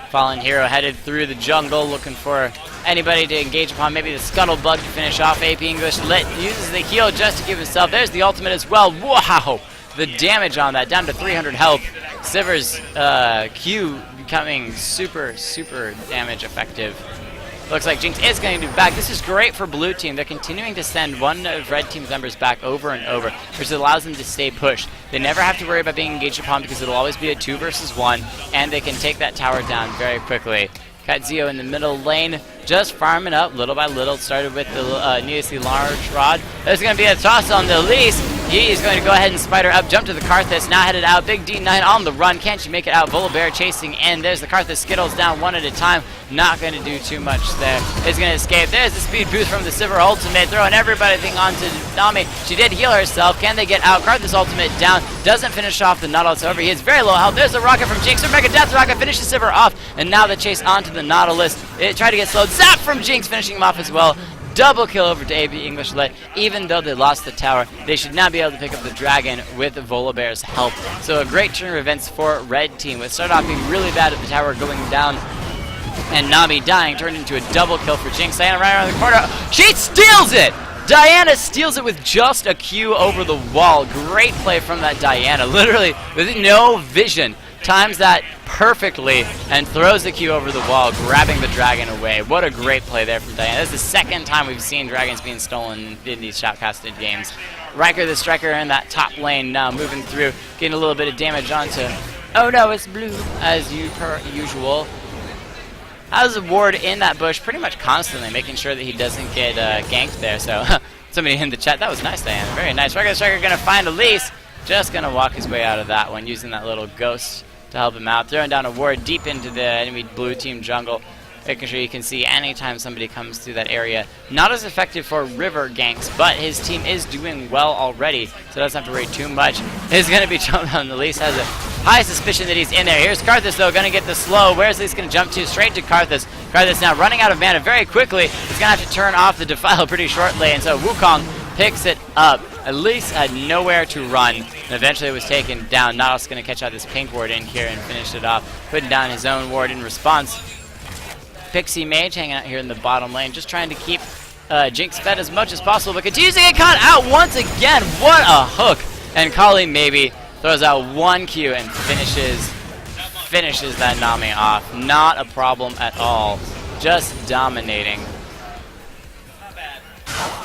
Fallen Hero headed through the jungle looking for anybody to engage upon. Maybe the Scuttlebug to finish off. AP English Lit uses the heal just to give himself. There's the ultimate as well. Wow! The damage on that, down to 300 health. Sivir's Q becoming super, super damage effective. Looks like Jinx is going to be back. This is great for blue team. They're continuing to send one of red team's members back over and over, which allows them to stay pushed. They never have to worry about being engaged upon because it'll always be a 2 versus 1, and they can take that tower down very quickly. Got Zio in the middle lane, just farming up little by little. Started with the needlessly large rod. There's going to be a toss on the Elise. He is going to go ahead and spider up, jump to the Karthus, now headed out. Big D9 on the run. Can't she make it out? Volibear chasing in. There's the Karthus. Skittles down one at a time. Not going to do too much there. It's going to escape. There's the speed boost from the Sivir ultimate, throwing everything onto Nami. She did heal herself. Can they get out? Karthus ultimate down. Doesn't finish off the Nautilus. However, he has very low health. There's the rocket from Jinx. Her Mega Death Rocket finishes Sivir off. And now the chase onto the Nautilus. It tried to get slowed. Zap from Jinx, finishing him off as well. Double kill over to AB English Lit. Even though they lost the tower, they should now be able to pick up the dragon with Volibear's help. So a great turn of events for red team. It started off being really bad at the tower going down, and Nami dying turned into a double kill for Jinx. Diana right around the corner. She steals it! Diana steals it with just a Q over the wall. Great play from that Diana. Literally with no vision. Times that perfectly and throws the Q over the wall, grabbing the dragon away. What a great play there from Diana. This is the second time we've seen dragons being stolen in these shoutcasted games. Riker the Striker in that top lane now, moving through, getting a little bit of damage onto... Oh no, it's blue, as per usual. Has a ward in that bush pretty much constantly, making sure that he doesn't get ganked there. So, somebody in the chat, that was nice, Diana. Very nice. Riker the Striker going to find Elise. Just going to walk his way out of that one, using that little ghost to help him out. Throwing down a ward deep into the enemy blue team jungle, making sure you can see anytime somebody comes through that area. Not as effective for river ganks, but his team is doing well already, so doesn't have to worry too much. He's going to be jumping on the Elise. Has a high suspicion that he's in there. Here's Karthus, though, going to get the slow. Where's Elise going to jump to? Straight to Karthus. Karthus now running out of mana very quickly. He's going to have to turn off the Defile pretty shortly, and so Wukong picks it up. Elise had nowhere to run, and eventually it was taken down. Nautilus going to catch out this pink ward in here and finish it off, putting down his own ward in response. Pixie Mage hanging out here in the bottom lane, just trying to keep Jinx fed as much as possible, but continues to get caught out once again. What a hook! And Kali maybe throws out one Q and finishes that Nami off. Not a problem at all. Just dominating.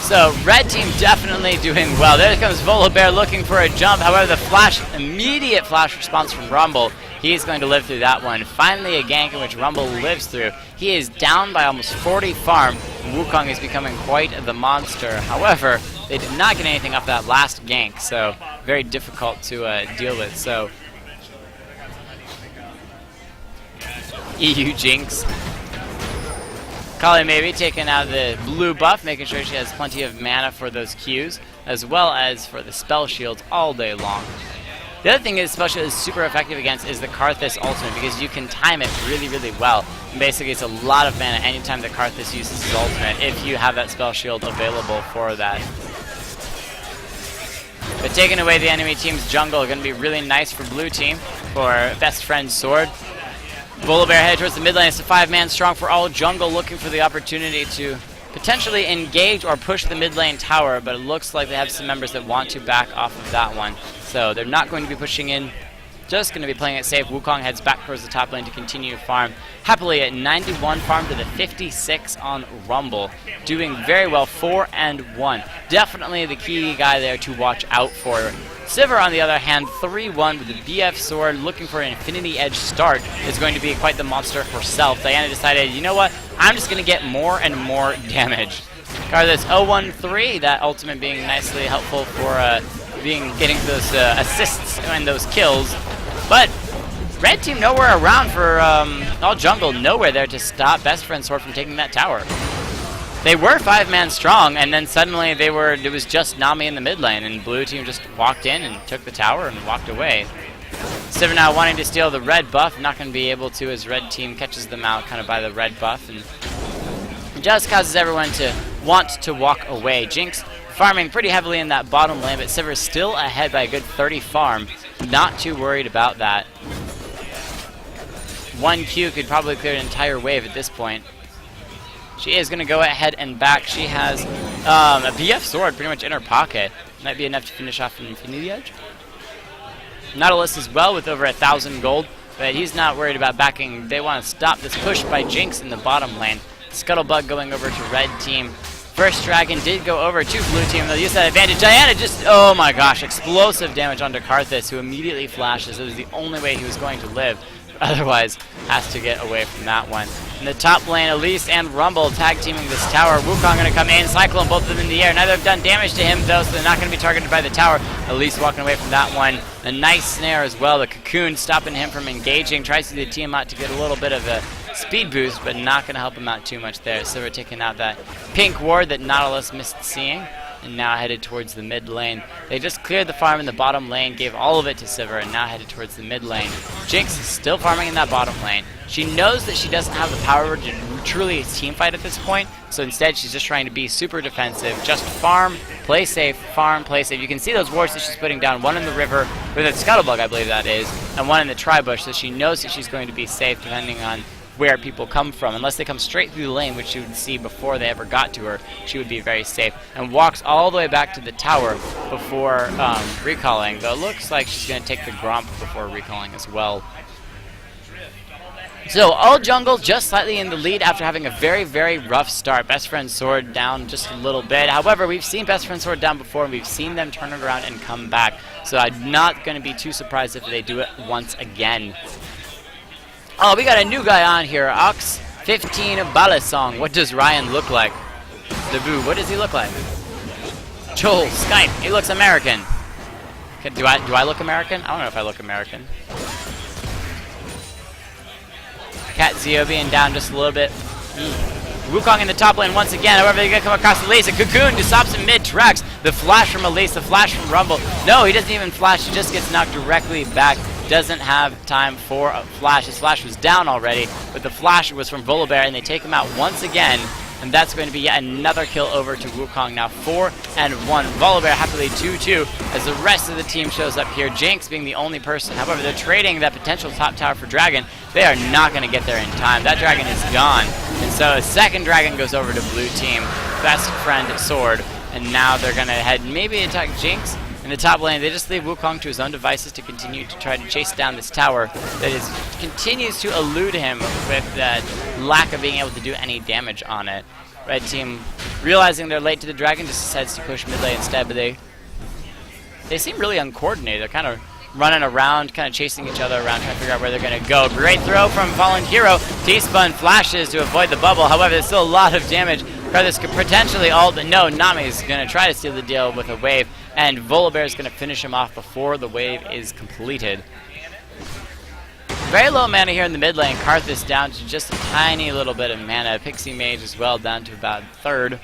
So, red team definitely doing well. There comes Volibear looking for a jump. However, the immediate flash response from Rumble, he's going to live through that one. Finally, a gank in which Rumble lives through. He is down by almost 40 farm. Wukong is becoming quite the monster. However, they did not get anything off that last gank, so very difficult to deal with. So EU Jinx. Kali maybe taking out the blue buff, making sure she has plenty of mana for those Qs, as well as for the spell shields all day long. The other thing is spell shield is super effective against is the Karthus ultimate, because you can time it really, really well. And basically it's a lot of mana anytime the Karthus uses his ultimate if you have that spell shield available for that. But taking away the enemy team's jungle is going to be really nice for blue team for best friend Sword. Volibear headed towards the mid lane. It's a 5-man strong for all jungle, looking for the opportunity to potentially engage or push the mid lane tower, but it looks like they have some members that want to back off of that one. So they're not going to be pushing in, just going to be playing it safe. Wukong heads back towards the top lane to continue to farm. Happily at 91 farm to the 56 on Rumble. Doing very well, 4-1. Definitely the key guy there to watch out for. Sivir, on the other hand, 3-1 with the BF sword, looking for an Infinity Edge start, is going to be quite the monster herself. Diana decided, you know what, I'm just going to get more and more damage. Karthus 0-1-3, that ultimate being nicely helpful for getting those assists and those kills. But red team nowhere around for all jungle, nowhere there to stop best friend Sword from taking that tower. They were 5-man strong, and then suddenly it was just Nami in the mid lane, and blue team just walked in and took the tower and walked away. Sivir now wanting to steal the red buff, not going to be able to as red team catches them out kind of by the red buff, and it just causes everyone to want to walk away. Jinx farming pretty heavily in that bottom lane, but Sivir is still ahead by a good 30 farm. Not too worried about that. 1 Q could probably clear an entire wave at this point. She is going to go ahead and back. She has a BF sword pretty much in her pocket. Might be enough to finish off an Infinity Edge. Nautilus as well with over 1,000 gold, but he's not worried about backing. They want to stop this push by Jinx in the bottom lane. Scuttlebug going over to red team. First dragon did go over to blue team. They'll use that advantage. Diana just, oh my gosh, explosive damage onto Karthus, who immediately flashes. It was the only way he was going to live. Otherwise, has to get away from that one. In the top lane, Elise and Rumble tag teaming this tower. Wukong going to come in, Cyclone, both of them in the air. Neither have done damage to him, though, so they're not going to be targeted by the tower. Elise walking away from that one. A nice snare as well. The cocoon stopping him from engaging. Tries to do the team out to get a little bit of a speed boost, but not going to help him out too much there. So we're taking out that pink ward that Nautilus missed seeing, and now headed towards the mid lane. They just cleared the farm in the bottom lane, gave all of it to Sivir, and now headed towards the mid lane. Jinx is still farming in that bottom lane. She knows that she doesn't have the power to truly team fight at this point, so instead she's just trying to be super defensive. Just farm, play safe, farm, play safe. You can see those wards that she's putting down, one in the river, with a Scuttlebug, I believe that is, and one in the tri-bush, so she knows that she's going to be safe depending on where people come from. Unless they come straight through the lane, which you would see before they ever got to her, she would be very safe. And walks all the way back to the tower before recalling, though it looks like she's going to take the Gromp before recalling as well. So all jungle just slightly in the lead after having a very, very rough start. Best friend Sword down just a little bit. However, we've seen Best friend Sword down before, and we've seen them turn it around and come back. So I'm not going to be too surprised if they do it once again. Oh, we got a new guy on here, Ox 15 Balasong. What does Ryan look like? Dabu, what does he look like? Joel, Skype, he looks American. Okay, do I look American? I don't know if I look American. Cat Zio being down just a little bit. Wukong in the top lane once again. However, they're going to come across Elise. A Cocoon just stops him mid-tracks. The flash from Elise, the flash from Rumble. No, he doesn't even flash. He just gets knocked directly back. Doesn't have time for a flash. His flash was down already, but the flash was from Volibear, and they take him out once again. And that's going to be yet another kill over to Wukong. Now 4-1. Volibear happily 2-2 as the rest of the team shows up here. Jinx being the only person. However, they're trading that potential top tower for Dragon. They are not going to get there in time. That Dragon is gone. And so a second Dragon goes over to blue team. Best friend Sword. And now they're going to head maybe attack Jinx. In the top lane, they just leave Wukong to his own devices to continue to try to chase down this tower that continues to elude him with that lack of being able to do any damage on it. Red team, realizing they're late to the Dragon, just decides to push mid lane instead, but they seem really uncoordinated. They're kind of running around, kind of chasing each other around, trying to figure out where they're going to go. Great throw from Fallen Hero. T-Spun flashes to avoid the bubble. However, there's still a lot of damage Karthus could potentially ult, but no, Nami's going to try to steal the deal with a wave, and Volibear is going to finish him off before the wave is completed. Very low mana here in the mid lane. Karthus down to just a tiny little bit of mana. Pixie Mage as well down to about third.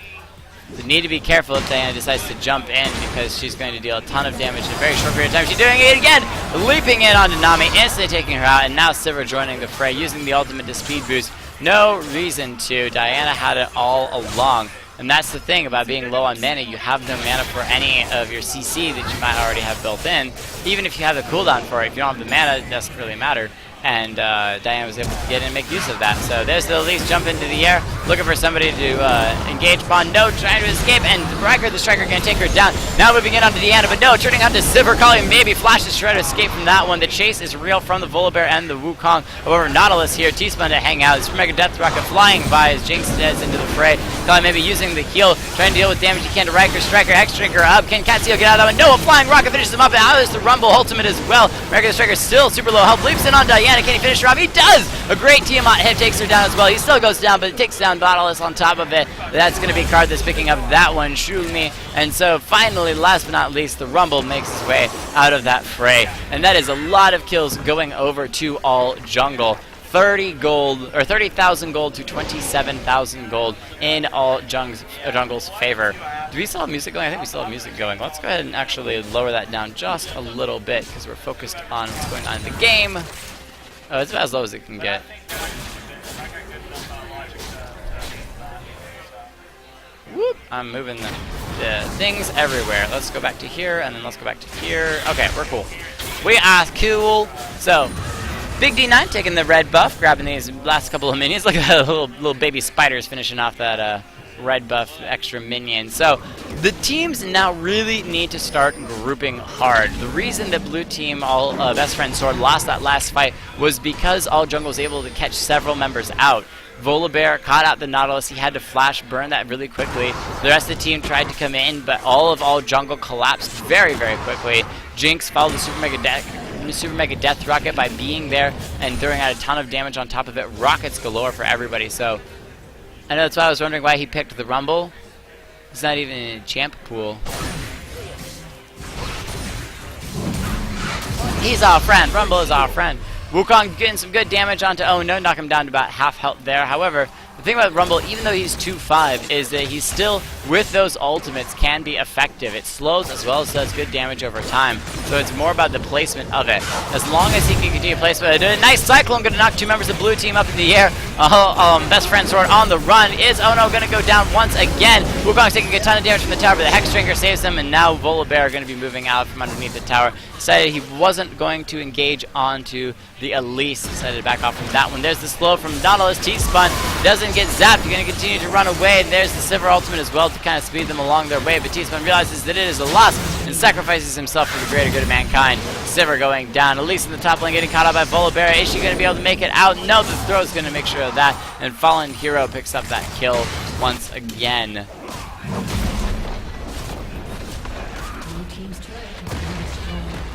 So need to be careful if Diana decides to jump in, because she's going to deal a ton of damage in a very short period of time. She's doing it again! Leaping in onto Nami, instantly taking her out, and now Sivir joining the fray, using the ultimate to speed boost. No reason to. Diana had it all along. And that's the thing about being low on mana. You have no mana for any of your CC that you might already have built in. Even if you have the cooldown for it, if you don't have the mana, it doesn't really matter. And Diana was able to get in and make use of that. So there's the Elise jump into the air, looking for somebody to engage upon. No, trying to escape, and Riker the Striker can take her down. Now moving in onto Deanna, but no, turning onto Sivir, calling maybe Flash to try to escape from that one. The chase is real from the Volibear and the Wukong. However, Nautilus here, T-Spun to hang out. Super Mega Death Rocket flying by as Jinx heads into the fray. Calling maybe using the heal, trying to deal with damage he can to Riker Striker. X-Drinker up. Can Catsio get out of that one? No, a flying rocket finishes him up, and out is the Rumble ultimate as well. Riker the Striker still super low health, leaps in on Diana. Can he finish her off? He does! A great Tiamat hit takes her down as well. He still goes down, but it takes down Nautilus on top of it. That's going to be Karthus picking up that one, Shumi. And so finally, last but not least, the Rumble makes his way out of that fray. And that is a lot of kills going over to all jungle. 30 gold, or 30,000 gold to 27,000 gold in all jungle's favor. Do we still have music going? I think we still have music going. Let's go ahead and actually lower that down just a little bit, because we're focused on what's going on in the game. Oh, it's about as low as it can get. Whoop! I'm moving the things everywhere. Let's go back to here, and then let's go back to here. Okay, we're cool. We are cool. So, Big D9 taking the red buff, grabbing these last couple of minions. Look at that little baby spiders finishing off that red buff extra minion. So the teams now really need to start grouping hard. The reason that blue team, all Best Friend Sword, lost that last fight was because all jungle was able to catch several members out. Volibear caught out the Nautilus. He had to flash burn that really quickly. The rest of the team tried to come in, but all jungle collapsed very, very quickly. Jinx followed the Super Mega Death Rocket by being there and throwing out a ton of damage on top of it. Rockets galore for everybody. So I know that's why I was wondering why he picked the Rumble. It's not even in a champ pool. He's our friend. Rumble is our friend. Wukong getting some good damage onto Oh No, knock him down to about half health there. However, the thing about Rumble, even though he's 2-5, is that he's still, with those ultimates, can be effective. It slows as well as does good damage over time. So it's more about the placement of it. As long as he can continue placement, a nice Cyclone going to knock two members of the blue team up in the air. Best Friend Sword on the run. Is Oh No going to go down once again? Wukong's taking a ton of damage from the tower, but the Hexdrinker saves them, and now Volibear are going to be moving out from underneath the tower. Decided he wasn't going to engage onto the Elise. Decided to back off from that one. There's the slow from Nautilus. T-Spun doesn't get zapped. You're going to continue to run away. And there's the Sivir ultimate as well to kind of speed them along their way. But T-Spun realizes that it is a loss and sacrifices himself for the greater good of mankind. Sivir going down. Elise in the top lane getting caught up by Volibear. Is she going to be able to make it out? No, the throw is going to make sure of that. And Fallen Hero picks up that kill once again.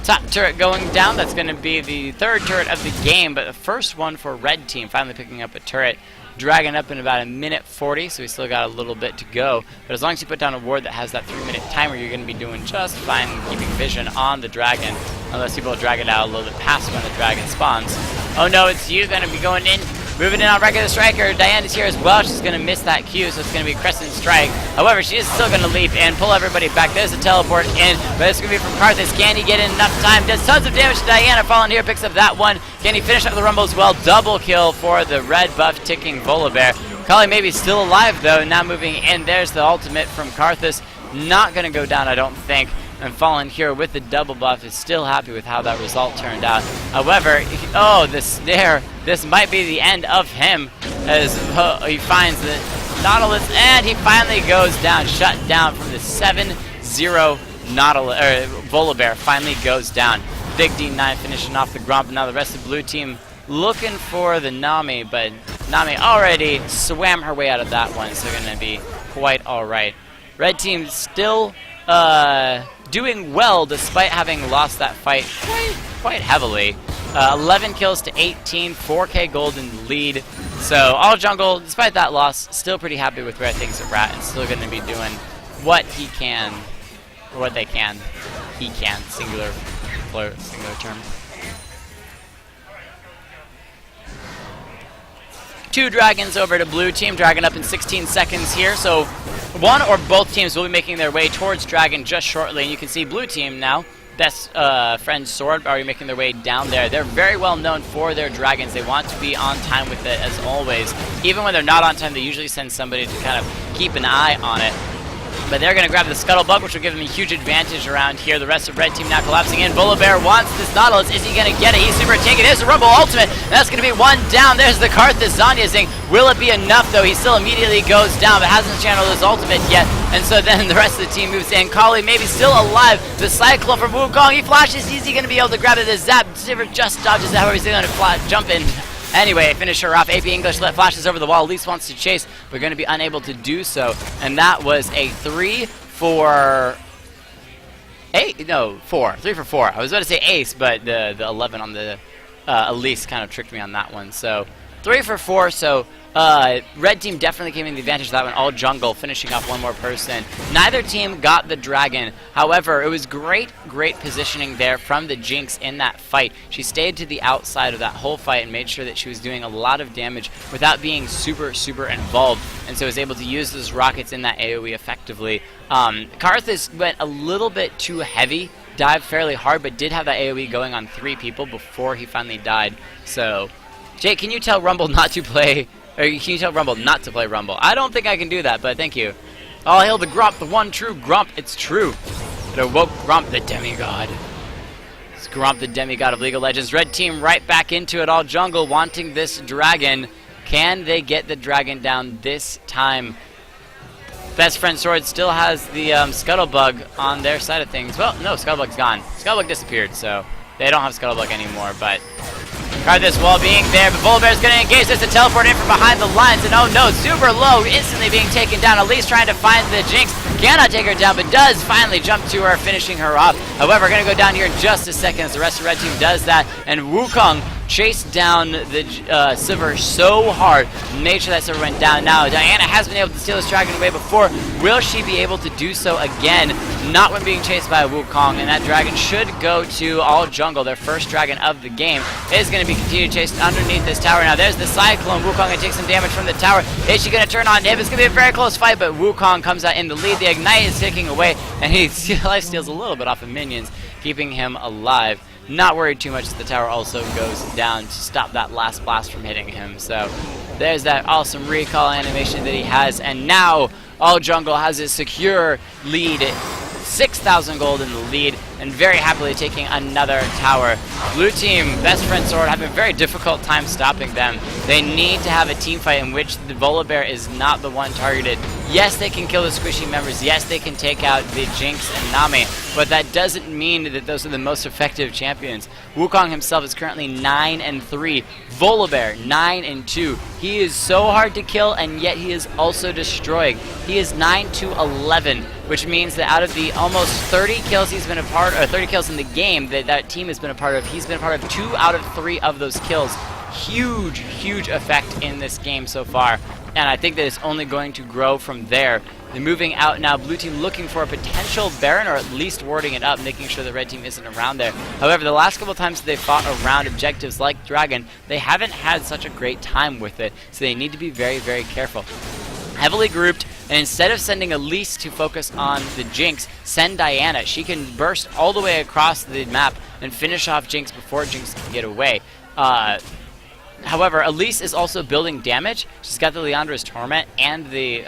Top turret going down. That's going to be the third turret of the game, but the first one for red team, finally picking up a turret. Dragon up in about 1:40, so we still got a little bit to go. But as long as you put down a ward that has that 3-minute timer, you're going to be doing just fine keeping vision on the dragon, unless people drag it out a little bit past when the dragon spawns. Oh no, it's you going to be going in. Moving in on Wrecker the Striker. Diana's here as well. She's going to miss that Q, so it's going to be Crescent Strike. However, she is still going to leap and pull everybody back. There's a teleport in, but it's going to be from Karthus. Can he get in enough time? Does tons of damage to Diana. Fallen here picks up that one. Can he finish up the Rumble as well? Double kill for the red buff ticking Volibear. Kali maybe still alive though, now moving in. There's the ultimate from Karthus. Not going to go down, I don't think. And Fallen here with the double buff is still happy with how that result turned out. However, the snare. This might be the end of him as he finds the Nautilus, and he finally goes down, shut down from the 7-0 Nautilus, Volibear finally goes down. Big D9 finishing off the Grump, and now the rest of the blue team looking for the Nami, but Nami already swam her way out of that one, so going to be quite alright. Red team still doing well despite having lost that fight quite heavily. 11 kills to 18, 4k gold in the lead. So all jungle, despite that loss, still pretty happy with where things are at and still going to be doing what he can, or what they can. He can, singular term. 2 dragons over to blue team. Dragon up in 16 seconds here. So one or both teams will be making their way towards dragon just shortly. And you can see blue team now, best friend sword, are making their way down there. They're very well known for their dragons. They want to be on time with it as always. Even when they're not on time, they usually send somebody to kind of keep an eye on it. But they're going to grab the Scuttlebug, which will give them a huge advantage around here. The rest of red team now collapsing in. Volibear wants this Nautilus. Is he going to get it? He's super tanky. There's the Rumble Ultimate. And that's going to be one down. There's the Karthus Zanya Zing. Will it be enough, though? He still immediately goes down, but hasn't channeled his ultimate yet. And so then the rest of the team moves in. Kali maybe still alive. The Cyclone from Wukong. He flashes. Is he going to be able to grab it? The Zap Sivir just dodges it. However, he's going to jump in. Anyway, finish her off. AP English let flashes over the wall. Elise wants to chase, but going to be unable to do so. And that was a 3 for 8. No, 4. 3 for 4. I was about to say ace, but the 11 on the Elise kind of tricked me on that one. So 3 for 4. So red team definitely came in the advantage of that one. All jungle, finishing off one more person. Neither team got the dragon. However, it was great positioning there from the Jinx in that fight. She stayed to the outside of that whole fight and made sure that she was doing a lot of damage without being super involved, and so was able to use those rockets in that AoE effectively. Karthus went a little bit too heavy, dived fairly hard, but did have that AoE going on 3 people before he finally died. So, Jake, can you tell Rumble not to play... Or can you tell Rumble not to play Rumble? I don't think I can do that, but thank you. All hail the Grump, the one true Grump. It's true. It awoke Grump, the demigod. It's Grump, the demigod of League of Legends. Red team right back into it. All jungle wanting this dragon. Can they get the dragon down this time? Best friend sword still has the Scuttlebug on their side of things. Well, no, Scuttlebug's gone. Scuttlebug disappeared, so they don't have Scuttlebug anymore, but... Karthus wall being there, but Volibear's going to engage. There's a teleport in from behind the lines, and oh no, super low, instantly being taken down. Elise trying to find the Jinx. Cannot take her down, but does finally jump to her, finishing her off. However, going to go down here in just a second as the rest of the red team does that, and Wukong chased down the Sivir so hard, made sure that Sivir went down. Now, Diana has been able to steal this dragon away before. Will she be able to do so again? Not when being chased by Wukong, and that dragon should go to all jungle. Their first dragon of the game is going to be continued chased underneath this tower. Now, there's the Cyclone. Wukong going to take some damage from the tower. Is she going to turn on him? It's going to be a very close fight, but Wukong comes out in the lead. The Ignite is ticking away, and he life steals a little bit off of minions, keeping him alive. Not worried too much as the tower also goes down to stop that last blast from hitting him. So there's that awesome recall animation that he has, and now all jungle has a secure lead. 6,000 gold in the lead, and very happily taking another tower. Blue team, best friend sword, having a very difficult time stopping them. They need to have a team fight in which the Volibear is not the one targeted. Yes, they can kill the squishy members. Yes, they can take out the Jinx and Nami, but that doesn't mean that those are the most effective champions. Wukong himself is currently 9-3. Volibear, 9-2. He is so hard to kill, and yet he is also destroying. He is 9-11, which means that out of the almost 30 kills he's been a part, or 30 kills in the game that team has been a part of, he's been a part of 2 out of 3 of those kills. Huge effect in this game so far, and I think that it's only going to grow from there. They're moving out now. Blue team looking for a potential Baron, or at least warding it up, making sure the red team isn't around there. However, the last couple times they fought around objectives like Dragon, they haven't had such a great time with it, so they need to be very careful. Heavily grouped, and instead of sending Elise to focus on the Jinx, send Diana. She can burst all the way across the map and finish off Jinx before Jinx can get away. However, Elise is also building damage. She's got the Leandra's Torment and the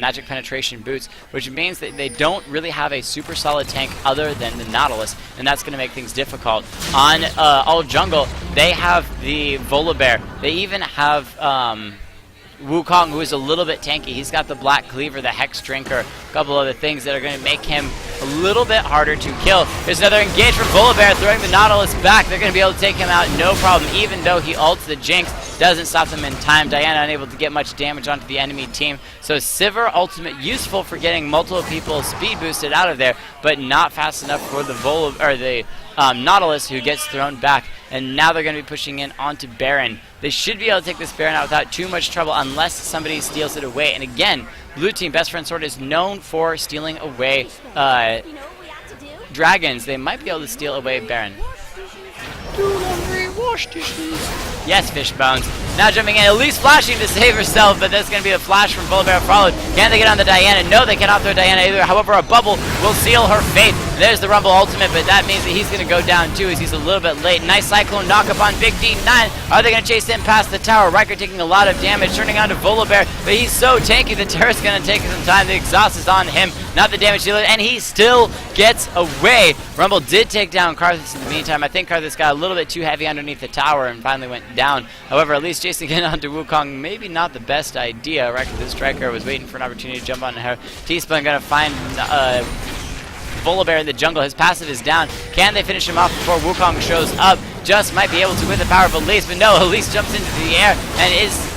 Magic Penetration boots, which means that they don't really have a super solid tank other than the Nautilus, and that's going to make things difficult. On all jungle, they have the Volibear. They even have Wukong, who is a little bit tanky. He's got the Black Cleaver, the Hex Drinker, a couple other things that are going to make him a little bit harder to kill. There's another engage from Volibear, throwing the Nautilus back. They're going to be able to take him out no problem, even though he ults the Jinx. Doesn't stop them in time. Diana unable to get much damage onto the enemy team. So Sivir ultimate useful for getting multiple people speed boosted out of there, but not fast enough for the Nautilus, who gets thrown back, and now they're going to be pushing in onto Baron. They should be able to take this Baron out without too much trouble unless somebody steals it away. And again, blue team Best Friend Sword is known for stealing away dragons. They might be able to steal away Baron. Yes, Fishbones. Now jumping in, Elise flashing to save herself, but that's going to be a flash from Volibear followed. Can they get on the Diana? No, they cannot throw Diana either. However, a bubble will seal her fate. There's the Rumble ultimate, but that means that he's going to go down too as he's a little bit late. Nice Cyclone knock up on Big D9. Are they going to chase him past the tower? Riker taking a lot of damage, turning on to Volibear, but he's so tanky, the turret's going to take some time. The exhaust is on him, not the damage dealer, and he still gets away. Rumble did take down Karthus in the meantime. I think Karthus got a little bit too heavy underneath the tower and finally went down. However, at least chasing in onto Wukong, maybe not the best idea. Riker, the striker, was waiting for an opportunity to jump on her. T-Spun going to find Volibear in the jungle. His passive is down. Can they finish him off before Wukong shows up? Just might be able to with the power of Elise, but no, Elise jumps into the air and is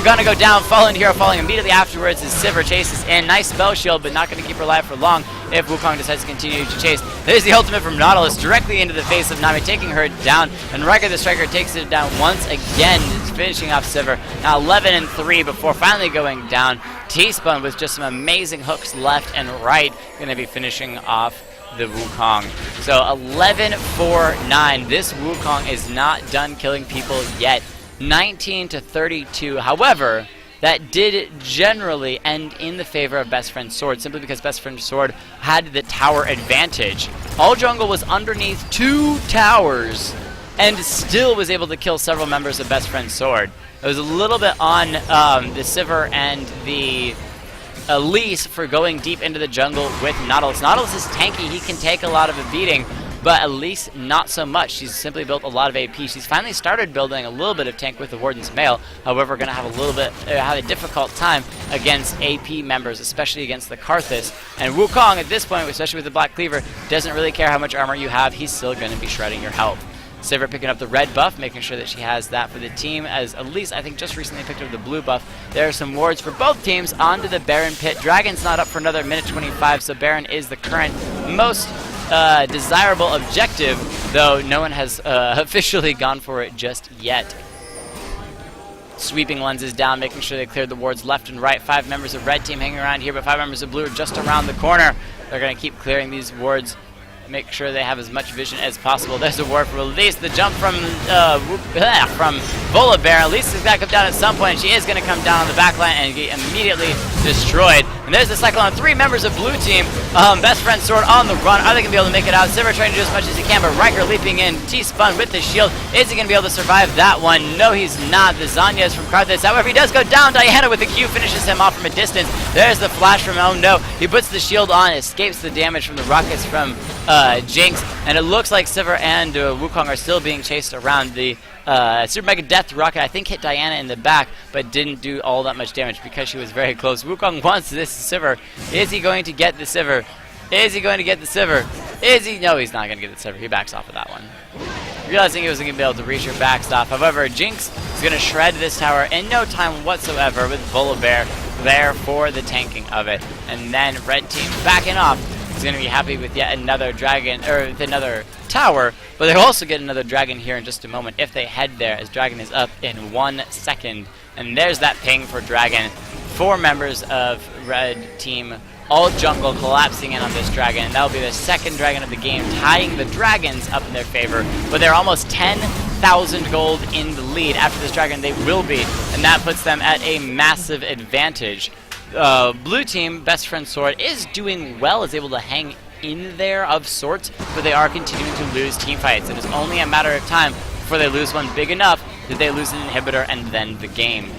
gonna go down. Fallen hero falling immediately afterwards as Sivir chases in. Nice spell shield, but not gonna keep her alive for long if Wukong decides to continue to chase. There's the ultimate from Nautilus directly into the face of Nami, taking her down, and Riker the striker takes it down once again, finishing off Sivir. Now 11-3 before finally going down. T-Spun with just some amazing hooks left and right, gonna be finishing off the Wukong. So 11-4-9. This Wukong is not done killing people yet. 19-32. However, that did generally end in the favor of Best Friend Sword, simply because Best Friend Sword had the tower advantage. All jungle was underneath 2 towers and still was able to kill several members of Best Friend Sword. It was a little bit on the Sivir and the Elise for going deep into the jungle with Nautilus. Nautilus is tanky, he can take a lot of a beating, but Elise not so much. She's simply built a lot of AP. She's finally started building a little bit of tank with the Warden's Mail. However, going to have a little bit, have a difficult time against AP members, especially against the Karthus. And Wukong at this point, especially with the Black Cleaver, doesn't really care how much armor you have. He's still going to be shredding your health. Sivir picking up the red buff, making sure that she has that for the team, as Elise, I think, just recently picked up the blue buff. There are some wards for both teams onto the Baron pit. Dragon's not up for another minute 25, so Baron is the current most desirable objective, though no one has officially gone for it just yet. Sweeping lenses down, making sure they cleared the wards left and right. 5 members of red team hanging around here, but 5 members of blue are just around the corner. They're going to keep clearing these wards, make sure they have as much vision as possible. There's a ward for Elise. The jump from Volibear. Elise has got to come down at some point. She is going to come down on the back line and get immediately destroyed. And there's the Cyclone. 3 members of blue team. Best Friend Sword on the run. Are they going to be able to make it out? Sivir trying to do as much as he can, but Riker leaping in. T-Spun with the shield. Is he going to be able to survive that one? No, he's not. The Zanya is from Karthus. However, he does go down. Diana with the Q finishes him off from a distance. There's the flash from Oh No. He puts the shield on, escapes the damage from the rockets from Jinx, and it looks like Sivir and Wukong are still being chased around. The Super Mega Death Rocket, I think, hit Diana in the back, but didn't do all that much damage because she was very close. Wukong wants this Sivir. Is he going to get the Sivir? Is he going to get the Sivir? Is he? No, he's not going to get the Sivir. He backs off of that one, realizing he wasn't going to be able to reach her backstop. However, Jinx is going to shred this tower in no time whatsoever with Volibear there for the tanking of it. And then red team backing off. He's going to be happy with yet another dragon, or with another tower, but they'll also get another dragon here in just a moment if they head there, as dragon is up in 1 second. And there's that ping for dragon. 4 members of red team, all jungle, collapsing in on this dragon, and that'll be the 2nd dragon of the game, tying the dragons up in their favor, but they're almost 10,000 gold in the lead. After this dragon they will be, and that puts them at a massive advantage. Blue team, Best Friend Sword, is doing well, is able to hang in there of sorts, but they are continuing to lose team fights. It is only a matter of time before they lose one big enough that they lose an inhibitor and then the game.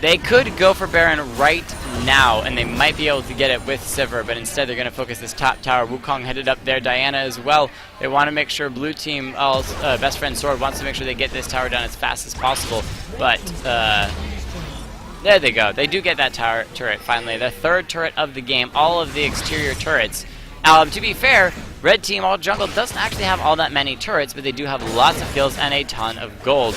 They could go for Baron right now, and they might be able to get it with Sivir, but instead they're going to focus this top tower. Wukong headed up there, Diana as well. They want to make sure blue team, Best Friend Sword, wants to make sure they get this tower done as fast as possible, but there they go. They do get that tower turret finally. The 3rd turret of the game. All of the exterior turrets. To be fair, red team all jungle doesn't actually have all that many turrets, but they do have lots of kills and a ton of gold.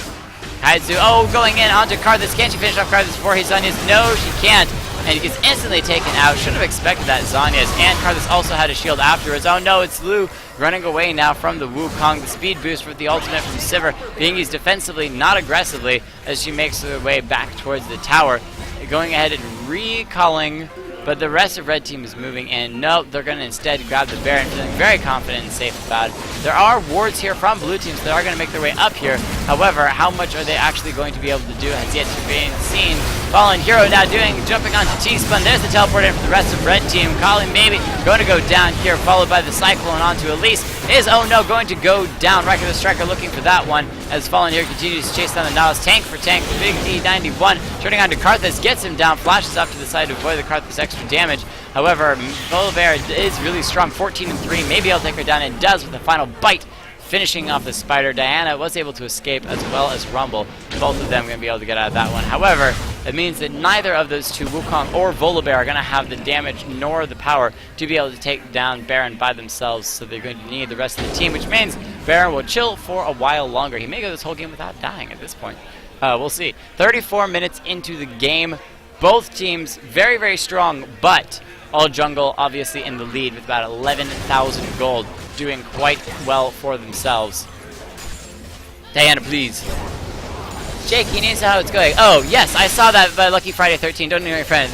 Kaizu, going in onto Karthus. Can she finish off Karthus before he's done his? No, she can't. and he gets instantly taken out. Should have expected that. Zanya's and Karthus also had a shield afterwards. Oh no, it's Lu running away now from the Wukong. The speed boost with the ultimate from Sivir being used defensively, not aggressively, as she makes her way back towards the tower. Going ahead and recalling, but the rest of Red Team is moving in. Nope, they're going to instead grab the Baron, feeling very confident and safe about it. There are wards here from Blue Team, so they are going to make their way up here. However, how much are they actually going to be able to do has yet to be seen. Fallen Hero now jumping onto T-Spun. There's the teleport in for the rest of Red Team. Kali maybe going to go down here, followed by the Cyclone onto Elise. Is, oh no, going to go down. Riker the Striker looking for that one, as Fallen Hero continues to chase down the Nautilus. Tank for tank, the big D91. Turning on to Karthus, gets him down, flashes up to the side to avoid the Karthus extra damage. However, Volibear is really strong, 14-3. Maybe I'll take her down, and does with the final bite, finishing off the Spider. Diana was able to escape, as well as Rumble. Both of them going to be able to get out of that one. However, it means that neither of those two, Wukong or Volibear, are going to have the damage nor the power to be able to take down Baron by themselves, so they're going to need the rest of the team, which means Baron will chill for a while longer. He may go this whole game without dying at this point. We'll see. 34 minutes into the game. Both teams very, very strong, but all jungle obviously in the lead with about 11,000 gold, doing quite well for themselves. Diana, please. Jake, you need to know how it's going. Oh, yes, I saw that by Lucky Friday 13. Don't ignore your friend.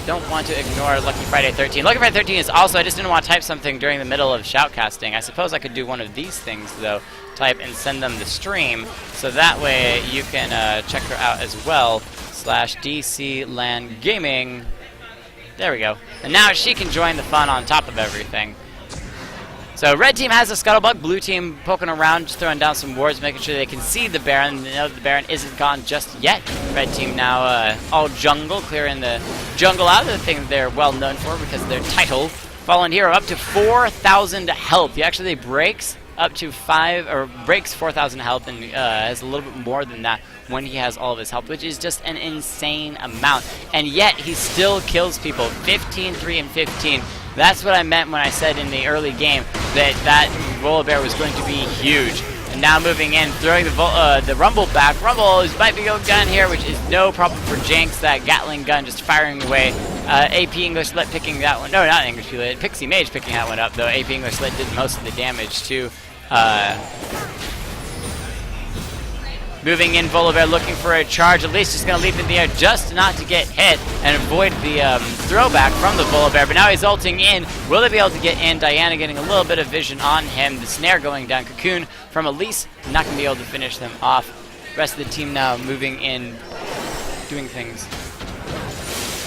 Don't want to ignore Lucky Friday 13. Lucky Friday 13 is also, I just didn't want to type something during the middle of shoutcasting. I suppose I could do one of these things, though. Type and send them the stream, so that way you can check her out as well. /DC LAN Gaming. There we go. And now she can join the fun on top of everything. So Red Team has a Scuttlebug, Blue Team poking around, just throwing down some wards, making sure they can see the Baron. They know that the Baron isn't gone just yet. Red Team now all jungle, clearing the jungle out, the thing they're well known for because of their title. Fallen Hero up to 4,000 health. He actually breaks up to 4,000 health and has a little bit more than that when he has all of his health, which is just an insane amount. And yet he still kills people. 15, 3, and 15. That's what I meant when I said in the early game that Volibear was going to be huge. And now moving in, throwing the Rumble back. Rumble might be going down here, which is no problem for Jinx. That Gatling gun just firing away. AP English Lit picking that one. No, not English Lit. Pixie Mage picking that one up, though. AP English Lit did most of the damage too. Moving in, Volibear looking for a charge. At least just going to leap in the air just not to get hit and avoid the throwback from the Volibear. But now he's ulting in. Will they be able to get in? Diana getting a little bit of vision on him. The snare going down. Cocoon from Elise. Not going to be able to finish them off. Rest of the team now moving in, doing things.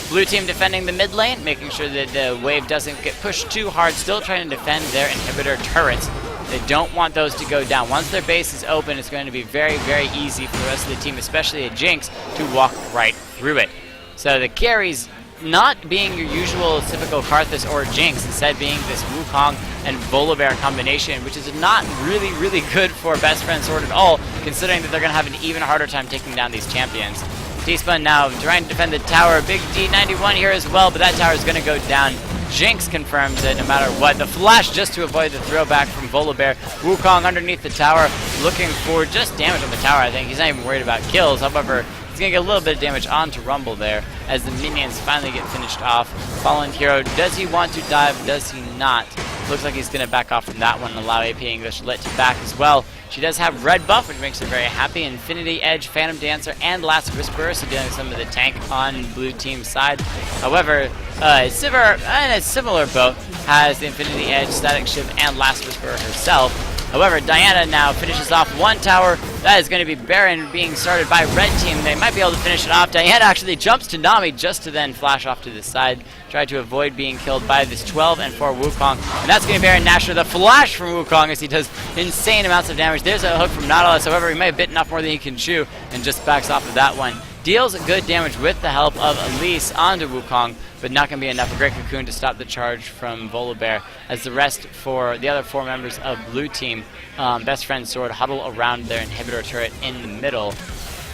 Blue Team defending the mid lane, making sure that the wave doesn't get pushed too hard. Still trying to defend their inhibitor turrets. They don't want those to go down. Once their base is open, it's going to be very, very easy for the rest of the team, especially a Jinx, to walk right through it. So the carries not being your usual typical Karthus or Jinx, instead being this Wukong and Volibear combination, which is not really, really good for Best Friend Sword at all, considering that they're going to have an even harder time taking down these champions. T-Spun now trying to defend the tower. Big D91 here as well, but that tower is going to go down. Jinx confirms it no matter what. The flash just to avoid the throwback from Volibear. Wukong underneath the tower looking for just damage on the tower, I think. He's not even worried about kills. However, he's going to get a little bit of damage onto Rumble there as the minions finally get finished off. Fallen Hero, does he want to dive? Does he not? Looks like he's going to back off from that one and allow AP English Lit to back as well. She does have red buff, which makes her very happy. Infinity Edge, Phantom Dancer, and Last Whisperer, so dealing with some of the tank on Blue Team's side. However, Sivir, in a similar boat, has the Infinity Edge, Static Shiv, and Last Whisperer herself. However, Diana now finishes off one tower. That is going to be Baron being started by Red Team. They might be able to finish it off. Diana actually jumps to Nami just to then flash off to the side. Try to avoid being killed by this 12 and 4 Wukong. And that's going to be Baron Nashor. The flash from Wukong as he does insane amounts of damage. There's a hook from Nautilus. However, he may have bitten off more than he can chew and just backs off of that one. Deals good damage with the help of Elise onto Wukong, but not going to be enough. A great Cocoon to stop the charge from Volibear as the rest for the other 4 members of Blue Team, Best Friend Sword, huddle around their inhibitor turret in the middle.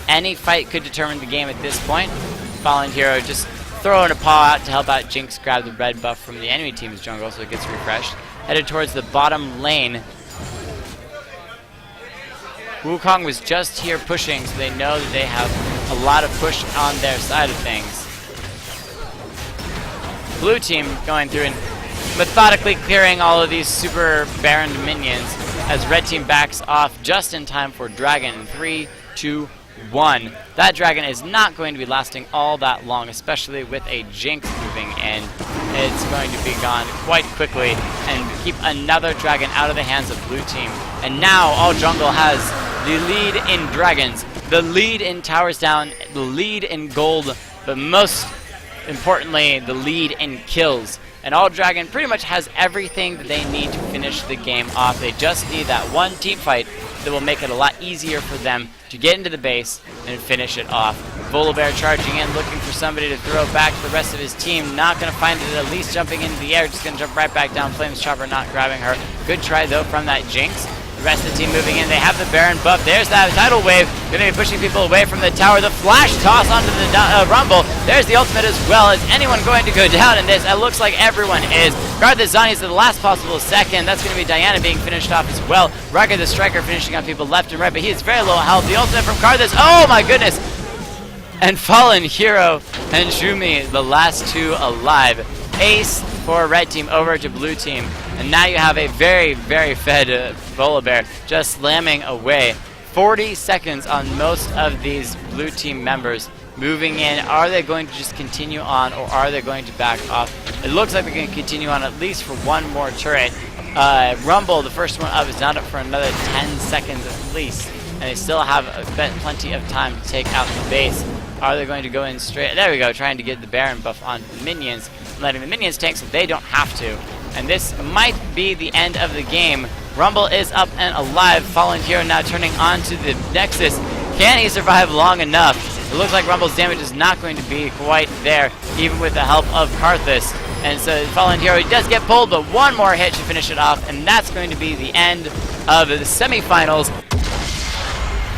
Any fight could determine the game at this point. Fallen Hero just throwing a paw out to help out Jinx grab the red buff from the enemy team's jungle so it gets refreshed. Headed towards the bottom lane. Wukong was just here pushing, so they know that they have a lot of push on their side of things. Blue team going through and methodically clearing all of these super baroned minions as red team backs off just in time for dragon in 3, 2, 1. That dragon is not going to be lasting all that long, especially with a jinx moving in. It's going to be gone quite quickly and keep another dragon out of the hands of blue team. And now all jungle has the lead in dragons, the lead in towers down, the lead in gold, but most importantly, the lead in kills. And all dragon pretty much has everything that they need to finish the game off. They just need that one team fight that will make it a lot easier for them to get into the base and finish it off. Volibear charging in, looking for somebody to throw back to the rest of his team. Not going to find it, at least jumping into the air. Just going to jump right back down. Flames Chopper not grabbing her. Good try, though, from that Jinx. The rest of the team moving in. They have the Baron buff. There's that tidal wave. Going to be pushing people away from the tower. The flash toss onto the Rumble. There's the ultimate as well. Is anyone going to go down in this? It looks like everyone is. Guard the Zanies at the last possible second. That's going to be Diana being finished off as well. Rugged the Striker finishing on people left and right, but he is very low health. The ultimate from Karthus. Oh my goodness! And Fallen Hero and Shumi, the last two alive. Ace for red team over to blue team. And now you have a very, very fed Volibear just slamming away. 40 seconds on most of these blue team members moving in. Are they going to just continue on, or are they going to back off? It looks like they're going to continue on at least for one more turret. Rumble, the first one up, is not up for another 10 seconds at least. And they still have plenty of time to take out the base. Are they going to go in straight? There we go, trying to get the Baron buff on the minions, letting the minions tank so they don't have to. And this might be the end of the game. Rumble is up and alive. Fallen Hero now turning on to the Nexus. Can he survive long enough? It looks like Rumble's damage is not going to be quite there, even with the help of Karthus. And so Fallen Hero does get pulled, but one more hit to finish it off, and that's going to be the end of the semifinals.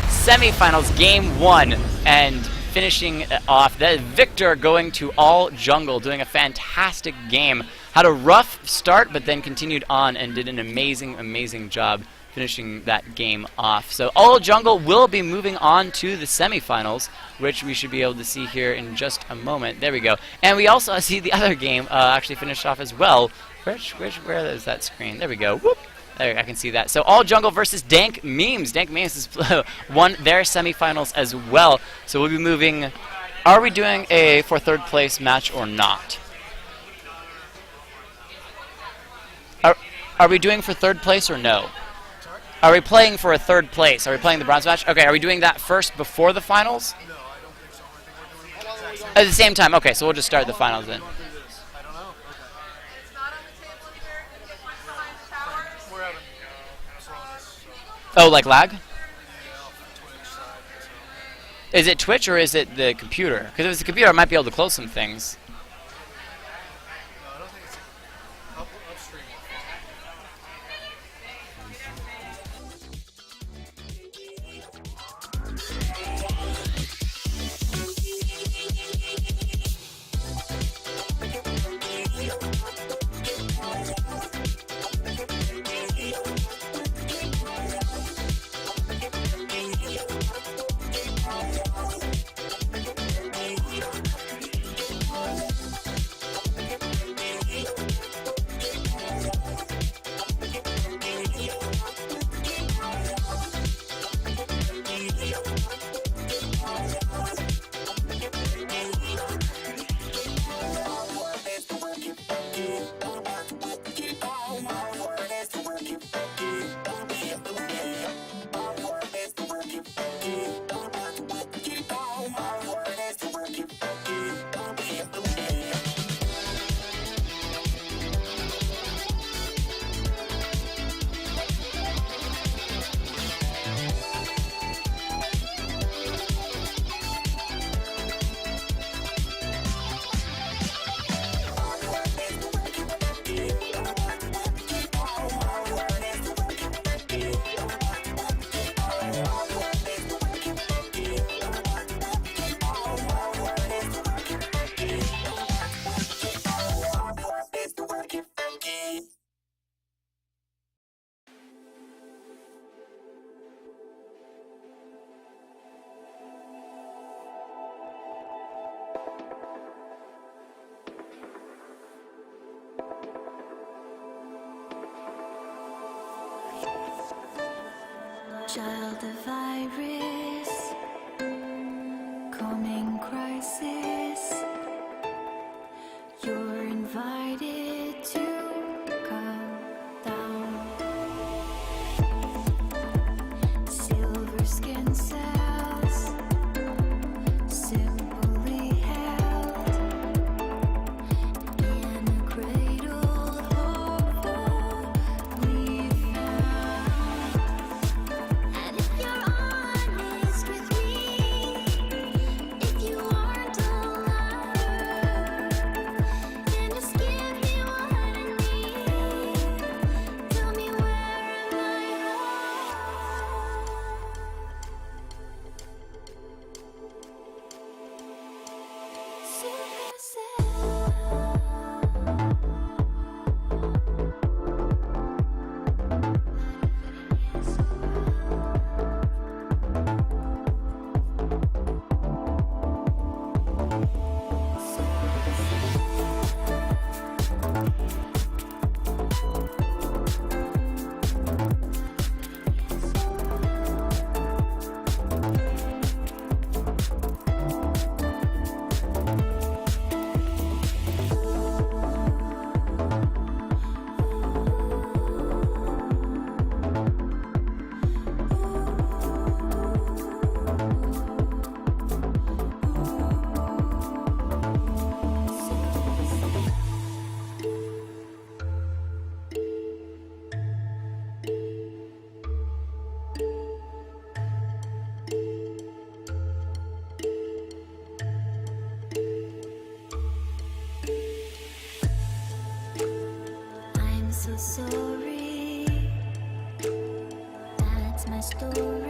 Semifinals, game 1, and finishing off, that Victor going to all jungle, doing a fantastic game. Had a rough start, but then continued on and did an amazing, amazing job finishing that game off. So all jungle will be moving on to the semifinals, which we should be able to see here in just a moment. There we go. And we also see the other game actually finished off as well. Where is that screen? There we go. Whoop. There, I can see that. So all jungle versus Dank Memes. Dank Memes has won their semifinals as well. So we'll be moving. Are we doing a for third place match or not? Are we doing for third place or no? Are we playing for a third place? Are we playing the bronze match? Okay, are we doing that first before the finals? No, I don't think so. I think we're doing it At the same time. Okay, so we'll just start the finals then. I don't know. It's not on the table here. You get one behind the tower. We're having slowness. So, Oh, like lag? yeah, off the Twitch side. So. Is it Twitch or is it the computer? Because if it's the computer, I might be able to close some things. No, I don't think it's upstream. child of Iris, coming crisis. You're invited to come down. Silver skin cells, simply held in a cradle hopefully found. And if you're honest with me, if you aren't a liar, then just give me what I need. Tell me, where am I I'm so sorry. That's my story.